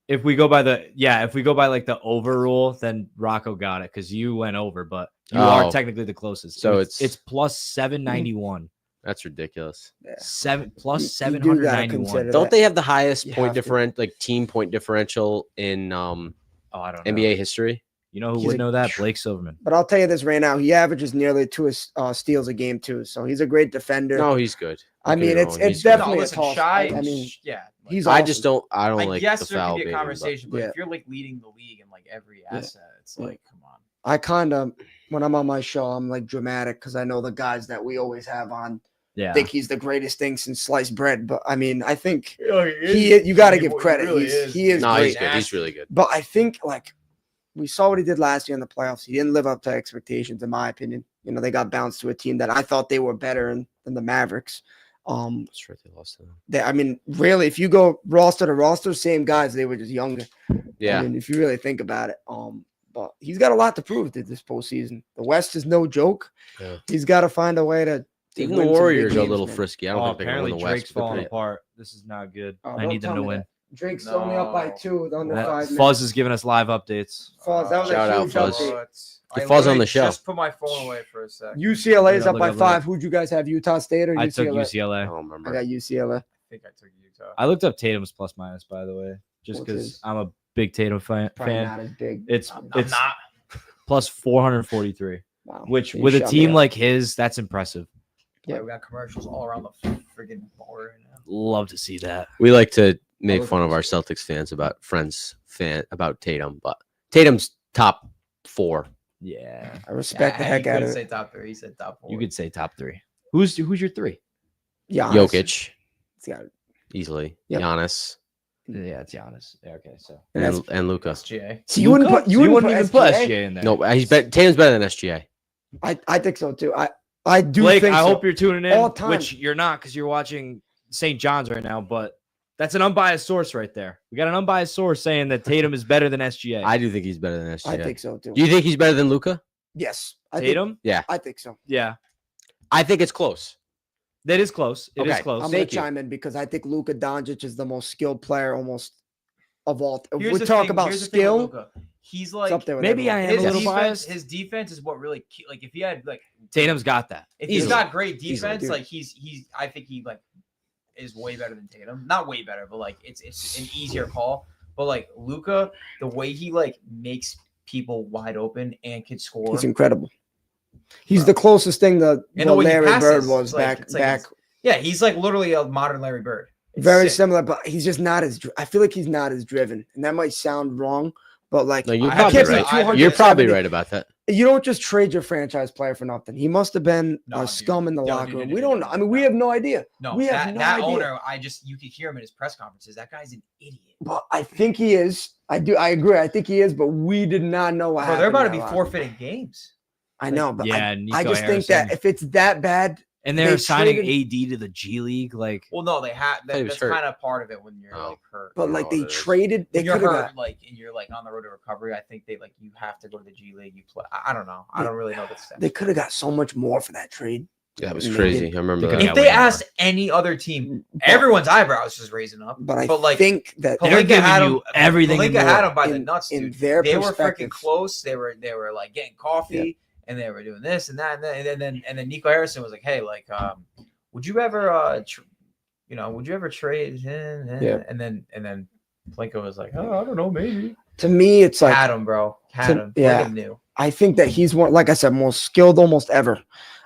Speaker 3: if we go by like the over rule, then Rocco got it because you went over, but you are
Speaker 5: Oh.
Speaker 3: technically the closest.
Speaker 5: So
Speaker 3: it's plus 791.
Speaker 5: That's ridiculous.
Speaker 3: Plus
Speaker 4: You do
Speaker 3: 791.
Speaker 4: gotta consider
Speaker 5: Don't
Speaker 4: that.
Speaker 5: they have the highest
Speaker 4: You
Speaker 5: point
Speaker 4: have to.
Speaker 5: differential, like team point differential in
Speaker 3: Oh, I don't know.
Speaker 5: NBA history?
Speaker 3: You know who
Speaker 4: He's
Speaker 3: would
Speaker 4: a-
Speaker 3: know that? Blake Silverman.
Speaker 4: But I'll tell you this right now. He averages nearly 2 steals a game too. So he's a great defender.
Speaker 5: No, he's good.
Speaker 4: I
Speaker 5: Don't get
Speaker 4: mean,
Speaker 5: me
Speaker 4: it's
Speaker 5: wrong, he's good.
Speaker 4: definitely
Speaker 2: no,
Speaker 4: a
Speaker 2: listen,
Speaker 4: toss.
Speaker 2: Shy.
Speaker 4: I mean,
Speaker 2: yeah.
Speaker 4: he's
Speaker 5: I
Speaker 4: awesome.
Speaker 5: just don't. I don't
Speaker 2: I
Speaker 5: like
Speaker 2: guess
Speaker 5: the
Speaker 2: there
Speaker 5: foul
Speaker 2: could be a
Speaker 5: baiting, but-
Speaker 2: conversation, but
Speaker 4: Yeah.
Speaker 2: if you're like leading the league in like every
Speaker 4: Yeah.
Speaker 2: asset, it's
Speaker 4: Yeah.
Speaker 2: like, come on.
Speaker 4: I kind of, when I'm on my show, I'm like dramatic because I know the guys that we always have on
Speaker 3: Yeah.
Speaker 4: think he's the greatest thing since sliced bread. But I mean, I think you got to give credit. He is
Speaker 5: No,
Speaker 4: great.
Speaker 5: he's good. He's really good.
Speaker 4: But I think like we saw what he did last year in the playoffs. He didn't live up to expectations, in my opinion. You know, they got bounced to a team that I thought they were better than the Mavericks.
Speaker 5: That's right. They lost to them.
Speaker 4: I mean, really, if you go roster to roster, same guys, they were just younger.
Speaker 5: Yeah.
Speaker 4: I mean, if you really think about it. But he's got a lot to prove this postseason. The West is no joke.
Speaker 5: Yeah.
Speaker 4: He's got to find a way to
Speaker 5: Even
Speaker 4: win
Speaker 5: the
Speaker 4: some big
Speaker 5: Warriors are a
Speaker 4: games,
Speaker 5: little
Speaker 4: man.
Speaker 5: frisky. I don't
Speaker 3: Oh,
Speaker 5: think they're going to
Speaker 3: apparently
Speaker 5: win the West.
Speaker 3: Drake's
Speaker 5: but they're
Speaker 3: falling
Speaker 5: pretty-
Speaker 3: apart. This is not good.
Speaker 4: Oh,
Speaker 3: I
Speaker 4: don't
Speaker 3: need them
Speaker 4: tell
Speaker 3: to
Speaker 4: me
Speaker 3: win.
Speaker 4: that. Drake's only up by
Speaker 2: No.
Speaker 4: 2 under
Speaker 3: That-
Speaker 4: 5 minutes.
Speaker 3: Fuzz is giving us live updates.
Speaker 4: Fuzz, that was
Speaker 5: Shout
Speaker 4: a
Speaker 5: out,
Speaker 4: huge
Speaker 5: Fuzz.
Speaker 4: update.
Speaker 5: The Fuzz on the show.
Speaker 2: Just put my phone away for a sec.
Speaker 4: UCLA's
Speaker 3: Yeah,
Speaker 4: up
Speaker 3: look
Speaker 4: by
Speaker 3: up, look
Speaker 4: 5.
Speaker 3: up.
Speaker 4: Who'd you guys have? Utah State or
Speaker 3: I took
Speaker 4: UCLA?
Speaker 5: I
Speaker 3: UCLA.
Speaker 5: don't
Speaker 4: I
Speaker 5: remember.
Speaker 4: got UCLA.
Speaker 2: I think I took Utah.
Speaker 3: I looked up Tatum's plus minus, by the way, just
Speaker 4: What's
Speaker 3: because
Speaker 4: his?
Speaker 3: I'm a big Tatum fan.
Speaker 4: Probably not as big.
Speaker 3: It's
Speaker 2: I'm
Speaker 3: it's
Speaker 2: not.
Speaker 3: plus 443,
Speaker 4: Wow.
Speaker 3: which
Speaker 4: You
Speaker 3: with a
Speaker 4: shut me
Speaker 3: team
Speaker 4: up.
Speaker 3: like his, that's impressive.
Speaker 2: Yeah, we got commercials all around the friggin' board right now.
Speaker 3: Love to see that.
Speaker 5: We like to make
Speaker 4: look
Speaker 5: fun
Speaker 4: at
Speaker 5: of our
Speaker 4: this.
Speaker 5: Celtics fans about Tatum, but Tatum's top 4.
Speaker 3: Yeah,
Speaker 4: I respect the heck out of
Speaker 2: He
Speaker 4: it.
Speaker 2: say top 3. He said top 4.
Speaker 3: you could say top 3. Who's your 3?
Speaker 4: Yeah,
Speaker 5: Jokic, easily.
Speaker 4: Yep.
Speaker 5: Giannis
Speaker 3: Yeah, it's Giannis. Yeah, okay, so
Speaker 5: and Luca.
Speaker 2: SGA.
Speaker 4: So you wouldn't put
Speaker 3: even put
Speaker 4: SGA?
Speaker 3: SGA in there.
Speaker 5: No, Tatum's better than SGA.
Speaker 4: I think so too. I do
Speaker 3: Blake,
Speaker 4: think
Speaker 3: I
Speaker 4: so.
Speaker 3: hope you're tuning in,
Speaker 4: All time.
Speaker 3: which you're not because you're watching St. John's right now, but that's an unbiased source right there. We got an unbiased source saying that Tatum is better than SGA.
Speaker 5: I do think he's better than SGA.
Speaker 4: I think so too.
Speaker 5: Do you think he's better than Luca?
Speaker 4: Yes.
Speaker 3: Tatum?
Speaker 4: I think so.
Speaker 3: Yeah.
Speaker 5: I think it's close.
Speaker 3: That is close. It is
Speaker 5: Okay.
Speaker 3: close.
Speaker 4: I'm going
Speaker 5: Thank
Speaker 4: to
Speaker 5: you.
Speaker 4: chime in because I think Luka Doncic is the most skilled player almost of all.
Speaker 2: Here's
Speaker 4: We
Speaker 2: the
Speaker 4: talk
Speaker 2: thing-
Speaker 4: about
Speaker 2: here's the thing with
Speaker 4: skill.
Speaker 2: Luka. He's
Speaker 4: It's
Speaker 2: like
Speaker 4: up there with
Speaker 3: maybe I
Speaker 4: everyone.
Speaker 3: am
Speaker 2: his
Speaker 3: a little
Speaker 2: defense.
Speaker 3: biased.
Speaker 2: His defense is what really like if he had like
Speaker 3: Tatum's got that.
Speaker 2: if he's
Speaker 5: Easily.
Speaker 2: got great
Speaker 5: Easily,
Speaker 2: defense,
Speaker 4: dude.
Speaker 2: like he's I think he like is way better than Tatum. Not way better, but like it's an easier call. But like Luka, the way he like makes people wide open and can score.
Speaker 4: He's incredible. He's the closest thing to
Speaker 2: And
Speaker 4: what
Speaker 2: the way he
Speaker 4: Larry
Speaker 2: passes,
Speaker 4: Bird was
Speaker 2: like,
Speaker 4: back.
Speaker 2: it's like yeah, he's like literally a modern Larry Bird. It's
Speaker 4: Very
Speaker 2: sick.
Speaker 4: similar, but he's just not as. I feel like he's not as driven, and that might sound wrong, but like
Speaker 5: No, you're
Speaker 2: I
Speaker 5: probably
Speaker 2: can't
Speaker 5: right.
Speaker 2: say 270.
Speaker 5: You're probably right about that.
Speaker 4: you don't just trade your franchise player for nothing. He must have been
Speaker 2: No,
Speaker 4: a
Speaker 2: dude.
Speaker 4: scum in the
Speaker 2: No,
Speaker 4: locker
Speaker 2: dude,
Speaker 4: room.
Speaker 2: dude,
Speaker 4: We
Speaker 2: dude,
Speaker 4: don't
Speaker 2: dude,
Speaker 4: know. I mean, we
Speaker 2: no.
Speaker 4: have no idea.
Speaker 2: No,
Speaker 4: we have
Speaker 2: that,
Speaker 4: no
Speaker 2: that
Speaker 4: idea.
Speaker 2: owner, you could hear him in his press conferences. That guy's an idiot.
Speaker 4: But I think he is. I agree. I think he is. But we did not know what
Speaker 2: Bro,
Speaker 4: happened.
Speaker 2: they're about to
Speaker 4: in
Speaker 2: be
Speaker 4: that locker room.
Speaker 2: forfeiting games.
Speaker 4: I know, but
Speaker 3: Yeah,
Speaker 4: I
Speaker 3: Nico
Speaker 4: just think that
Speaker 3: Harrison.
Speaker 4: if it's that bad,
Speaker 3: And they're
Speaker 4: they
Speaker 3: signing
Speaker 4: traded-
Speaker 3: AD to the G League. Like,
Speaker 2: Well, no, they had
Speaker 5: thought he was
Speaker 2: that's
Speaker 5: hurt.
Speaker 2: kind of part of it when you're
Speaker 5: Oh.
Speaker 2: like hurt.
Speaker 4: but
Speaker 5: know
Speaker 4: like
Speaker 5: what
Speaker 4: they
Speaker 5: it is.
Speaker 4: traded, they
Speaker 2: When you're
Speaker 4: could have
Speaker 2: hurt,
Speaker 4: got.
Speaker 2: like and you're like on the road to recovery, I think they like you have to go to the G League. You play. I don't know. I don't really know the steps.
Speaker 4: They could have got so much more for that trade.
Speaker 5: That was
Speaker 4: And they
Speaker 5: crazy.
Speaker 4: didn't.
Speaker 5: I remember
Speaker 3: They
Speaker 5: that.
Speaker 3: could've
Speaker 2: If
Speaker 3: got
Speaker 2: they
Speaker 3: way more.
Speaker 2: asked any other team,
Speaker 4: But-
Speaker 2: everyone's eyebrows just raising up.
Speaker 4: But I
Speaker 2: like,
Speaker 4: think that
Speaker 3: They're
Speaker 2: Pelinka
Speaker 3: giving
Speaker 2: had
Speaker 3: you
Speaker 2: him.
Speaker 3: everything and
Speaker 2: Pelinka had
Speaker 3: more.
Speaker 2: him by the
Speaker 4: in-
Speaker 2: nuts,
Speaker 4: in
Speaker 2: dude.
Speaker 4: their
Speaker 2: They were freaking
Speaker 4: perspective.
Speaker 2: close. They were like getting coffee, and they were doing this and that, and then Nico Harrison was like, hey, like, would you ever, would you ever trade him?
Speaker 4: Yeah.
Speaker 2: And then Plinko was like, oh, I don't know, maybe.
Speaker 4: To me, it's like
Speaker 2: Had him, bro. Had him.
Speaker 4: Yeah.
Speaker 2: Look at him new.
Speaker 4: I think that he's one, like I said, most skilled almost ever.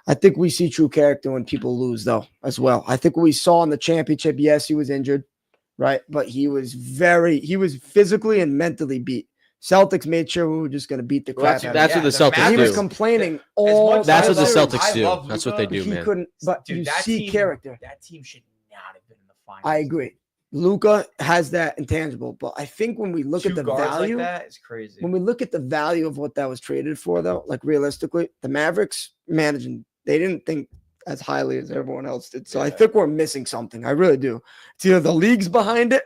Speaker 4: I think we see true character when people lose, though, as well. I think what we saw in the championship, yes, he was injured, right? But he was physically and mentally beat. Celtics made sure we were just going to beat the crap out of him.
Speaker 5: That's what the Celtics
Speaker 4: He
Speaker 5: do.
Speaker 4: was complaining all.
Speaker 5: That's what the
Speaker 2: I
Speaker 5: Celtics do.
Speaker 2: love
Speaker 5: That's what
Speaker 2: Luka.
Speaker 5: they do,
Speaker 4: He
Speaker 5: man.
Speaker 4: couldn't, but
Speaker 2: Dude,
Speaker 4: you
Speaker 2: that
Speaker 4: see
Speaker 2: team,
Speaker 4: character.
Speaker 2: That team should not have been in the finals.
Speaker 4: I agree. Luka has that intangible, but I think when we look at the
Speaker 2: guards
Speaker 4: value,
Speaker 2: like that is crazy.
Speaker 4: when we look at the value of what that was traded for, though, like realistically, the Mavericks managing, they didn't think as highly as everyone else did. So I think we're missing something. I really do. It's either the league's behind it,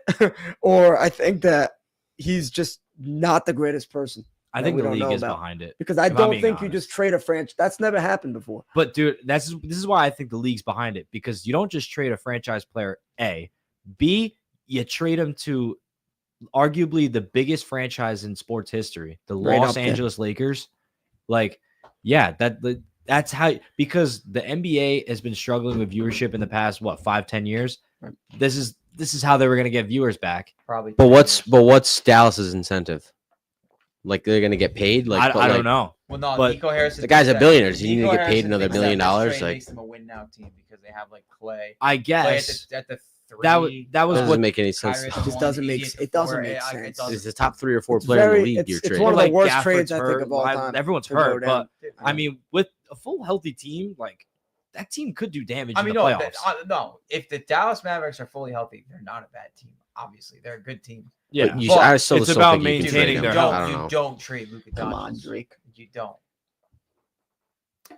Speaker 4: or I think that he's just not the greatest person.
Speaker 3: I
Speaker 4: that
Speaker 3: think
Speaker 4: we
Speaker 3: the
Speaker 4: don't know
Speaker 3: league is
Speaker 4: about.
Speaker 3: behind it.
Speaker 4: Because I
Speaker 3: If I'm
Speaker 4: don't
Speaker 3: being
Speaker 4: think you
Speaker 3: honest.
Speaker 4: just trade a franchise. That's never happened before.
Speaker 3: But dude, this is why I think the league's behind it, because you don't just trade a franchise player. A, B, you trade him to arguably the biggest franchise in sports history, the
Speaker 4: Right
Speaker 3: Los
Speaker 4: up there.
Speaker 3: Angeles Lakers. Like, yeah, that's how, because the NBA has been struggling with viewership in the past 5-10 years.
Speaker 4: Right.
Speaker 3: This is how they were going to get viewers back.
Speaker 2: Probably.
Speaker 5: But what's Dallas's incentive? Like they're gonna get paid? Like
Speaker 3: I don't know.
Speaker 2: Well, no,
Speaker 3: but
Speaker 2: Nico Harrison.
Speaker 5: the guy's a
Speaker 2: thinks that-
Speaker 5: billionaire. Does he need to
Speaker 2: Nico
Speaker 5: get paid
Speaker 2: Harrison
Speaker 5: another
Speaker 2: thinks
Speaker 5: $1 billion?
Speaker 2: that this trade
Speaker 5: Like
Speaker 2: makes them a win now team because they have like Clay.
Speaker 3: I
Speaker 2: Clay
Speaker 3: guess
Speaker 2: at the three.
Speaker 3: that was
Speaker 5: doesn't
Speaker 3: what
Speaker 5: make any sense.
Speaker 2: Kyrie at
Speaker 4: It
Speaker 2: the
Speaker 4: just
Speaker 2: one,
Speaker 4: doesn't
Speaker 2: AD
Speaker 4: make
Speaker 2: at
Speaker 4: s-
Speaker 2: the
Speaker 4: it doesn't
Speaker 2: four.
Speaker 4: make
Speaker 2: It
Speaker 4: sense.
Speaker 2: doesn't-
Speaker 5: It's the top 3 or 4
Speaker 4: It's
Speaker 5: player in
Speaker 4: very-
Speaker 5: the league.
Speaker 4: it's-
Speaker 5: You're
Speaker 4: it's
Speaker 5: trading.
Speaker 4: one of the
Speaker 3: like
Speaker 4: worst
Speaker 3: Gafford's
Speaker 4: trades I think
Speaker 3: hurt.
Speaker 4: of all time.
Speaker 3: Everyone's
Speaker 4: to go
Speaker 3: hurt,
Speaker 4: down.
Speaker 3: but I mean, with a full healthy team, like that team could do damage
Speaker 2: I mean,
Speaker 3: in the
Speaker 2: no,
Speaker 3: playoffs.
Speaker 2: no. If the Dallas Mavericks are fully healthy, they're not a bad team. Obviously, they're a good team.
Speaker 3: Yeah,
Speaker 5: But
Speaker 2: But
Speaker 5: I still
Speaker 3: it's
Speaker 5: still
Speaker 3: about
Speaker 5: think you can trade
Speaker 3: maintaining
Speaker 5: him.
Speaker 3: their
Speaker 2: you
Speaker 3: health.
Speaker 5: I don't
Speaker 2: you
Speaker 5: know.
Speaker 2: don't trade Luka Doncic.
Speaker 4: Come on, Drake.
Speaker 2: You don't.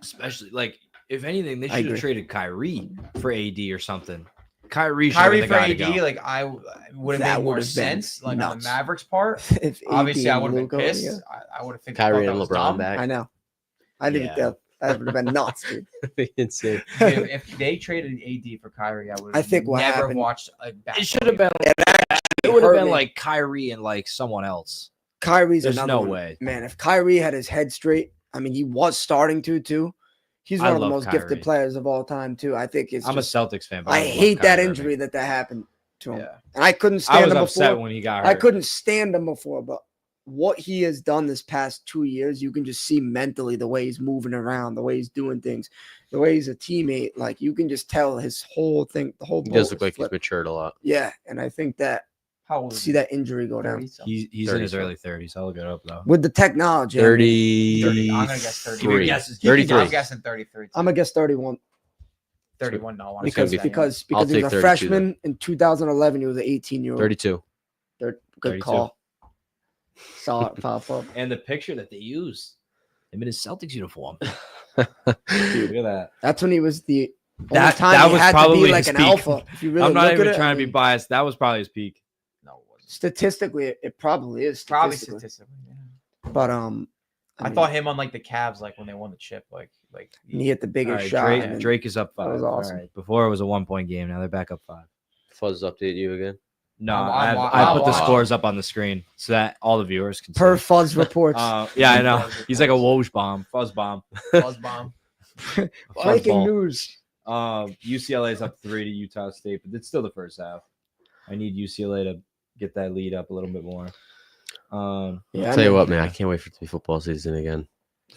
Speaker 3: especially like if anything, they
Speaker 4: I
Speaker 3: should have
Speaker 4: agree.
Speaker 3: traded Kyrie for AD or something. Kyrie
Speaker 2: Kyrie
Speaker 3: should
Speaker 2: for
Speaker 3: have been the guy
Speaker 2: AD,
Speaker 3: to go.
Speaker 2: like I would
Speaker 4: That
Speaker 2: have made more
Speaker 4: would've been
Speaker 2: sense. Like on the
Speaker 4: nuts.
Speaker 2: Mavericks part,
Speaker 4: If
Speaker 2: obviously
Speaker 4: AD
Speaker 2: I would have
Speaker 4: and
Speaker 2: been
Speaker 4: Luka,
Speaker 2: pissed.
Speaker 4: yeah.
Speaker 2: I would have think
Speaker 5: Kyrie
Speaker 2: thought
Speaker 5: and
Speaker 2: that was
Speaker 5: LeBron
Speaker 2: dumb.
Speaker 5: back.
Speaker 4: I know. I think
Speaker 3: Yeah.
Speaker 4: that would have been nuts, dude.
Speaker 5: Insane.
Speaker 2: Dude, if they traded AD for Kyrie, I would.
Speaker 4: I think what
Speaker 2: never
Speaker 4: happened-
Speaker 2: watched a
Speaker 3: It
Speaker 2: basketball
Speaker 3: should have
Speaker 2: game.
Speaker 3: been. It would have
Speaker 4: hurt
Speaker 3: been
Speaker 4: me.
Speaker 3: like Kyrie and like someone else.
Speaker 4: Kyrie's
Speaker 3: There's
Speaker 4: another
Speaker 3: no
Speaker 4: one.
Speaker 3: way.
Speaker 4: Man, if Kyrie had his head straight, I mean, he was starting to too. He's
Speaker 3: I
Speaker 4: one of the
Speaker 3: love
Speaker 4: most
Speaker 3: Kyrie.
Speaker 4: gifted players of all time too. I think it's.
Speaker 3: I'm
Speaker 4: just,
Speaker 3: a Celtics fan, but
Speaker 4: I
Speaker 3: love
Speaker 4: hate that
Speaker 3: Kyrie
Speaker 4: injury
Speaker 3: Irving.
Speaker 4: that happened to him,
Speaker 2: Yeah.
Speaker 4: and I couldn't
Speaker 3: I
Speaker 4: stand
Speaker 3: was
Speaker 4: him
Speaker 3: upset
Speaker 4: before.
Speaker 3: when he got hurt.
Speaker 4: I couldn't stand him before, but what he has done this past 2 years, you can just see mentally the way he's moving around, the way he's doing things, the way he's a teammate. Like you can just tell his whole thing, the whole.
Speaker 5: He does
Speaker 4: boat
Speaker 5: look
Speaker 4: is
Speaker 5: like he's
Speaker 4: flipped.
Speaker 5: matured a lot.
Speaker 4: Yeah, and I think that
Speaker 2: How old is
Speaker 4: see
Speaker 2: he?
Speaker 4: that injury go down
Speaker 2: 30-something?
Speaker 3: He's in
Speaker 5: 30
Speaker 3: his
Speaker 5: something.
Speaker 3: early 30s. I'll look it up though.
Speaker 4: with the technology. I mean,
Speaker 5: 30.
Speaker 2: I'm gonna guess 30.
Speaker 3: Give me guesses. Give me
Speaker 5: 33.
Speaker 2: I'm guessing 33.
Speaker 4: I'm gonna guess 31
Speaker 2: 31. No, I wanna
Speaker 4: because
Speaker 2: say that, yeah.
Speaker 4: because
Speaker 5: I'll
Speaker 4: because he was
Speaker 5: take
Speaker 4: a
Speaker 5: 32
Speaker 4: freshman in 2011. He was an 18-year-old.
Speaker 5: 32.
Speaker 4: Good
Speaker 3: 32.
Speaker 4: call. Saw it pop up.
Speaker 3: And the picture that they used, him in his Celtics uniform. Dude, look at that.
Speaker 4: That's when he was the only
Speaker 3: That-
Speaker 4: time
Speaker 3: that
Speaker 4: he
Speaker 3: was
Speaker 4: had to
Speaker 3: probably
Speaker 4: be like
Speaker 3: his
Speaker 4: an
Speaker 3: peak.
Speaker 4: alpha. If you really
Speaker 3: I'm not
Speaker 4: look
Speaker 3: even
Speaker 4: at it,
Speaker 3: trying
Speaker 4: I
Speaker 3: to be
Speaker 4: mean,
Speaker 3: biased. That was probably his peak.
Speaker 2: No, it wasn't.
Speaker 4: statistically, it probably is.
Speaker 2: Probably
Speaker 4: Statistically.
Speaker 2: statistically. Yeah.
Speaker 4: But
Speaker 2: I
Speaker 4: mean,
Speaker 2: thought him on like the Cavs, like when they won the chip, like
Speaker 4: he hit the
Speaker 3: All
Speaker 4: biggest
Speaker 3: right,
Speaker 4: shot.
Speaker 3: Drake,
Speaker 4: and then-
Speaker 3: Drake is up 5.
Speaker 4: that was awesome.
Speaker 3: All right. Before it was a 1-point game. Now they're back up 5.
Speaker 5: Fuzz update you again.
Speaker 3: No,
Speaker 2: I'm
Speaker 3: I put the
Speaker 2: watching.
Speaker 3: scores up on the screen so that all the viewers can see.
Speaker 4: per Fuzz reports.
Speaker 3: Yeah, I know. He's like a Woj bomb, fuzz bomb.
Speaker 2: Buzz bomb.
Speaker 3: Fuzz
Speaker 4: Breaking
Speaker 3: ball.
Speaker 4: news.
Speaker 3: UCLA's up 3 to Utah State, but it's still the first half. I need UCLA to get that lead up a little bit more.
Speaker 4: Yeah,
Speaker 5: I'll tell you what, man. I can't wait for it to be football season again.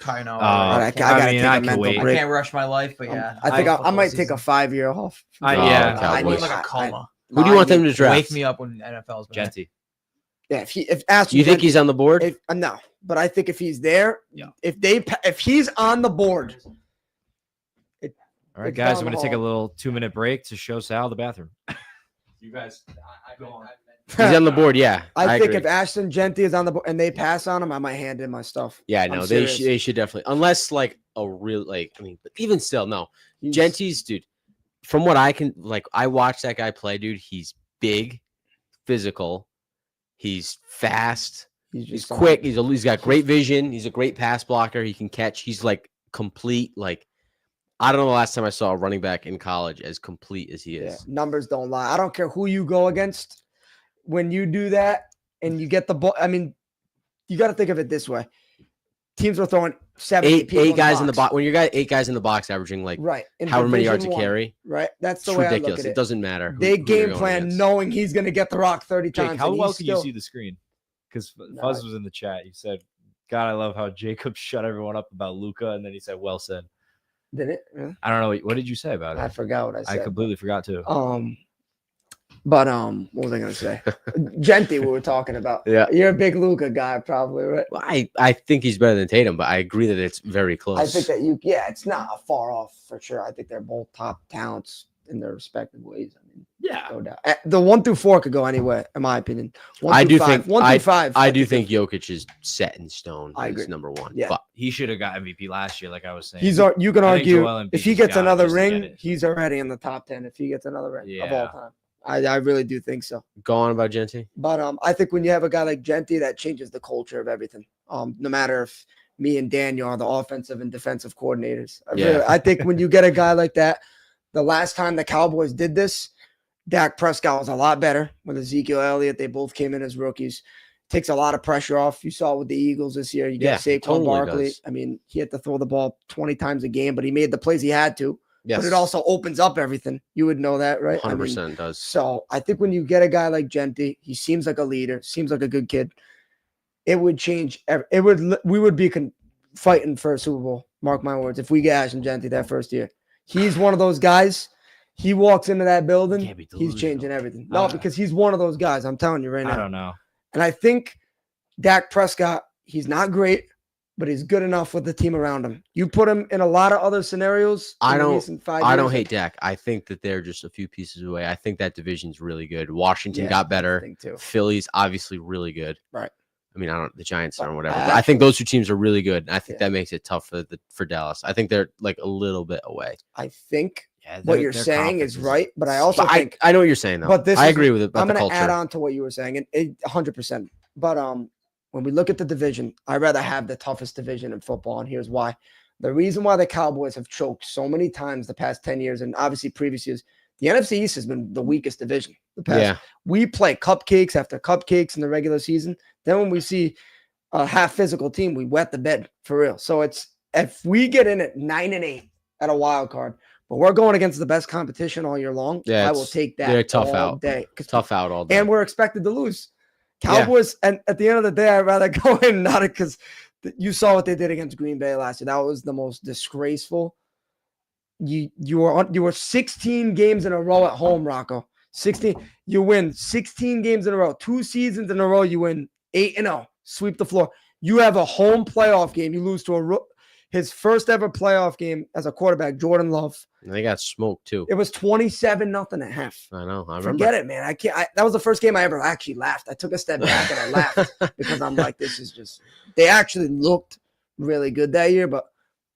Speaker 2: I know.
Speaker 4: I
Speaker 2: can't,
Speaker 4: gotta
Speaker 3: I mean,
Speaker 4: take
Speaker 3: I
Speaker 4: a
Speaker 3: can
Speaker 4: mental
Speaker 3: wait.
Speaker 2: I
Speaker 4: break.
Speaker 2: can't rush my life, but yeah.
Speaker 4: I think I
Speaker 2: football
Speaker 4: might take
Speaker 2: season.
Speaker 4: a 5 year off.
Speaker 3: Yeah.
Speaker 2: I need
Speaker 5: Cowboys.
Speaker 2: like a coma.
Speaker 5: Who do you want them to draft?
Speaker 2: Wake me up when NFL's back.
Speaker 3: Genty.
Speaker 4: Yeah, if Ashton
Speaker 5: You think
Speaker 4: Genty-
Speaker 5: he's on the board?
Speaker 4: if, no, but I think if he's there,
Speaker 2: Yeah.
Speaker 4: if he's on the board,
Speaker 3: All right,
Speaker 4: It's
Speaker 3: guys,
Speaker 4: down
Speaker 3: I'm
Speaker 4: the
Speaker 3: going to take a
Speaker 4: hall.
Speaker 3: little 2-minute break to show Sal the bathroom. You guys, go on.
Speaker 5: He's on the board, yeah.
Speaker 4: I think
Speaker 5: agree.
Speaker 4: if Ashton Genty is on the board and they pass on him, I might hand in my stuff.
Speaker 5: Yeah,
Speaker 4: I'm
Speaker 5: no,
Speaker 4: serious.
Speaker 5: they should definitely. Unless like a real like, I mean, but even still, no.
Speaker 4: He's-
Speaker 5: Genty's dude. From what I can like, I watched that guy play, dude. He's big, physical. He's fast.
Speaker 4: he's
Speaker 5: He's
Speaker 4: just
Speaker 5: quick. He's got great vision. He's a great pass blocker. He can catch. He's like complete. Like I don't know the last time I saw a running back in college as complete as he
Speaker 4: Yeah,
Speaker 5: is.
Speaker 4: numbers don't lie. I don't care who you go against. When you do that and you get the ball, I mean, you got to think of it this way. teams were throwing 70
Speaker 5: eight
Speaker 4: people
Speaker 5: guys in the
Speaker 4: box.
Speaker 5: box. When you got 8 guys in the box averaging like
Speaker 4: Right. In
Speaker 5: however many yards
Speaker 4: Division
Speaker 5: you
Speaker 4: I,
Speaker 5: carry,
Speaker 4: right? That's the
Speaker 5: it's
Speaker 4: way I
Speaker 5: ridiculous.
Speaker 4: look at
Speaker 5: It
Speaker 4: it.
Speaker 5: doesn't matter.
Speaker 4: They
Speaker 5: who
Speaker 4: game
Speaker 5: you're going
Speaker 4: plan
Speaker 5: against.
Speaker 4: knowing he's going to get the rock 30
Speaker 3: Jake,
Speaker 4: times.
Speaker 3: how
Speaker 4: and
Speaker 3: well
Speaker 4: he's
Speaker 3: can
Speaker 4: still,
Speaker 3: you see the screen? Because
Speaker 4: No,
Speaker 3: Fuzz was in the chat. He said, God, I love how Jacob shut everyone up about Luca. And then he said, well said.
Speaker 4: Did it? Really?
Speaker 3: I don't know. What did you say about it?
Speaker 4: I forgot what I
Speaker 3: I
Speaker 4: said.
Speaker 3: completely forgot too.
Speaker 4: But what was I going to say? Genti, we were talking about.
Speaker 5: Yeah.
Speaker 4: You're a big Luca guy, probably, right?
Speaker 5: Well, I think he's better than Tatum, but I agree that it's very close.
Speaker 4: I think that it's not far off for sure. I think they're both top talents in their respective ways. I mean,
Speaker 3: Yeah.
Speaker 4: no doubt. The 1 through 4 could go anywhere, in my opinion. 1
Speaker 5: I
Speaker 4: through
Speaker 5: do
Speaker 4: 5.
Speaker 5: think
Speaker 4: 1 through 5.
Speaker 5: I do think Jokic is set in stone.
Speaker 4: I
Speaker 5: He's
Speaker 4: agree.
Speaker 5: number 1.
Speaker 4: Yeah.
Speaker 5: But
Speaker 3: He should have got MVP last year, like I was saying.
Speaker 4: You can
Speaker 3: I think
Speaker 4: argue
Speaker 3: Joel Embiid
Speaker 4: if he
Speaker 3: just
Speaker 4: gets
Speaker 3: got it
Speaker 4: another
Speaker 3: just to get
Speaker 4: ring,
Speaker 3: it.
Speaker 4: he's already in the top 10. If he gets another ring of all
Speaker 3: Yeah.
Speaker 4: time, I really do think so.
Speaker 5: go on about Genti.
Speaker 4: But I think when you have a guy like Genti, that changes the culture of everything. No matter if me and Daniel are the offensive and defensive coordinators. I think when you get a guy like that, the last time the Cowboys did this, Dak Prescott was a lot better with Ezekiel Elliott. They both came in as rookies. Takes a lot of pressure off. You saw it with the Eagles this year. You get Saquon
Speaker 5: totally
Speaker 4: Barkley.
Speaker 5: does.
Speaker 4: I mean, he had to throw the ball 20 times a game, but he made the plays he had to.
Speaker 5: Yes.
Speaker 4: But it also opens up everything. You would know that, right?
Speaker 5: 100% does.
Speaker 4: So I think when you get a guy like Genti, he seems like a leader, seems like a good kid. It would change. We would be fighting for a Super Bowl. Mark my words. If we get Ashton Genti that first year, he's one of those guys. He walks into that building,
Speaker 3: Can't be
Speaker 4: he's
Speaker 3: delusional.
Speaker 4: changing everything. No, because he's one of those guys. I'm telling you right now.
Speaker 3: I don't know.
Speaker 4: And I think Dak Prescott, he's not great, but he's good enough with the team around him. You put him in a lot of other scenarios.
Speaker 5: I
Speaker 4: in the
Speaker 5: don't-
Speaker 4: recent 5
Speaker 5: I don't
Speaker 4: years,
Speaker 5: hate Dak. I think that they're just a few pieces away. I think that division's really good. Washington
Speaker 4: Yeah,
Speaker 5: got
Speaker 4: I
Speaker 5: better.
Speaker 4: think too.
Speaker 5: Philly's obviously really good.
Speaker 4: Right.
Speaker 5: I mean, the Giants
Speaker 4: But
Speaker 5: or whatever. But I think those two teams are really good. And I think
Speaker 4: Yeah.
Speaker 5: that makes it tough for Dallas. I think they're like a little bit away.
Speaker 4: I think
Speaker 3: Yeah,
Speaker 4: what
Speaker 3: their-
Speaker 4: you're
Speaker 3: their
Speaker 4: saying
Speaker 3: conference
Speaker 4: is right, but I also
Speaker 5: But
Speaker 4: think
Speaker 5: I know what you're saying though.
Speaker 4: But this
Speaker 5: I
Speaker 4: is-
Speaker 5: agree with it. About
Speaker 4: I'm
Speaker 5: the
Speaker 4: going to add
Speaker 5: culture.
Speaker 4: on to what you were saying, and 100%. But when we look at the division, I'd rather have the toughest division in football, and here's why. The reason why the Cowboys have choked so many times the past 10 years, and obviously previous years, the NFC East has been the weakest division. The past.
Speaker 5: Yeah.
Speaker 4: We play cupcakes after cupcakes in the regular season. Then when we see a half physical team, we wet the bed for real. So if we get in at 9-8 at a wild card, but we're going against the best competition all year long,
Speaker 5: Yeah,
Speaker 4: I will take that
Speaker 5: they're tough
Speaker 4: all
Speaker 5: out.
Speaker 4: day. 'Cause
Speaker 5: Tough out all day.
Speaker 4: and we're expected to lose.
Speaker 5: Yeah.
Speaker 4: Cowboys, and at the end of the day, I'd rather go in not because you saw what they did against Green Bay last year. That was the most disgraceful. You were 16 games in a row at home, Rocco. 16. You win 16 games in a row. 2 seasons in a row, you win 8-0. Sweep the floor. You have a home playoff game. You lose to his first ever playoff game as a quarterback, Jordan Love.
Speaker 5: And they got smoked too.
Speaker 4: It was 27-0 at half.
Speaker 5: I know. I remember.
Speaker 4: Forget it, man. I can't. That was the first game I ever actually laughed. I took a step back and I laughed because I'm like, this is just. They actually looked really good that year, but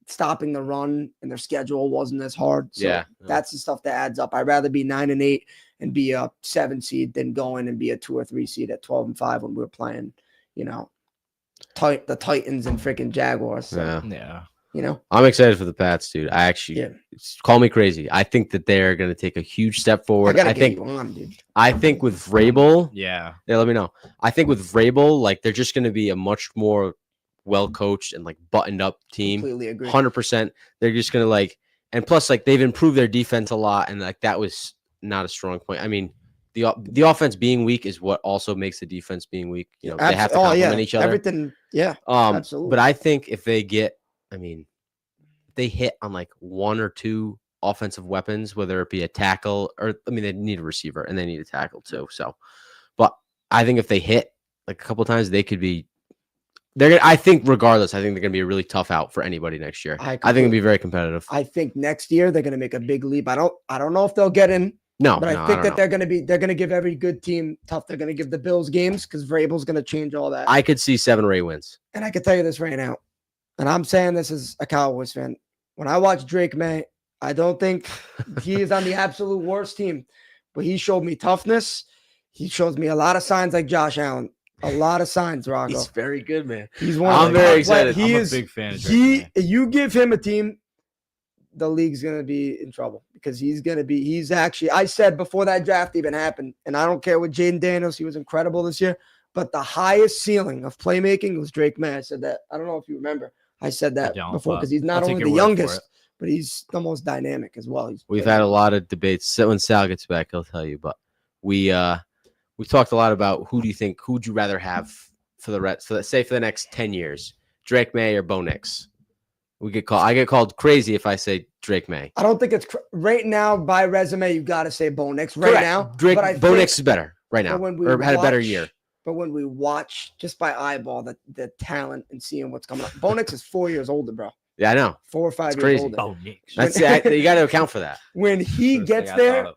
Speaker 4: stopping the run and their schedule wasn't as hard. So
Speaker 5: Yeah.
Speaker 4: that's the stuff that adds up. I'd rather be 9-8 and be a 7 seed than go in and be a 2 or 3 seed at 12-5 when we're playing, the Titans and freaking Jaguars. So,
Speaker 5: Yeah.
Speaker 3: Yeah.
Speaker 5: I'm excited for the Pats, dude. I actually
Speaker 4: Yeah.
Speaker 5: call me crazy. I think that they're going to take a huge step forward.
Speaker 4: I
Speaker 5: I
Speaker 4: think
Speaker 5: think. I think with Vrabel.
Speaker 3: Yeah.
Speaker 5: Yeah, let me know. I think with Vrabel, like they're just going to be a much more well coached and like buttoned up team.
Speaker 4: completely agree.
Speaker 5: 100%. They're just going to like, and plus like they've improved their defense a lot, and like that was not a strong point. I mean, the offense being weak is what also makes the defense being weak. They have to complement each other.
Speaker 4: Everything. Yeah.
Speaker 5: But
Speaker 4: absolutely.
Speaker 5: I think if they get, if they hit on like 1 or 2 offensive weapons, whether it be a tackle or they need a receiver and they need a tackle too. So, but I think if they hit like a couple of times, they could be. I think regardless, I think they're gonna be a really tough out for anybody next year. I think it'll be very competitive.
Speaker 4: I think next year they're going to make a big leap. I don't know if they'll get in,
Speaker 5: No,
Speaker 4: but
Speaker 5: no,
Speaker 4: I think
Speaker 5: don't
Speaker 4: that
Speaker 5: know.
Speaker 4: they're going to give every good team tough. They're going to give the Bills games because Vrabel's going to change all that.
Speaker 5: I could see 7 or 8 wins.
Speaker 4: And I can tell you this right now, and I'm saying this as a Cowboys fan. When I watch Drake May, I don't think he is on the absolute worst team, but he showed me toughness. He shows me a lot of signs like Josh Allen. A lot of signs, Rocco.
Speaker 5: He's very good, man.
Speaker 4: He's one.
Speaker 5: I'm
Speaker 4: of the
Speaker 5: very
Speaker 4: top
Speaker 5: excited.
Speaker 4: players. He
Speaker 3: I'm
Speaker 4: is
Speaker 3: a big fan of Drake May.
Speaker 4: You give him a team, the league's gonna be in trouble because he's actually. I said before that draft even happened, and I don't care what Jaden Daniels. He was incredible this year. but the highest ceiling of playmaking was Drake May. I said that. I don't know if you remember. I said that
Speaker 3: don't,
Speaker 4: before
Speaker 3: but
Speaker 4: because he's not
Speaker 3: I'll take
Speaker 4: only
Speaker 3: your
Speaker 4: the
Speaker 3: word for
Speaker 4: youngest,
Speaker 3: it.
Speaker 4: but he's the most dynamic as well.
Speaker 5: We've had a lot of debates. So when Sal gets back, he'll tell you. But we talked a lot about who'd you rather have for the rest, for the next 10 years, Drake May or Bo Nix. I get called crazy if I say Drake May.
Speaker 4: I don't think it's right now by resume. You got to say Bo Nix right
Speaker 5: Correct.
Speaker 4: now.
Speaker 5: Bo Nix is better right now, or had a better year.
Speaker 4: But when we watch just by eyeball the talent and seeing what's coming up, Bo Nix is 4 years older, bro.
Speaker 5: Yeah, I know.
Speaker 4: 4 or 5
Speaker 5: It's
Speaker 4: years
Speaker 5: crazy.
Speaker 4: older.
Speaker 3: Bo Nix.
Speaker 5: That's you got to account for that.
Speaker 4: When he
Speaker 3: First
Speaker 4: gets
Speaker 3: thing I
Speaker 4: there,
Speaker 3: thought of.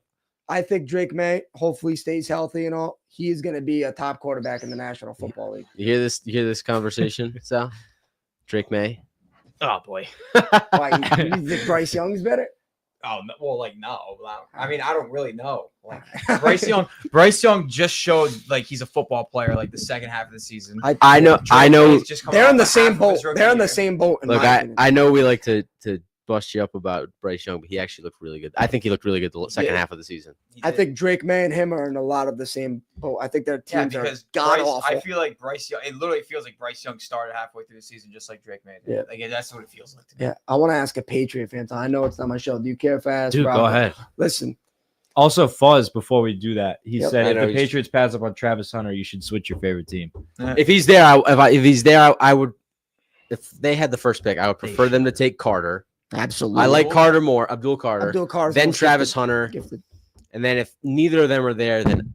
Speaker 4: I think Drake May hopefully stays healthy and all. He is going to be a top quarterback in the National Football League.
Speaker 5: You hear this? You hear this conversation, Sal? Drake May.
Speaker 2: Oh boy.
Speaker 4: Why, you think Bryce Young's better?
Speaker 2: Oh well, like no. I mean, I don't really know. Like Bryce Young just showed like he's a football player. Like the second half of the season.
Speaker 5: I know.
Speaker 4: They're in the same boat. They're in the same boat.
Speaker 5: Look, I know we like to bust you up about Bryce Young, but he actually looked really good. I think he looked really good the second half of the season.
Speaker 4: I think Drake May and him are in a lot of the same boat. I think their teams are god
Speaker 2: Bryce,
Speaker 4: awful.
Speaker 2: I feel like Bryce Young. It literally feels like Bryce Young started halfway through the season, just like Drake May did.
Speaker 4: Yeah.
Speaker 2: Like that's what it feels like to me.
Speaker 4: Yeah, I want to ask a Patriot fan. I know it's not my show. Do you care if I ask?
Speaker 3: Dude,
Speaker 4: Rob?
Speaker 3: go ahead.
Speaker 4: Listen,
Speaker 3: Also, Fuzz, before we do that, he
Speaker 4: Yep.
Speaker 3: said
Speaker 5: I
Speaker 3: if
Speaker 5: know
Speaker 3: the
Speaker 5: he's-
Speaker 3: Patriots pass up on Travis Hunter, you should switch your favorite team.
Speaker 5: If he's there, if he's there, I would. If they had the first pick, I would prefer them to take Carter.
Speaker 4: absolutely.
Speaker 5: I like Carter more, Abdul Carter,
Speaker 4: Abdul Carter's
Speaker 5: then
Speaker 4: most
Speaker 5: Travis
Speaker 4: gifted-
Speaker 5: Hunter,
Speaker 4: gifted.
Speaker 5: and then if neither of them are there, then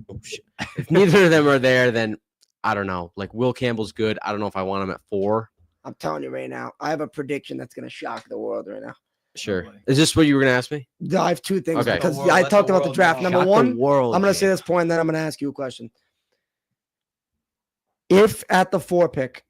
Speaker 5: if neither of them are there, then I don't know. Like Will Campbell's good. I don't know if I want him at 4.
Speaker 4: I'm telling you right now, I have a prediction that's going to shock the world right now.
Speaker 5: Sure.
Speaker 2: boy.
Speaker 5: Is this what you were gonna ask me?
Speaker 4: I have two things
Speaker 5: Okay.
Speaker 4: because
Speaker 2: Let the
Speaker 4: I
Speaker 2: world-
Speaker 4: talked
Speaker 2: let the
Speaker 4: about the
Speaker 2: world
Speaker 4: draft.
Speaker 2: know.
Speaker 4: Number
Speaker 3: Shock the
Speaker 4: one,
Speaker 3: world,
Speaker 4: I'm going to say
Speaker 3: man.
Speaker 4: this point, then I'm going to ask you a question. If at the 4 pick,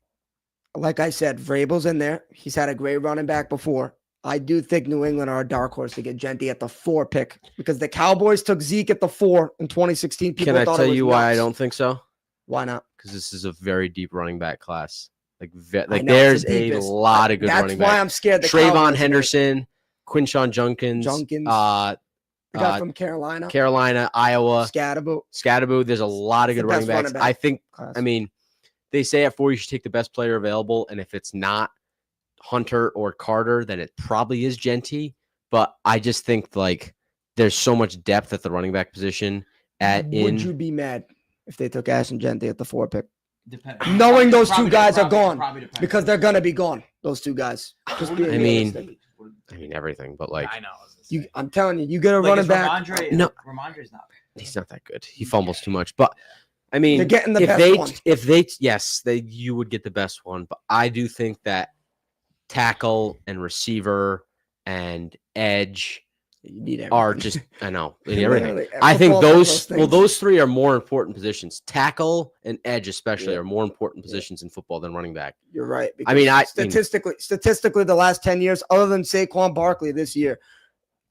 Speaker 4: like I said, Vrabel's in there. He's had a great running back before. I do think New England are a dark horse to get Gentry at the 4 pick because the Cowboys took Zeke at the 4 in 2016. People
Speaker 5: Can I
Speaker 4: thought
Speaker 5: tell
Speaker 4: it was
Speaker 5: you why I
Speaker 4: nuts.
Speaker 5: don't think so?
Speaker 4: Why not?
Speaker 5: Because this is a very deep running back class.
Speaker 4: I
Speaker 5: Like
Speaker 4: know,
Speaker 5: there's
Speaker 4: it's the
Speaker 5: a
Speaker 4: deepest.
Speaker 5: lot of good
Speaker 4: That's
Speaker 5: running
Speaker 4: why
Speaker 5: backs.
Speaker 4: I'm scared. The
Speaker 5: Trayvon
Speaker 4: Cowboys
Speaker 5: Henderson, Quinshawn Junkins,
Speaker 4: Junkins. the guy
Speaker 5: uh,
Speaker 4: from Carolina,
Speaker 5: Carolina, Iowa,
Speaker 4: Scatterbo.
Speaker 5: There's a lot of
Speaker 4: It's
Speaker 5: good
Speaker 4: the
Speaker 5: running
Speaker 4: best
Speaker 5: backs.
Speaker 4: running back
Speaker 5: I think.
Speaker 4: class.
Speaker 5: I mean, they say at 4 you should take the best player available, and if it's not Hunter or Carter, then it probably is Genty. But I just think like there's so much depth at the running back position.
Speaker 4: Would you be mad if they took Ashton Gentry at the 4 pick?
Speaker 2: Knowing
Speaker 4: those two guys are gone, Because they're gonna be gone. Those two guys. Just being
Speaker 5: I mean,
Speaker 4: realistic.
Speaker 5: everything, but like
Speaker 2: I know.
Speaker 4: I'm telling you, you get a running back.
Speaker 5: No.
Speaker 2: Ramondre's not.
Speaker 5: he's not that good. He fumbles too much. But I mean,
Speaker 4: They're getting the
Speaker 5: if
Speaker 4: best
Speaker 5: they
Speaker 4: one.
Speaker 5: you would get the best one. But I do think that tackle and receiver and edge
Speaker 4: You need
Speaker 5: are
Speaker 4: everything.
Speaker 5: just I know you need everything.
Speaker 4: Literally,
Speaker 5: I think
Speaker 4: football does things.
Speaker 5: those 3 are more important positions. Tackle and edge, especially,
Speaker 4: Yeah.
Speaker 5: are more important positions in football than running back.
Speaker 4: You're right.
Speaker 5: I mean,
Speaker 4: statistically, the last 10 years, other than Saquon Barkley this year,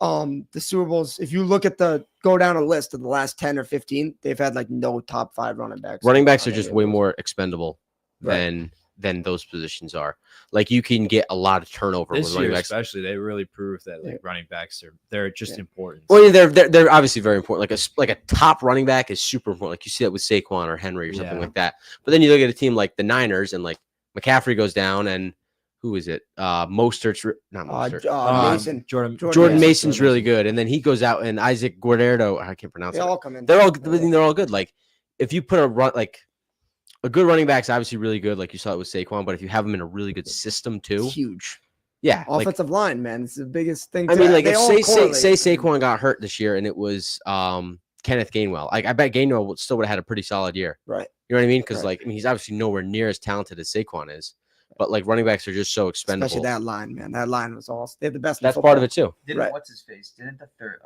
Speaker 4: the Super Bowls, if you look at go down a list of the last 10 or 15, they've had like no top 5 running backs.
Speaker 5: Running backs are
Speaker 4: on
Speaker 5: just
Speaker 4: any of
Speaker 5: way
Speaker 4: those.
Speaker 5: more expendable
Speaker 4: Right.
Speaker 5: than those positions are. Like you can get a lot of turnover
Speaker 3: This
Speaker 5: with
Speaker 3: year,
Speaker 5: running backs.
Speaker 3: especially, they really proved that like
Speaker 4: Yeah.
Speaker 3: running backs they're just
Speaker 4: Yeah.
Speaker 3: important.
Speaker 5: Well, yeah, they're obviously very important. Like a top running back is super important. Like you see that with Saquon or Henry or something
Speaker 3: Yeah.
Speaker 5: like that. But then you look at a team like the Niners and like McCaffrey goes down and who is it? Mostert's not Mostert.
Speaker 4: Mason.
Speaker 3: Jordan
Speaker 5: Jordan
Speaker 4: Mason.
Speaker 5: Mason's really good, and then he goes out and Isaac Guerrero. I can't pronounce
Speaker 4: They
Speaker 5: it.
Speaker 4: all come in.
Speaker 5: They're all good. Like if you put a good running back's obviously really good, like you saw it with Saquon. But if you have them in a really good system too,
Speaker 4: huge.
Speaker 5: yeah, like,
Speaker 4: Offensive line, man. It's the biggest thing.
Speaker 5: I mean, like
Speaker 4: they
Speaker 5: if
Speaker 4: all
Speaker 5: say
Speaker 4: correlate.
Speaker 5: Saquon got hurt this year and it was Kenneth Gainwell, I bet Gainwell still would have had a pretty solid year.
Speaker 4: Right.
Speaker 5: You know what I mean? Because
Speaker 4: Right.
Speaker 5: he's obviously nowhere near as talented as Saquon is. But like running backs are just so expendable.
Speaker 4: Especially that line, man. That line was awesome. They have the best. in
Speaker 5: That's part of
Speaker 4: football.
Speaker 5: it too.
Speaker 2: Didn't
Speaker 4: Right.
Speaker 2: what's his face? Didn't the third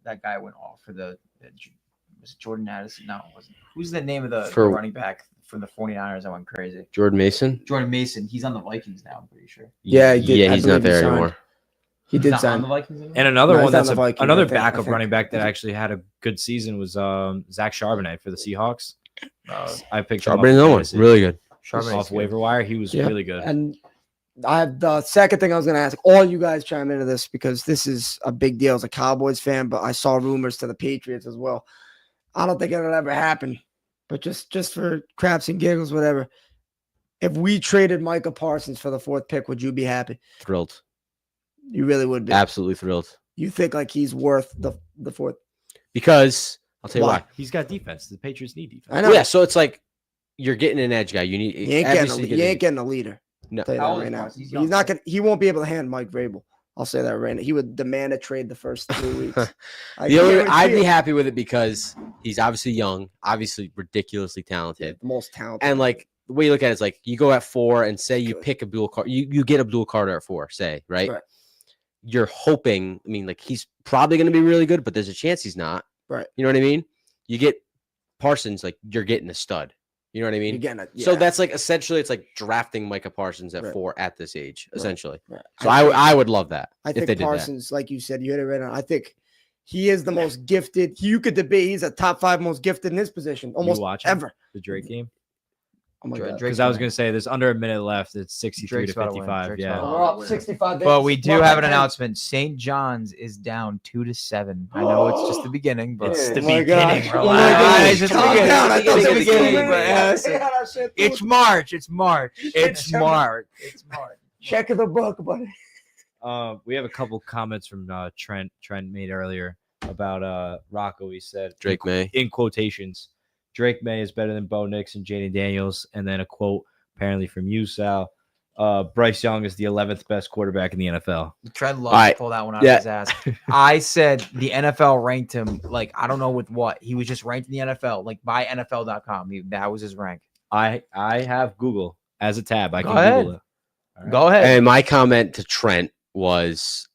Speaker 2: that guy went off for was it Jordan Addison? No, it wasn't. Who's the name of the running back from the 49ers that went crazy?
Speaker 5: Jordan Mason.
Speaker 2: Jordan Mason. He's on the Vikings now, I'm pretty sure.
Speaker 4: Yeah, he did.
Speaker 5: Yeah,
Speaker 4: I
Speaker 5: he's not
Speaker 4: believe he
Speaker 5: there
Speaker 4: signed.
Speaker 5: anymore.
Speaker 4: He
Speaker 2: He's
Speaker 4: did
Speaker 2: not on
Speaker 4: sign.
Speaker 2: the Vikings anymore?
Speaker 3: And another
Speaker 4: No,
Speaker 3: one
Speaker 4: he's on
Speaker 3: that's
Speaker 4: the Vikings,
Speaker 3: another
Speaker 4: I think- I
Speaker 3: backup
Speaker 4: think.
Speaker 3: running back that actually had a good season was Zach Charbonnet for the Seahawks. I picked him up
Speaker 5: Charbonnet's
Speaker 3: in
Speaker 5: another one.
Speaker 3: fantasy.
Speaker 5: Really good.
Speaker 2: Charbonnet's
Speaker 3: off
Speaker 2: good.
Speaker 3: waiver wire. He was
Speaker 4: Yeah.
Speaker 3: really good.
Speaker 4: And I have the second thing I was going to ask. All you guys chime into this because this is a big deal as a Cowboys fan, but I saw rumors to the Patriots as well. I don't think it'll ever happen. but just for craps and giggles, whatever. If we traded Micah Parsons for the 4th pick, would you be happy?
Speaker 5: Thrilled.
Speaker 4: You really would be.
Speaker 5: Absolutely thrilled.
Speaker 4: You think like he's worth the 4th?
Speaker 5: Because I'll tell you why.
Speaker 3: He's got defense. The Patriots need defense.
Speaker 4: I know.
Speaker 5: Well, yeah, so it's like you're getting an edge guy. You need.
Speaker 4: You ain't getting a leader.
Speaker 5: No.
Speaker 4: I'll tell you
Speaker 2: How
Speaker 4: that
Speaker 2: old
Speaker 4: right
Speaker 2: is
Speaker 4: now.
Speaker 2: Parsons? He's
Speaker 4: He's
Speaker 2: young.
Speaker 4: not gonna. He won't be able to hand Mike Vrabel. I'll say that right now. He would demand a trade the first 3 weeks.
Speaker 5: I'd
Speaker 4: guarantee
Speaker 5: be
Speaker 4: it.
Speaker 5: happy with it because he's obviously young, obviously ridiculously talented,
Speaker 4: The most talented.
Speaker 5: and like the way you look at it is like you go at 4 and say you
Speaker 4: Good.
Speaker 5: pick Abdul Carter, you get Abdul Carter at 4, say right.
Speaker 4: Right.
Speaker 5: You're hoping. I mean, like he's probably going to be really good, but there's a chance he's not.
Speaker 4: Right.
Speaker 5: You know what I mean? You get Parsons, like you're getting a stud. You know what I mean?
Speaker 4: You're getting a,
Speaker 5: So
Speaker 4: yeah.
Speaker 5: that's like essentially it's like drafting Micah Parsons at
Speaker 4: Right.
Speaker 5: 4 at this age,
Speaker 4: Right.
Speaker 5: essentially.
Speaker 4: Right.
Speaker 5: So
Speaker 4: think-
Speaker 5: I would love that
Speaker 4: I
Speaker 5: if
Speaker 4: think
Speaker 5: they did
Speaker 4: Parsons, like you said, you hit it right on. I think he is the most gifted. You could debate he's a top 5 most gifted in his position, almost
Speaker 3: watching?
Speaker 4: ever.
Speaker 3: The Drake game.
Speaker 4: Oh my God.
Speaker 3: Because I was going to say there's under a minute left. It's 63
Speaker 2: Drake's
Speaker 3: to
Speaker 2: about to win.
Speaker 3: 55.
Speaker 2: Drake's
Speaker 3: Yeah.
Speaker 2: about to
Speaker 4: We're up 65 days.
Speaker 2: But we do
Speaker 4: We're up
Speaker 2: have an
Speaker 4: 10.
Speaker 2: announcement. St. John's is down 2-7. I know it's just the beginning, but
Speaker 3: It's the
Speaker 4: Oh my
Speaker 3: beginning.
Speaker 4: gosh. Oh my
Speaker 2: Relax.
Speaker 4: gosh.
Speaker 2: It's just the
Speaker 4: Calm
Speaker 2: beginning.
Speaker 4: down. I
Speaker 2: It's
Speaker 4: thought
Speaker 2: the
Speaker 4: it was
Speaker 2: beginning,
Speaker 4: beginning.
Speaker 2: but yeah, listen. It's March. It's March. It's March. It's March.
Speaker 4: Check the book, buddy.
Speaker 3: We have a couple comments from Trent. Trent made earlier about Rocco. He said
Speaker 5: Drake May.
Speaker 3: in quotations, Drake May is better than Bo Nix and Jaden Daniels. And then a quote apparently from you, Sal. Bryce Young is the 11th best quarterback in the NFL.
Speaker 2: Trent loves
Speaker 5: All right.
Speaker 2: to pull that one out
Speaker 5: Yeah.
Speaker 2: of his ass. I said the NFL ranked him like I don't know with what. He was just ranked in the NFL, like by NFL.com. That was his rank.
Speaker 3: I have Google as a tab. I
Speaker 2: Go
Speaker 3: can
Speaker 2: ahead.
Speaker 3: Google it. All right.
Speaker 2: Go ahead.
Speaker 5: And my comment to Trent was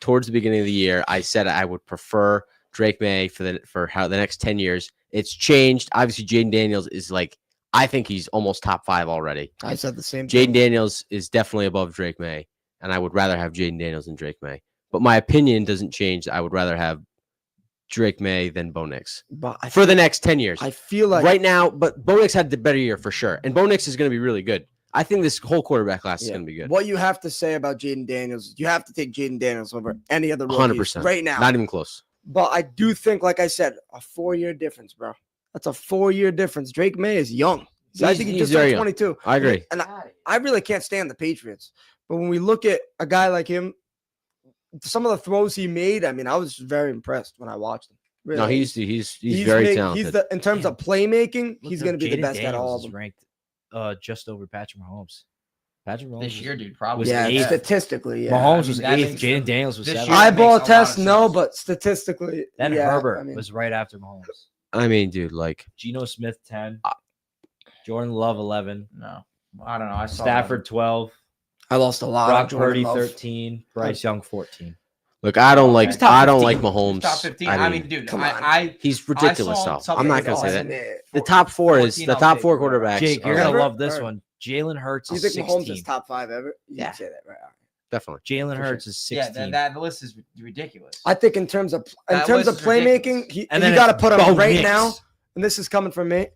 Speaker 5: towards the beginning of the year, I said I would prefer Drake May for the next 10 years. It's changed. Obviously, Jaden Daniels is like, I think he's almost top 5 already.
Speaker 4: I said the same thing.
Speaker 5: Jaden Daniels is definitely above Drake May, and I would rather have Jaden Daniels than Drake May. But my opinion doesn't change. I would rather have Drake May than Bo Nix
Speaker 4: But
Speaker 5: for the next 10 years.
Speaker 4: I feel like
Speaker 5: Right now, but Bo Nix had the better year for sure. And Bo Nix is going to be really good. I think this whole quarterback class is
Speaker 4: Yeah.
Speaker 5: going to be good.
Speaker 4: what you have to say about Jaden Daniels, you have to take Jaden Daniels over any other rookies
Speaker 5: 100%.
Speaker 4: right now.
Speaker 5: Not even close.
Speaker 4: But I do think, like I said, a 4-year difference, bro. That's a 4-year difference. Drake May is young. I think he
Speaker 5: He's
Speaker 4: just
Speaker 5: very
Speaker 4: turned
Speaker 5: young.
Speaker 4: 22.
Speaker 5: I agree.
Speaker 4: And I really can't stand the Patriots. But when we look at a guy like him, some of the throws he made, I mean, I was very impressed when I watched him. Really.
Speaker 5: No, he's very talented.
Speaker 4: He's in terms of playmaking,
Speaker 3: Look
Speaker 4: he's
Speaker 3: up,
Speaker 4: going to be the
Speaker 3: Jaden
Speaker 4: best at
Speaker 3: Daniels
Speaker 4: all of
Speaker 3: is
Speaker 4: them.
Speaker 3: ranked just over Patrick Mahomes. Patrick Mahomes
Speaker 2: This
Speaker 3: was-
Speaker 2: year, dude, probably.
Speaker 3: was
Speaker 4: Yeah,
Speaker 3: eighth.
Speaker 4: statistically, yeah.
Speaker 3: Mahomes
Speaker 2: I mean,
Speaker 3: was
Speaker 2: that
Speaker 3: 8th.
Speaker 2: makes
Speaker 3: Jaden
Speaker 2: sense.
Speaker 3: Daniels was
Speaker 2: This
Speaker 3: 7th.
Speaker 2: year-
Speaker 4: Eyeball
Speaker 2: makes a lot of
Speaker 4: test, no,
Speaker 2: sense.
Speaker 4: but statistically,
Speaker 3: Then
Speaker 4: yeah,
Speaker 3: Herbert
Speaker 4: I mean,
Speaker 3: was right after Mahomes.
Speaker 5: I mean, dude, like
Speaker 3: Geno Smith 10, Jordan Love 11,
Speaker 2: No, I don't know. I saw
Speaker 3: Stafford 12,
Speaker 4: I lost a lot.
Speaker 3: Brock
Speaker 4: of Jordan
Speaker 3: Purdy
Speaker 4: Love.
Speaker 3: 13, Bryce Young 14.
Speaker 5: look, I don't like
Speaker 2: He's top
Speaker 5: I don't
Speaker 2: 15.
Speaker 5: like Mahomes.
Speaker 2: He's top 15.
Speaker 5: I
Speaker 2: I
Speaker 5: mean,
Speaker 2: mean, dude,
Speaker 4: come on.
Speaker 2: I
Speaker 5: he's ridiculous
Speaker 2: saw
Speaker 5: though.
Speaker 2: something
Speaker 5: I'm not
Speaker 2: like
Speaker 5: gonna say
Speaker 2: that.
Speaker 5: that.
Speaker 4: Yeah.
Speaker 5: The top 4 is
Speaker 2: 14,
Speaker 5: the
Speaker 2: I'll
Speaker 5: top
Speaker 2: take
Speaker 5: 4
Speaker 2: it.
Speaker 5: quarterbacks.
Speaker 3: Jake,
Speaker 5: are
Speaker 3: you're gonna
Speaker 4: Ever?
Speaker 3: love this
Speaker 4: Or-
Speaker 3: one. Jalen Hurts
Speaker 4: You
Speaker 3: is
Speaker 4: think Mahomes
Speaker 3: 16.
Speaker 4: is top 5 ever? You
Speaker 2: Yeah.
Speaker 4: can say that, right? All right.
Speaker 5: Definitely.
Speaker 3: Jalen
Speaker 4: For
Speaker 3: Hurts is
Speaker 2: yeah,
Speaker 3: 16.
Speaker 2: that list is ridiculous.
Speaker 4: I think in terms of
Speaker 2: That
Speaker 4: playmaking,
Speaker 2: list is ridiculous.
Speaker 4: you
Speaker 3: And then
Speaker 4: got to
Speaker 3: it's
Speaker 4: put him
Speaker 3: Bo
Speaker 4: right
Speaker 3: Nix.
Speaker 4: now. And this is coming from me.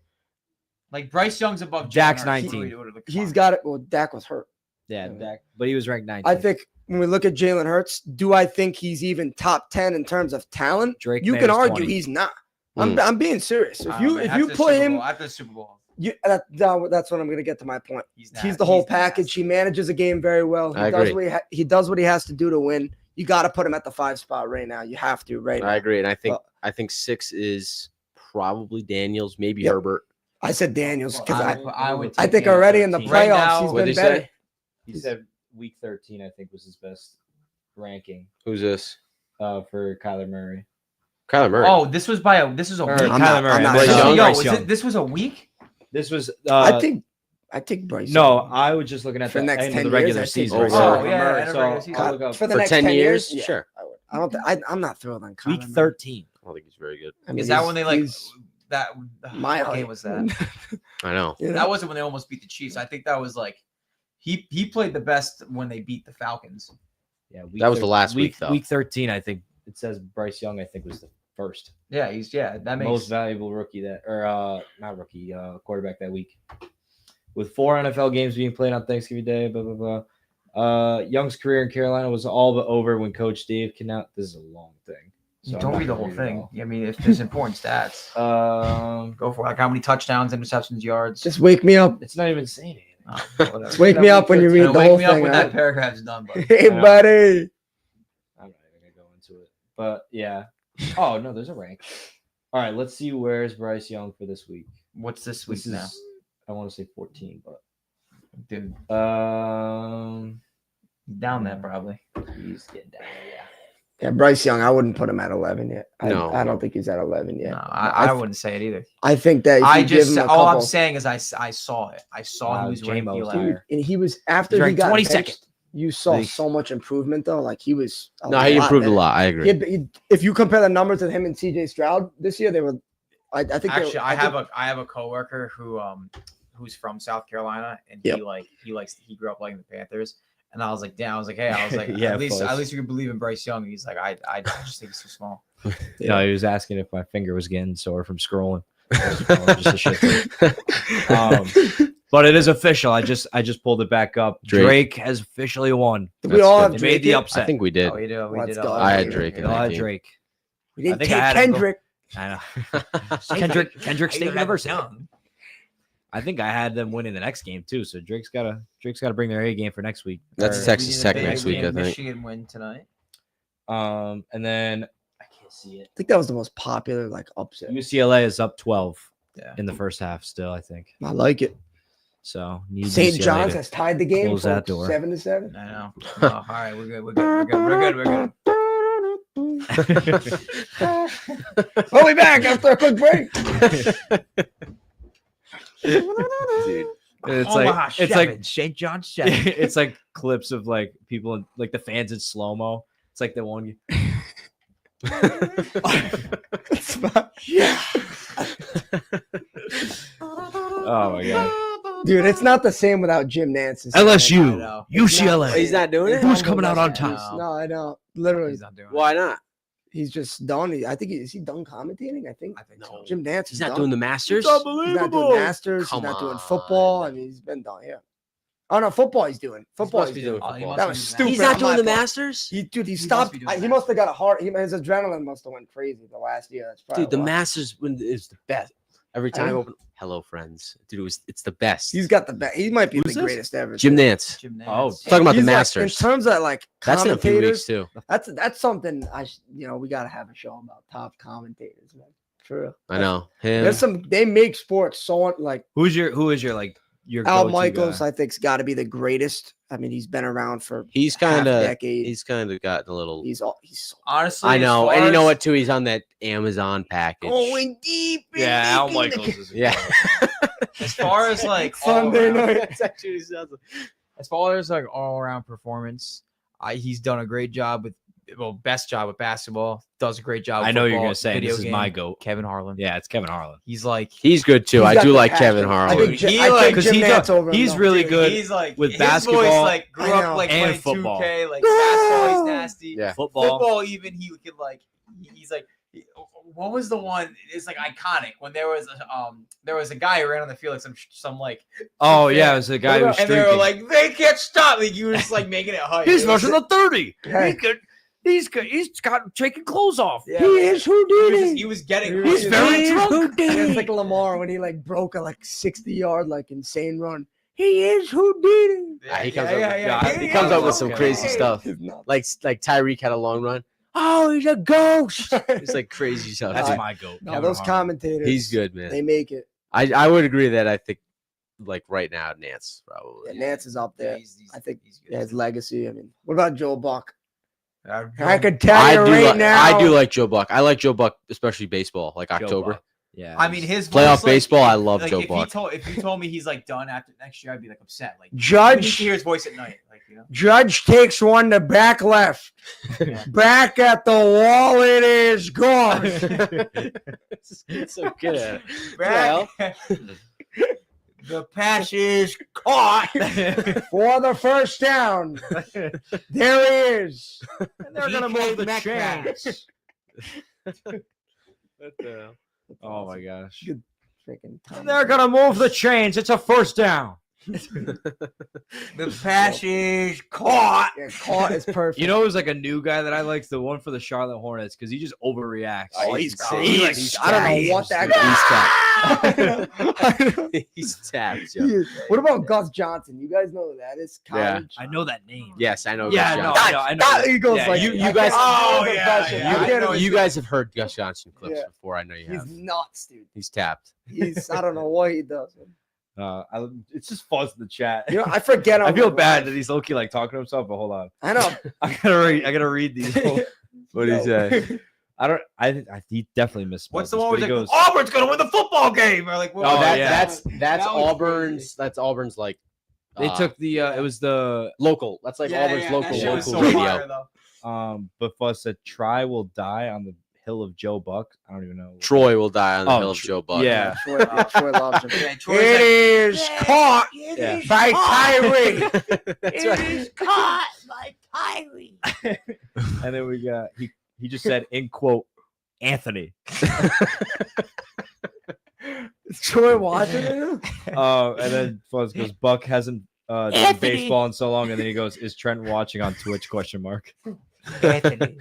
Speaker 2: Like Bryce Young's above
Speaker 3: Dak's
Speaker 2: Jalen Hurts.
Speaker 3: 19.
Speaker 2: Come
Speaker 4: He's
Speaker 2: on.
Speaker 4: got it. Well, Dak was hurt.
Speaker 3: Yeah, Dak, but he was ranked 19.
Speaker 4: I think when we look at Jalen Hurts, do I think he's even top 10 in terms of talent?
Speaker 3: Drake
Speaker 4: You
Speaker 3: May
Speaker 4: can
Speaker 3: was
Speaker 4: argue
Speaker 3: 20.
Speaker 4: he's not.
Speaker 5: Mm.
Speaker 4: I'm being serious. If you
Speaker 2: After the
Speaker 4: put
Speaker 2: Super
Speaker 4: him,
Speaker 2: Bowl, after the Super Bowl,
Speaker 4: that's what I'm going to get to my point.
Speaker 2: he's
Speaker 4: He's the whole
Speaker 2: nasty.
Speaker 4: package. He manages a game very well.
Speaker 5: I agree.
Speaker 4: He does what he has to do to win. You got to put him at the 5 spot right now. You have to right now.
Speaker 5: I agree, and
Speaker 4: Well-
Speaker 5: I think 6 is probably Daniels, maybe
Speaker 4: Yep.
Speaker 5: Herbert.
Speaker 4: I said Daniels because
Speaker 2: I would
Speaker 4: I
Speaker 2: take
Speaker 4: think
Speaker 2: Daniels
Speaker 4: already in the
Speaker 3: 13.
Speaker 2: Right
Speaker 4: playoffs
Speaker 2: now,
Speaker 4: he's
Speaker 5: what'd
Speaker 4: been
Speaker 5: he
Speaker 4: better.
Speaker 5: say?
Speaker 3: He said week 13, I think, was his best ranking
Speaker 5: Who's this?
Speaker 3: for Kyler Murray.
Speaker 5: Kyler Murray.
Speaker 2: Oh, this was a
Speaker 3: Or
Speaker 2: week.
Speaker 3: Kyler Murray.
Speaker 4: I'm not
Speaker 3: Bryce
Speaker 4: sure.
Speaker 3: Young.
Speaker 2: Yo,
Speaker 3: Bryce
Speaker 2: is
Speaker 3: Young.
Speaker 2: this was a week?
Speaker 3: This was.
Speaker 4: I take Bryce.
Speaker 3: No,
Speaker 4: Young.
Speaker 3: I was just looking at
Speaker 4: For
Speaker 3: the
Speaker 4: the next
Speaker 3: end
Speaker 4: 10
Speaker 3: of the regular
Speaker 4: years, I'd take
Speaker 3: season.
Speaker 4: Bryce
Speaker 5: Young.
Speaker 2: Oh,
Speaker 4: over
Speaker 2: yeah,
Speaker 4: Murray.
Speaker 2: end of
Speaker 3: So,
Speaker 2: regular season.
Speaker 3: I'll look up.
Speaker 4: For the
Speaker 5: For
Speaker 4: next
Speaker 5: 10 years?
Speaker 4: yeah,
Speaker 5: Sure.
Speaker 4: I would. I don't. I'm not thrilled on Kyler
Speaker 3: Week
Speaker 4: Murray.
Speaker 3: 13.
Speaker 5: I don't think he's very good.
Speaker 4: I mean,
Speaker 2: Is that when they like
Speaker 4: he's
Speaker 2: that?
Speaker 4: my
Speaker 2: What
Speaker 4: height.
Speaker 2: game was that?
Speaker 5: I know.
Speaker 4: You know?
Speaker 2: That wasn't when they almost beat the Chiefs. I think that was like he played the best when they beat the Falcons.
Speaker 3: Yeah, week
Speaker 5: That was the last week, though.
Speaker 3: Week 13, I think it says Bryce Young. I think was the first
Speaker 2: Yeah, that makes
Speaker 3: most valuable rookie not rookie quarterback that week. With 4 NFL games being played on Thanksgiving Day, blah blah blah. Young's career in Carolina was all but over when Coach Dave Canal. This is a long thing. So I'm
Speaker 2: Don't
Speaker 3: not
Speaker 2: read the
Speaker 3: gonna
Speaker 2: whole
Speaker 3: it
Speaker 2: thing.
Speaker 3: all.
Speaker 2: I mean, if there's important stats, go for it. Like how many touchdowns, interceptions, yards.
Speaker 4: Just wake me up.
Speaker 3: It's not even saying anything.
Speaker 2: Oh, whatever.
Speaker 4: Just wake me up when you read the
Speaker 2: Wake
Speaker 4: whole
Speaker 2: me up
Speaker 4: thing.
Speaker 2: when
Speaker 4: all
Speaker 2: that
Speaker 4: right?
Speaker 2: paragraph's done, buddy.
Speaker 4: Hey,
Speaker 3: I know.
Speaker 4: buddy.
Speaker 3: I'm not even gonna go into it. But yeah. Oh no, there's a rank. All right, let's see where's Bryce Young for this week.
Speaker 2: What's this week
Speaker 3: This
Speaker 2: now?
Speaker 3: is I want to say 14, but
Speaker 2: Dude,
Speaker 3: um
Speaker 2: down there probably.
Speaker 3: he's getting down there, yeah.
Speaker 4: Yeah, Bryce Young, I wouldn't put him at 11 yet.
Speaker 5: No.
Speaker 4: I don't think he's at 11 yet.
Speaker 2: No, I wouldn't say it either.
Speaker 4: I think that if
Speaker 2: I
Speaker 4: you give
Speaker 2: just
Speaker 4: him a
Speaker 2: all I'm
Speaker 4: couple,
Speaker 2: saying is I saw it. I saw he was ranked
Speaker 3: J-Mo's
Speaker 2: 11.
Speaker 3: there.
Speaker 4: and he was after
Speaker 3: He's
Speaker 4: he
Speaker 3: ranked
Speaker 4: got
Speaker 3: 22nd.
Speaker 4: benched, you saw
Speaker 3: Like-
Speaker 4: so much improvement though. Like he was.
Speaker 5: No, he improved a
Speaker 4: better.
Speaker 5: lot. I agree.
Speaker 4: If you compare the numbers of him and CJ Stroud this year, they were. I think they
Speaker 2: Actually,
Speaker 4: were,
Speaker 2: I
Speaker 4: think-
Speaker 2: have a coworker who's from South Carolina, and
Speaker 4: Yep.
Speaker 2: he grew up liking the Panthers. And I was like, damn. I was like, hey,
Speaker 3: Yeah,
Speaker 2: at least
Speaker 3: close.
Speaker 2: you can believe in Bryce Young. And he's like, I just think he's too small.
Speaker 3: No, he was asking if my finger was getting sore from scrolling. Just a shit. But it is official. I just pulled it back up.
Speaker 5: Drake.
Speaker 3: Drake has officially won.
Speaker 4: Did we
Speaker 5: That's
Speaker 4: all
Speaker 5: good.
Speaker 4: have
Speaker 3: They
Speaker 4: Drake
Speaker 3: made the
Speaker 4: yet?
Speaker 3: upset.
Speaker 5: I think we did.
Speaker 2: Oh, we did.
Speaker 4: Let's
Speaker 2: did.
Speaker 4: go.
Speaker 5: I had Drake
Speaker 3: They
Speaker 5: in
Speaker 3: all
Speaker 5: that
Speaker 3: had
Speaker 5: game.
Speaker 3: Drake.
Speaker 4: We didn't
Speaker 3: think
Speaker 4: take
Speaker 3: I had him go-
Speaker 4: Kendrick.
Speaker 3: I know. Kendrick State University. I think I had them winning the next game too. So Drake's gotta bring their A game for next week.
Speaker 5: That's
Speaker 3: Or-
Speaker 5: Texas Tech next week, I think.
Speaker 2: Michigan win tonight.
Speaker 3: And then I can't see it.
Speaker 4: I think that was the most popular like upset.
Speaker 3: UCLA is up 12
Speaker 2: Yeah.
Speaker 3: in the first half still, I think.
Speaker 4: I like it.
Speaker 3: So need
Speaker 4: St.
Speaker 3: UCLA
Speaker 4: John's
Speaker 3: to-
Speaker 4: has tied the game.
Speaker 3: close that
Speaker 4: folks,
Speaker 3: door.
Speaker 4: 7-7.
Speaker 2: I know. Oh, all right, we're good. We're good.
Speaker 4: We'll be back after a quick break.
Speaker 5: Dude.
Speaker 3: It's
Speaker 2: Omaha
Speaker 3: like it's
Speaker 2: 7,
Speaker 3: like
Speaker 2: St. John 7.
Speaker 3: it's like clips of like people in, like the fans in slow mo. It's like the one.
Speaker 4: Yeah.
Speaker 3: Oh my god!
Speaker 4: Dude, it's not the same without Jim Nance.
Speaker 2: I
Speaker 3: LSU,
Speaker 2: know.
Speaker 3: UCLA.
Speaker 5: He's not doing it.
Speaker 3: Who's coming out on top?
Speaker 4: No, I know. Literally,
Speaker 2: He's not doing
Speaker 5: Why not?
Speaker 4: he's just done. I think is he done commentating? I think
Speaker 2: I think so.
Speaker 4: Jim Nance
Speaker 5: He's
Speaker 4: is
Speaker 5: not
Speaker 4: done.
Speaker 5: doing the Masters.
Speaker 4: He's not doing Masters.
Speaker 5: Come
Speaker 4: he's not doing
Speaker 5: on.
Speaker 4: football. I mean, he's been done. Yeah. Oh no, football he's doing. Football
Speaker 5: must
Speaker 4: he's
Speaker 5: be
Speaker 4: doing.
Speaker 5: doing
Speaker 2: Oh, he
Speaker 5: football.
Speaker 2: must
Speaker 4: That
Speaker 2: be
Speaker 4: was
Speaker 2: doing
Speaker 4: stupid.
Speaker 5: He's not
Speaker 4: on
Speaker 5: doing
Speaker 4: my
Speaker 5: the
Speaker 4: part.
Speaker 5: Masters.
Speaker 4: He
Speaker 2: must
Speaker 4: stopped.
Speaker 2: be doing
Speaker 4: He
Speaker 2: that.
Speaker 4: must have got a heart. His adrenaline must have went crazy the last year. That's probably
Speaker 5: Dude, the
Speaker 4: why.
Speaker 5: Masters is the best. Every time I
Speaker 4: know.
Speaker 5: open, hello friends, dude. It's the best.
Speaker 4: He's got the best. He might be
Speaker 3: Who's
Speaker 4: the
Speaker 3: this?
Speaker 4: greatest ever.
Speaker 5: Jim
Speaker 4: too.
Speaker 5: Nance.
Speaker 2: Jim Nance.
Speaker 3: Oh,
Speaker 5: Talking about the
Speaker 4: He's like,
Speaker 5: Masters.
Speaker 4: in terms of like
Speaker 5: That's in a few weeks
Speaker 4: commentators,
Speaker 5: too.
Speaker 4: that's something we gotta have a show about top commentators, man. For real.
Speaker 5: I know him.
Speaker 4: There's some. They make sports so like
Speaker 3: who is your like your
Speaker 4: Al
Speaker 3: go-to
Speaker 4: Michaels.
Speaker 3: guy?
Speaker 4: I think's got to be the greatest. I mean, he's been around for
Speaker 5: He's
Speaker 4: half
Speaker 5: kind
Speaker 4: a
Speaker 5: of
Speaker 4: decade.
Speaker 5: he's kind of gotten a little.
Speaker 4: He's so
Speaker 2: Honestly,
Speaker 5: I
Speaker 2: as
Speaker 5: know,
Speaker 2: far
Speaker 5: and you know
Speaker 2: as-
Speaker 5: what? Too, he's on that Amazon package.
Speaker 4: going deep. in
Speaker 3: Yeah, Al
Speaker 4: making the-
Speaker 3: Michaels is
Speaker 5: Yeah.
Speaker 2: As far as like
Speaker 4: Sunday
Speaker 2: all around-
Speaker 4: night.
Speaker 5: That's actually what he sounds like.
Speaker 2: as far as like all around performance, he's done a great job best job with basketball. Does a great job.
Speaker 3: I
Speaker 2: with
Speaker 3: know you're
Speaker 2: football,
Speaker 3: gonna say
Speaker 2: video
Speaker 3: this is my
Speaker 2: game.
Speaker 3: goat.
Speaker 2: Kevin Harlan.
Speaker 3: Yeah, it's Kevin Harlan.
Speaker 2: He's like
Speaker 5: He's good too.
Speaker 4: He's
Speaker 5: I
Speaker 4: got
Speaker 5: do
Speaker 4: the
Speaker 5: like
Speaker 4: passion.
Speaker 5: Kevin
Speaker 4: I
Speaker 5: Harlan.
Speaker 4: think
Speaker 2: Dude,
Speaker 4: Jim,
Speaker 2: he,
Speaker 4: I
Speaker 2: like-
Speaker 4: think
Speaker 3: 'cause
Speaker 4: Jim
Speaker 3: he's
Speaker 4: Nance over him,
Speaker 3: he's
Speaker 4: though.
Speaker 3: really
Speaker 2: dude,
Speaker 3: good
Speaker 2: He's like
Speaker 3: with
Speaker 2: his
Speaker 3: basketball
Speaker 2: Voice, like grew
Speaker 4: I
Speaker 2: up
Speaker 4: know.
Speaker 2: like
Speaker 3: and
Speaker 2: playing
Speaker 3: football.
Speaker 2: 2K, like basketball. He's nasty.
Speaker 5: Yeah.
Speaker 3: Football.
Speaker 2: Even he could like. He's like. What was the one? It's like iconic when there was a guy who ran on the field like some like.
Speaker 3: Oh yeah, it was the guy who was
Speaker 2: and
Speaker 3: streaking.
Speaker 2: they were like, they can't stop. Like you were just like making it hype.
Speaker 3: He's
Speaker 2: It was-
Speaker 3: rushing the 30.
Speaker 4: Hey.
Speaker 3: He's got taking clothes off.
Speaker 2: Yeah,
Speaker 4: He is Houdini.
Speaker 2: He was getting.
Speaker 3: He's
Speaker 2: hype.
Speaker 3: very drunk.
Speaker 4: It's like Lamar when he like broke a like 60-yard like insane run. He is Houdini.
Speaker 2: Yeah,
Speaker 5: He comes
Speaker 2: yeah,
Speaker 5: up
Speaker 2: yeah,
Speaker 5: with-
Speaker 2: yeah.
Speaker 5: he comes up with some
Speaker 2: Yeah.
Speaker 5: crazy stuff.
Speaker 4: He's nuts.
Speaker 5: Like Tyreek had a long run. Oh, he's a ghost. It's like crazy stuff.
Speaker 3: That's
Speaker 4: I-
Speaker 3: my goat.
Speaker 4: No,
Speaker 3: Kevin
Speaker 4: those
Speaker 3: Harlan.
Speaker 4: commentators.
Speaker 5: He's good, man.
Speaker 4: They make it.
Speaker 5: I would agree that I think like right now Nance probably.
Speaker 4: Yeah, Nance is up
Speaker 2: Yeah,
Speaker 4: there.
Speaker 2: he's
Speaker 4: I think
Speaker 2: he's good.
Speaker 4: Yeah, his legacy. I mean, what about Joe Buck?
Speaker 2: I
Speaker 4: I could tell you right now.
Speaker 5: I do like Joe Buck. I like Joe Buck, especially baseball, like
Speaker 3: Joe
Speaker 5: October.
Speaker 3: Buck. Yeah.
Speaker 2: I mean, his
Speaker 5: Playoff
Speaker 2: voice, like,
Speaker 5: baseball, I love Joe
Speaker 2: if
Speaker 5: Buck.
Speaker 2: If you told me he's like done after next year, I'd be like upset. Like you need to
Speaker 4: Judge
Speaker 2: hear his voice at night. Like
Speaker 4: Judge takes one to back left. Back at the wall, it is gone.
Speaker 5: It's so good at it.
Speaker 2: Back, the pass is caught.
Speaker 4: For the first down. There he is.
Speaker 3: And they're gonna move the
Speaker 2: Metcalf.
Speaker 3: chains. Oh my gosh.
Speaker 4: Good freaking time.
Speaker 3: And they're gonna move the chains. It's a first down.
Speaker 2: The passage caught.
Speaker 4: Yeah, caught is perfect.
Speaker 3: You know, it was like a new guy that I liked, the one for the Charlotte Hornets, because he just overreacts.
Speaker 5: Oh, he's
Speaker 4: I don't know what that guy.
Speaker 5: He's tapped.
Speaker 4: He is. What about Gus Johnson? You guys know who that is?
Speaker 5: Yeah.
Speaker 4: College.
Speaker 3: I know that name.
Speaker 5: Yes, I know.
Speaker 3: Yeah,
Speaker 5: Gus
Speaker 3: no,
Speaker 5: Johnson.
Speaker 3: I know.
Speaker 4: He goes
Speaker 3: Yeah,
Speaker 4: like
Speaker 5: you
Speaker 4: I
Speaker 5: guys-
Speaker 4: can't
Speaker 2: Oh,
Speaker 4: do the
Speaker 2: yeah,
Speaker 4: impression.
Speaker 2: yeah,
Speaker 4: I
Speaker 2: I
Speaker 4: can't
Speaker 2: know
Speaker 4: do-
Speaker 5: You guys have heard Gus Johnson clips
Speaker 4: Yeah.
Speaker 5: before. I know you
Speaker 4: He's
Speaker 5: have.
Speaker 4: nuts, dude.
Speaker 5: He's tapped.
Speaker 4: He's I don't know what he does.
Speaker 3: It's just fuzz in the chat.
Speaker 4: You know, I forget.
Speaker 3: I
Speaker 4: I'm
Speaker 3: feel
Speaker 4: like,
Speaker 3: bad that he's low-key like talking to himself, but hold on.
Speaker 4: I know.
Speaker 3: I gotta read these.
Speaker 5: What did he say?
Speaker 3: He definitely missed.
Speaker 2: What's the
Speaker 3: this,
Speaker 2: one
Speaker 3: but
Speaker 2: where
Speaker 3: he
Speaker 2: he's like,
Speaker 3: goes,
Speaker 2: Auburn's gonna win the football game? Or like, what?
Speaker 3: Oh, yeah.
Speaker 5: That's
Speaker 2: That was
Speaker 5: Auburn's. That's Auburn's like.
Speaker 3: they took the it was the
Speaker 5: local. That's like Auburn's
Speaker 2: that
Speaker 5: local
Speaker 2: shit was so
Speaker 5: radio.
Speaker 2: fire, though.
Speaker 3: but Fuzz said Try will die on the hill of Joe Buck. I don't even know.
Speaker 5: Troy will die on the
Speaker 3: Oh,
Speaker 5: hill of Joe Buck.
Speaker 3: Yeah.
Speaker 4: Troy loves him.
Speaker 2: Yeah, Troy's
Speaker 4: It
Speaker 2: like,
Speaker 4: is caught
Speaker 3: Yeah.
Speaker 4: by Kyrie.
Speaker 5: That's right.
Speaker 2: caught by Kyrie.
Speaker 3: And then we got he just said in quote Anthony.
Speaker 4: Is Troy watching it?
Speaker 3: And then Fuzz goes, Buck hasn't done baseball in so long, and then he goes, is Trent watching on Twitch? ?
Speaker 2: Anthony.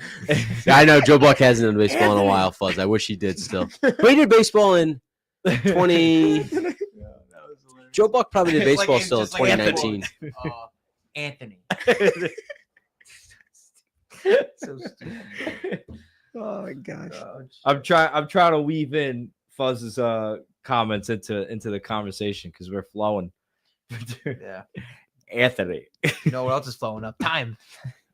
Speaker 5: I know Joe Buck hasn't done baseball in a while, Fuzz. I wish he did still. But he did baseball in 20. Joe Buck probably did
Speaker 2: It's like
Speaker 5: baseball
Speaker 2: in-
Speaker 5: still in
Speaker 2: just like in
Speaker 5: 2019.
Speaker 2: Anthony. So stupid.
Speaker 4: Oh my gosh.
Speaker 3: I'm trying to weave in Fuzz's comments into the conversation because we're flowing.
Speaker 2: Yeah.
Speaker 3: Anthony.
Speaker 2: You know what else is flowing up? Time.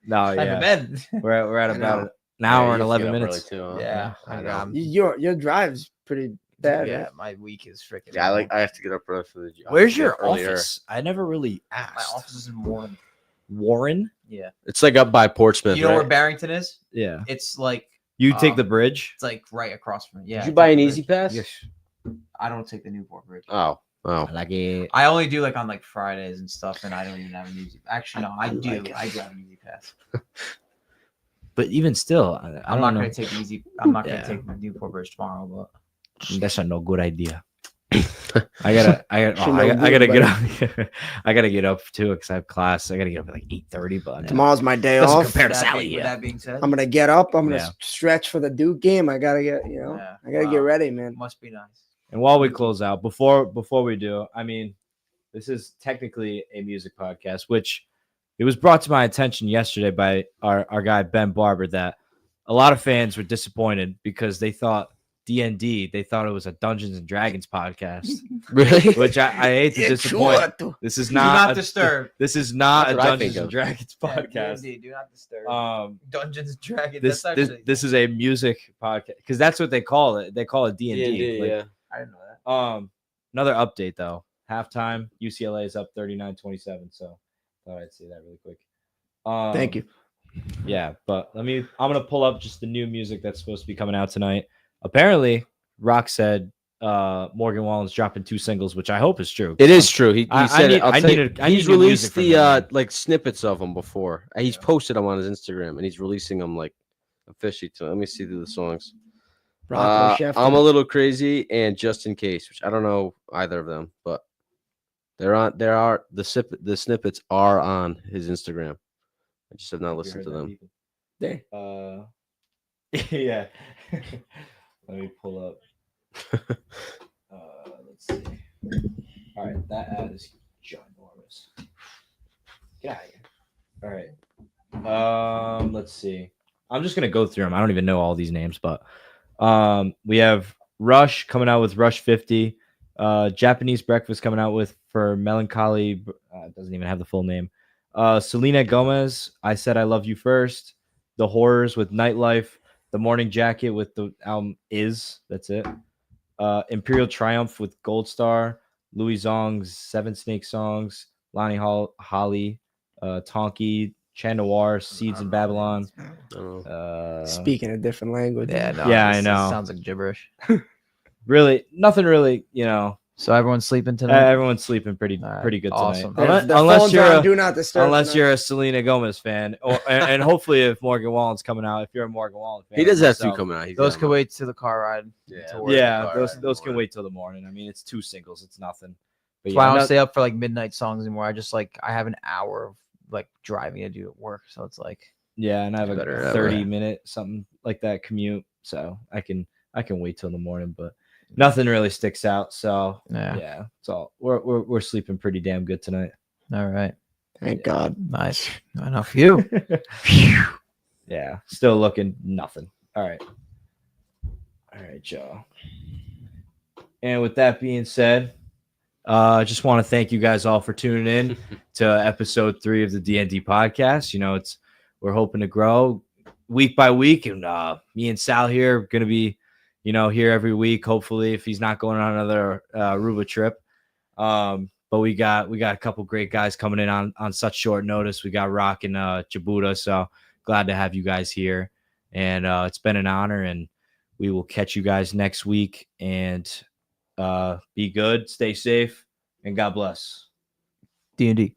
Speaker 3: No,
Speaker 2: Time to
Speaker 3: yeah.
Speaker 2: bed.
Speaker 3: We're at
Speaker 4: I
Speaker 3: about
Speaker 4: know.
Speaker 3: an hour and
Speaker 5: you have to
Speaker 3: 11
Speaker 5: get up
Speaker 3: minutes.
Speaker 5: early too, huh?
Speaker 2: Yeah.
Speaker 5: I know.
Speaker 4: Your drive's pretty bad.
Speaker 2: Yeah,
Speaker 4: right?
Speaker 2: my week is freaking.
Speaker 5: Yeah, I have to get up early for the job.
Speaker 3: Where's your
Speaker 5: Earlier.
Speaker 3: office? I never really asked.
Speaker 2: My office is in Warren.
Speaker 3: Warren?
Speaker 2: Yeah.
Speaker 5: It's like up by Portsmouth.
Speaker 2: You know
Speaker 5: right?
Speaker 2: where Barrington is?
Speaker 3: Yeah.
Speaker 2: It's like
Speaker 3: You take the bridge?
Speaker 2: it's like right across from it. Yeah.
Speaker 5: Did
Speaker 2: I
Speaker 5: you buy
Speaker 2: take
Speaker 5: an
Speaker 2: the
Speaker 5: Easy
Speaker 2: bridge.
Speaker 5: Pass?
Speaker 3: Yes.
Speaker 2: I don't take the Newport Bridge.
Speaker 5: Oh.
Speaker 3: Like it.
Speaker 2: I only do like on like Fridays and stuff, and I don't even have an Easy. Actually, no, I do. I do have an Easy Pass.
Speaker 3: But even still,
Speaker 2: I'm
Speaker 3: don't
Speaker 2: not
Speaker 3: know.
Speaker 2: gonna take the Easy. I'm not gonna
Speaker 3: Yeah.
Speaker 2: take the Newport Bridge tomorrow, but
Speaker 3: That's a no good idea. I gotta
Speaker 4: Should know
Speaker 3: get
Speaker 4: good,
Speaker 3: up. I gotta get up too because I have class. I gotta get up at like 8:30. But
Speaker 4: Tomorrow's my day
Speaker 3: Doesn't
Speaker 4: off.
Speaker 3: compare to
Speaker 2: That
Speaker 3: Sally.
Speaker 2: being- with
Speaker 3: Yeah.
Speaker 2: that being said,
Speaker 4: I'm gonna get up. I'm gonna
Speaker 3: Yeah.
Speaker 4: stretch for the Duke game. I gotta get,
Speaker 2: Yeah.
Speaker 4: I gotta get
Speaker 2: Wow.
Speaker 4: ready, man.
Speaker 2: must be nice.
Speaker 3: And while we close out, before we do, I mean, this is technically a music podcast, which it was brought to my attention yesterday by our guy Ben Barber that a lot of fans were disappointed because they thought DND, they thought it was a Dungeons and Dragons podcast,
Speaker 5: Really?
Speaker 3: which I hate to disappoint. This is
Speaker 2: Do not
Speaker 3: not
Speaker 2: disturb.
Speaker 3: this is not
Speaker 5: That's
Speaker 3: a
Speaker 5: what I
Speaker 3: Dungeons
Speaker 5: think
Speaker 3: and
Speaker 5: of.
Speaker 3: Dragons
Speaker 2: Yeah,
Speaker 3: podcast.
Speaker 2: D&D, do not disturb.
Speaker 3: This
Speaker 2: Dungeons and Dragons.
Speaker 3: this,
Speaker 2: That's actually,
Speaker 3: this is a music podcast because that's what they call it. They call it D&D. Like,
Speaker 5: yeah.
Speaker 2: I didn't know that.
Speaker 3: Another update though. Halftime, UCLA is up 39-27. So thought I'd say that really quick.
Speaker 4: Thank you.
Speaker 3: Yeah, but I'm gonna pull up just the new music that's supposed to be coming out tonight. Apparently, Rock said Morgan Wallen's dropping 2 singles, which I hope is true.
Speaker 5: It is true. He
Speaker 3: I
Speaker 5: said
Speaker 3: need-
Speaker 5: it. I'll
Speaker 3: I
Speaker 5: tell
Speaker 3: need
Speaker 5: you,
Speaker 3: a- I need
Speaker 5: he's
Speaker 3: new music
Speaker 5: released
Speaker 3: from
Speaker 5: the
Speaker 3: him.
Speaker 5: like snippets of them before. He's posted them on his Instagram, and he's releasing them like officially. Let me see through the songs.
Speaker 4: Rocco Chef.
Speaker 5: I'm a little crazy and just in case, which I don't know either of them, but they're on. There are the snippets are on his Instagram. I just have not listened to them.
Speaker 4: There.
Speaker 3: Yeah. Let me pull up. Let's see. All right, that ad is ginormous. Get out of here. All right. Let's see. I'm just gonna go through them. I don't even know all these names, but we have Rush coming out with Rush 50. Japanese Breakfast coming out with for Melancholy. Doesn't even have the full name. Selena Gomez. I Said I Love You First. The Horrors with Nightlife. The Morning Jacket with the album Is. That's it. Imperial Triumph with Gold Star. Louis Zong's 7 Snake Songs. Lonnie Holly. Tonki. Chan Noir. Seeds in Babylon.
Speaker 5: I don't know.
Speaker 4: Speaking a different language.
Speaker 2: Yeah, no,
Speaker 3: Yeah, I
Speaker 2: this
Speaker 3: know.
Speaker 2: Sounds like gibberish.
Speaker 3: Really, nothing really,
Speaker 2: So everyone's sleeping tonight.
Speaker 3: everyone's sleeping pretty
Speaker 2: All right,
Speaker 3: good
Speaker 2: awesome.
Speaker 3: tonight.
Speaker 4: The
Speaker 3: Unless
Speaker 4: phones
Speaker 3: you're
Speaker 4: are on
Speaker 3: a,
Speaker 4: do not disturb.
Speaker 3: unless
Speaker 4: tonight.
Speaker 3: you're a Selena Gomez fan, and hopefully if Morgan Wallen's coming out, if you're a Morgan Wallen fan,
Speaker 5: He does
Speaker 3: like
Speaker 5: have 2
Speaker 3: myself,
Speaker 5: coming out. He's
Speaker 2: Those
Speaker 5: got
Speaker 2: can
Speaker 5: them.
Speaker 2: wait till the car ride.
Speaker 5: Yeah.
Speaker 2: to work.
Speaker 3: Yeah,
Speaker 5: All
Speaker 3: those
Speaker 5: right.
Speaker 3: those can wait till the morning. I mean, it's 2 singles, it's nothing.
Speaker 2: That's why I don't stay up for like midnight songs anymore. I just like I have an hour of like driving to do at work, so it's like
Speaker 3: and I have a
Speaker 2: better
Speaker 3: 30-minute something like that commute, so I can wait till the morning, but nothing really sticks out. So yeah, it's all we're sleeping pretty damn good tonight.
Speaker 2: All right,
Speaker 4: Thank God.
Speaker 2: nice. Enough for you.
Speaker 3: Yeah, still looking nothing. All right, y'all. And with that being said, I just want to thank you guys all for tuning in to episode 3 of the DND podcast. You know, we're hoping to grow week by week, and me and Sal here are going to be, you know, here every week. Hopefully, if he's not going on another Aruba trip. But we got a couple great guys coming in on such short notice. We got Rock and Jabuta, so glad to have you guys here, and it's been an honor. And we will catch you guys next week. And be good, stay safe, and God bless.
Speaker 2: D&D.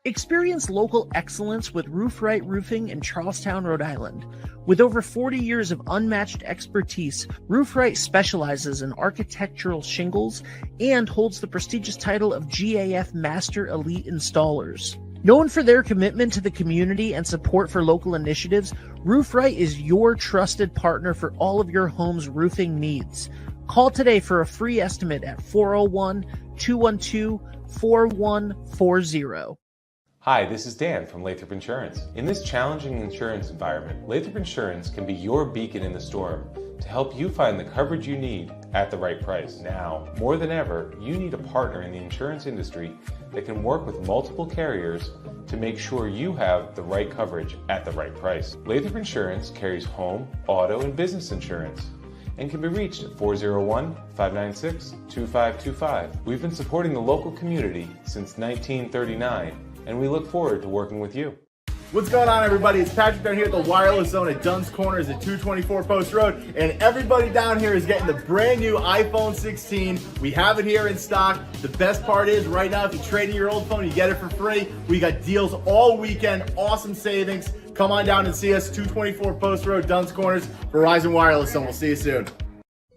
Speaker 6: Experience local excellence with Roof Right Roofing in Charlestown, Rhode Island. With over 40 years of unmatched expertise, Roof Right specializes in architectural shingles and holds the prestigious title of GAF Master Elite Installers. Known for their commitment to the community and support for local initiatives, Roof Right is your trusted partner for all of your home's roofing needs. Call today for a free estimate at 401-212-4140.
Speaker 7: Hi, this is Dan from Lathrop Insurance. In this challenging insurance environment, Lathrop Insurance can be your beacon in the storm to help you find the coverage you need at the right price. Now, more than ever, you need a partner in the insurance industry that can work with multiple carriers to make sure you have the right coverage at the right price. Lathrop Insurance carries home, auto, and business insurance and can be reached at 401-596-2525. We've been supporting the local community since 1939, and we look forward to working with you.
Speaker 8: What's going on, everybody? It's Patrick down here at the Wireless Zone at Dunn's Corners at 224 Post Road, and everybody down here is getting the brand new iPhone 16. We have it here in stock. The best part is right now, if you trade in your old phone, you get it for free. We got deals all weekend, awesome savings. Come on down and see us, 224 Post Road, Dunn's Corners, Verizon Wireless Zone. We'll see you soon.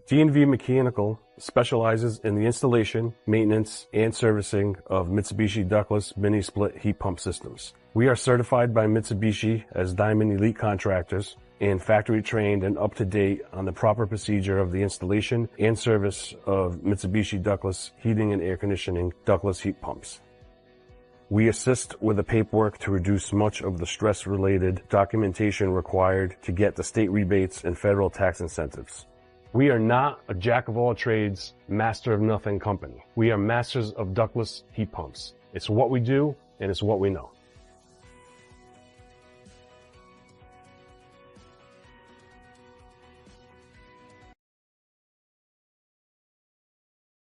Speaker 9: DNV Mechanical specializes in the installation, maintenance, and servicing of Mitsubishi ductless mini-split heat pump systems. We are certified by Mitsubishi as Diamond Elite Contractors and factory trained and up to date on the proper procedure of the installation and service of Mitsubishi ductless heating and air conditioning ductless heat pumps. We assist with the paperwork to reduce much of the stress-related documentation required to get the state rebates and federal tax incentives. We are not a jack-of-all-trades, master-of-nothing company. We are masters of ductless heat pumps. It's what we do, and it's what we know.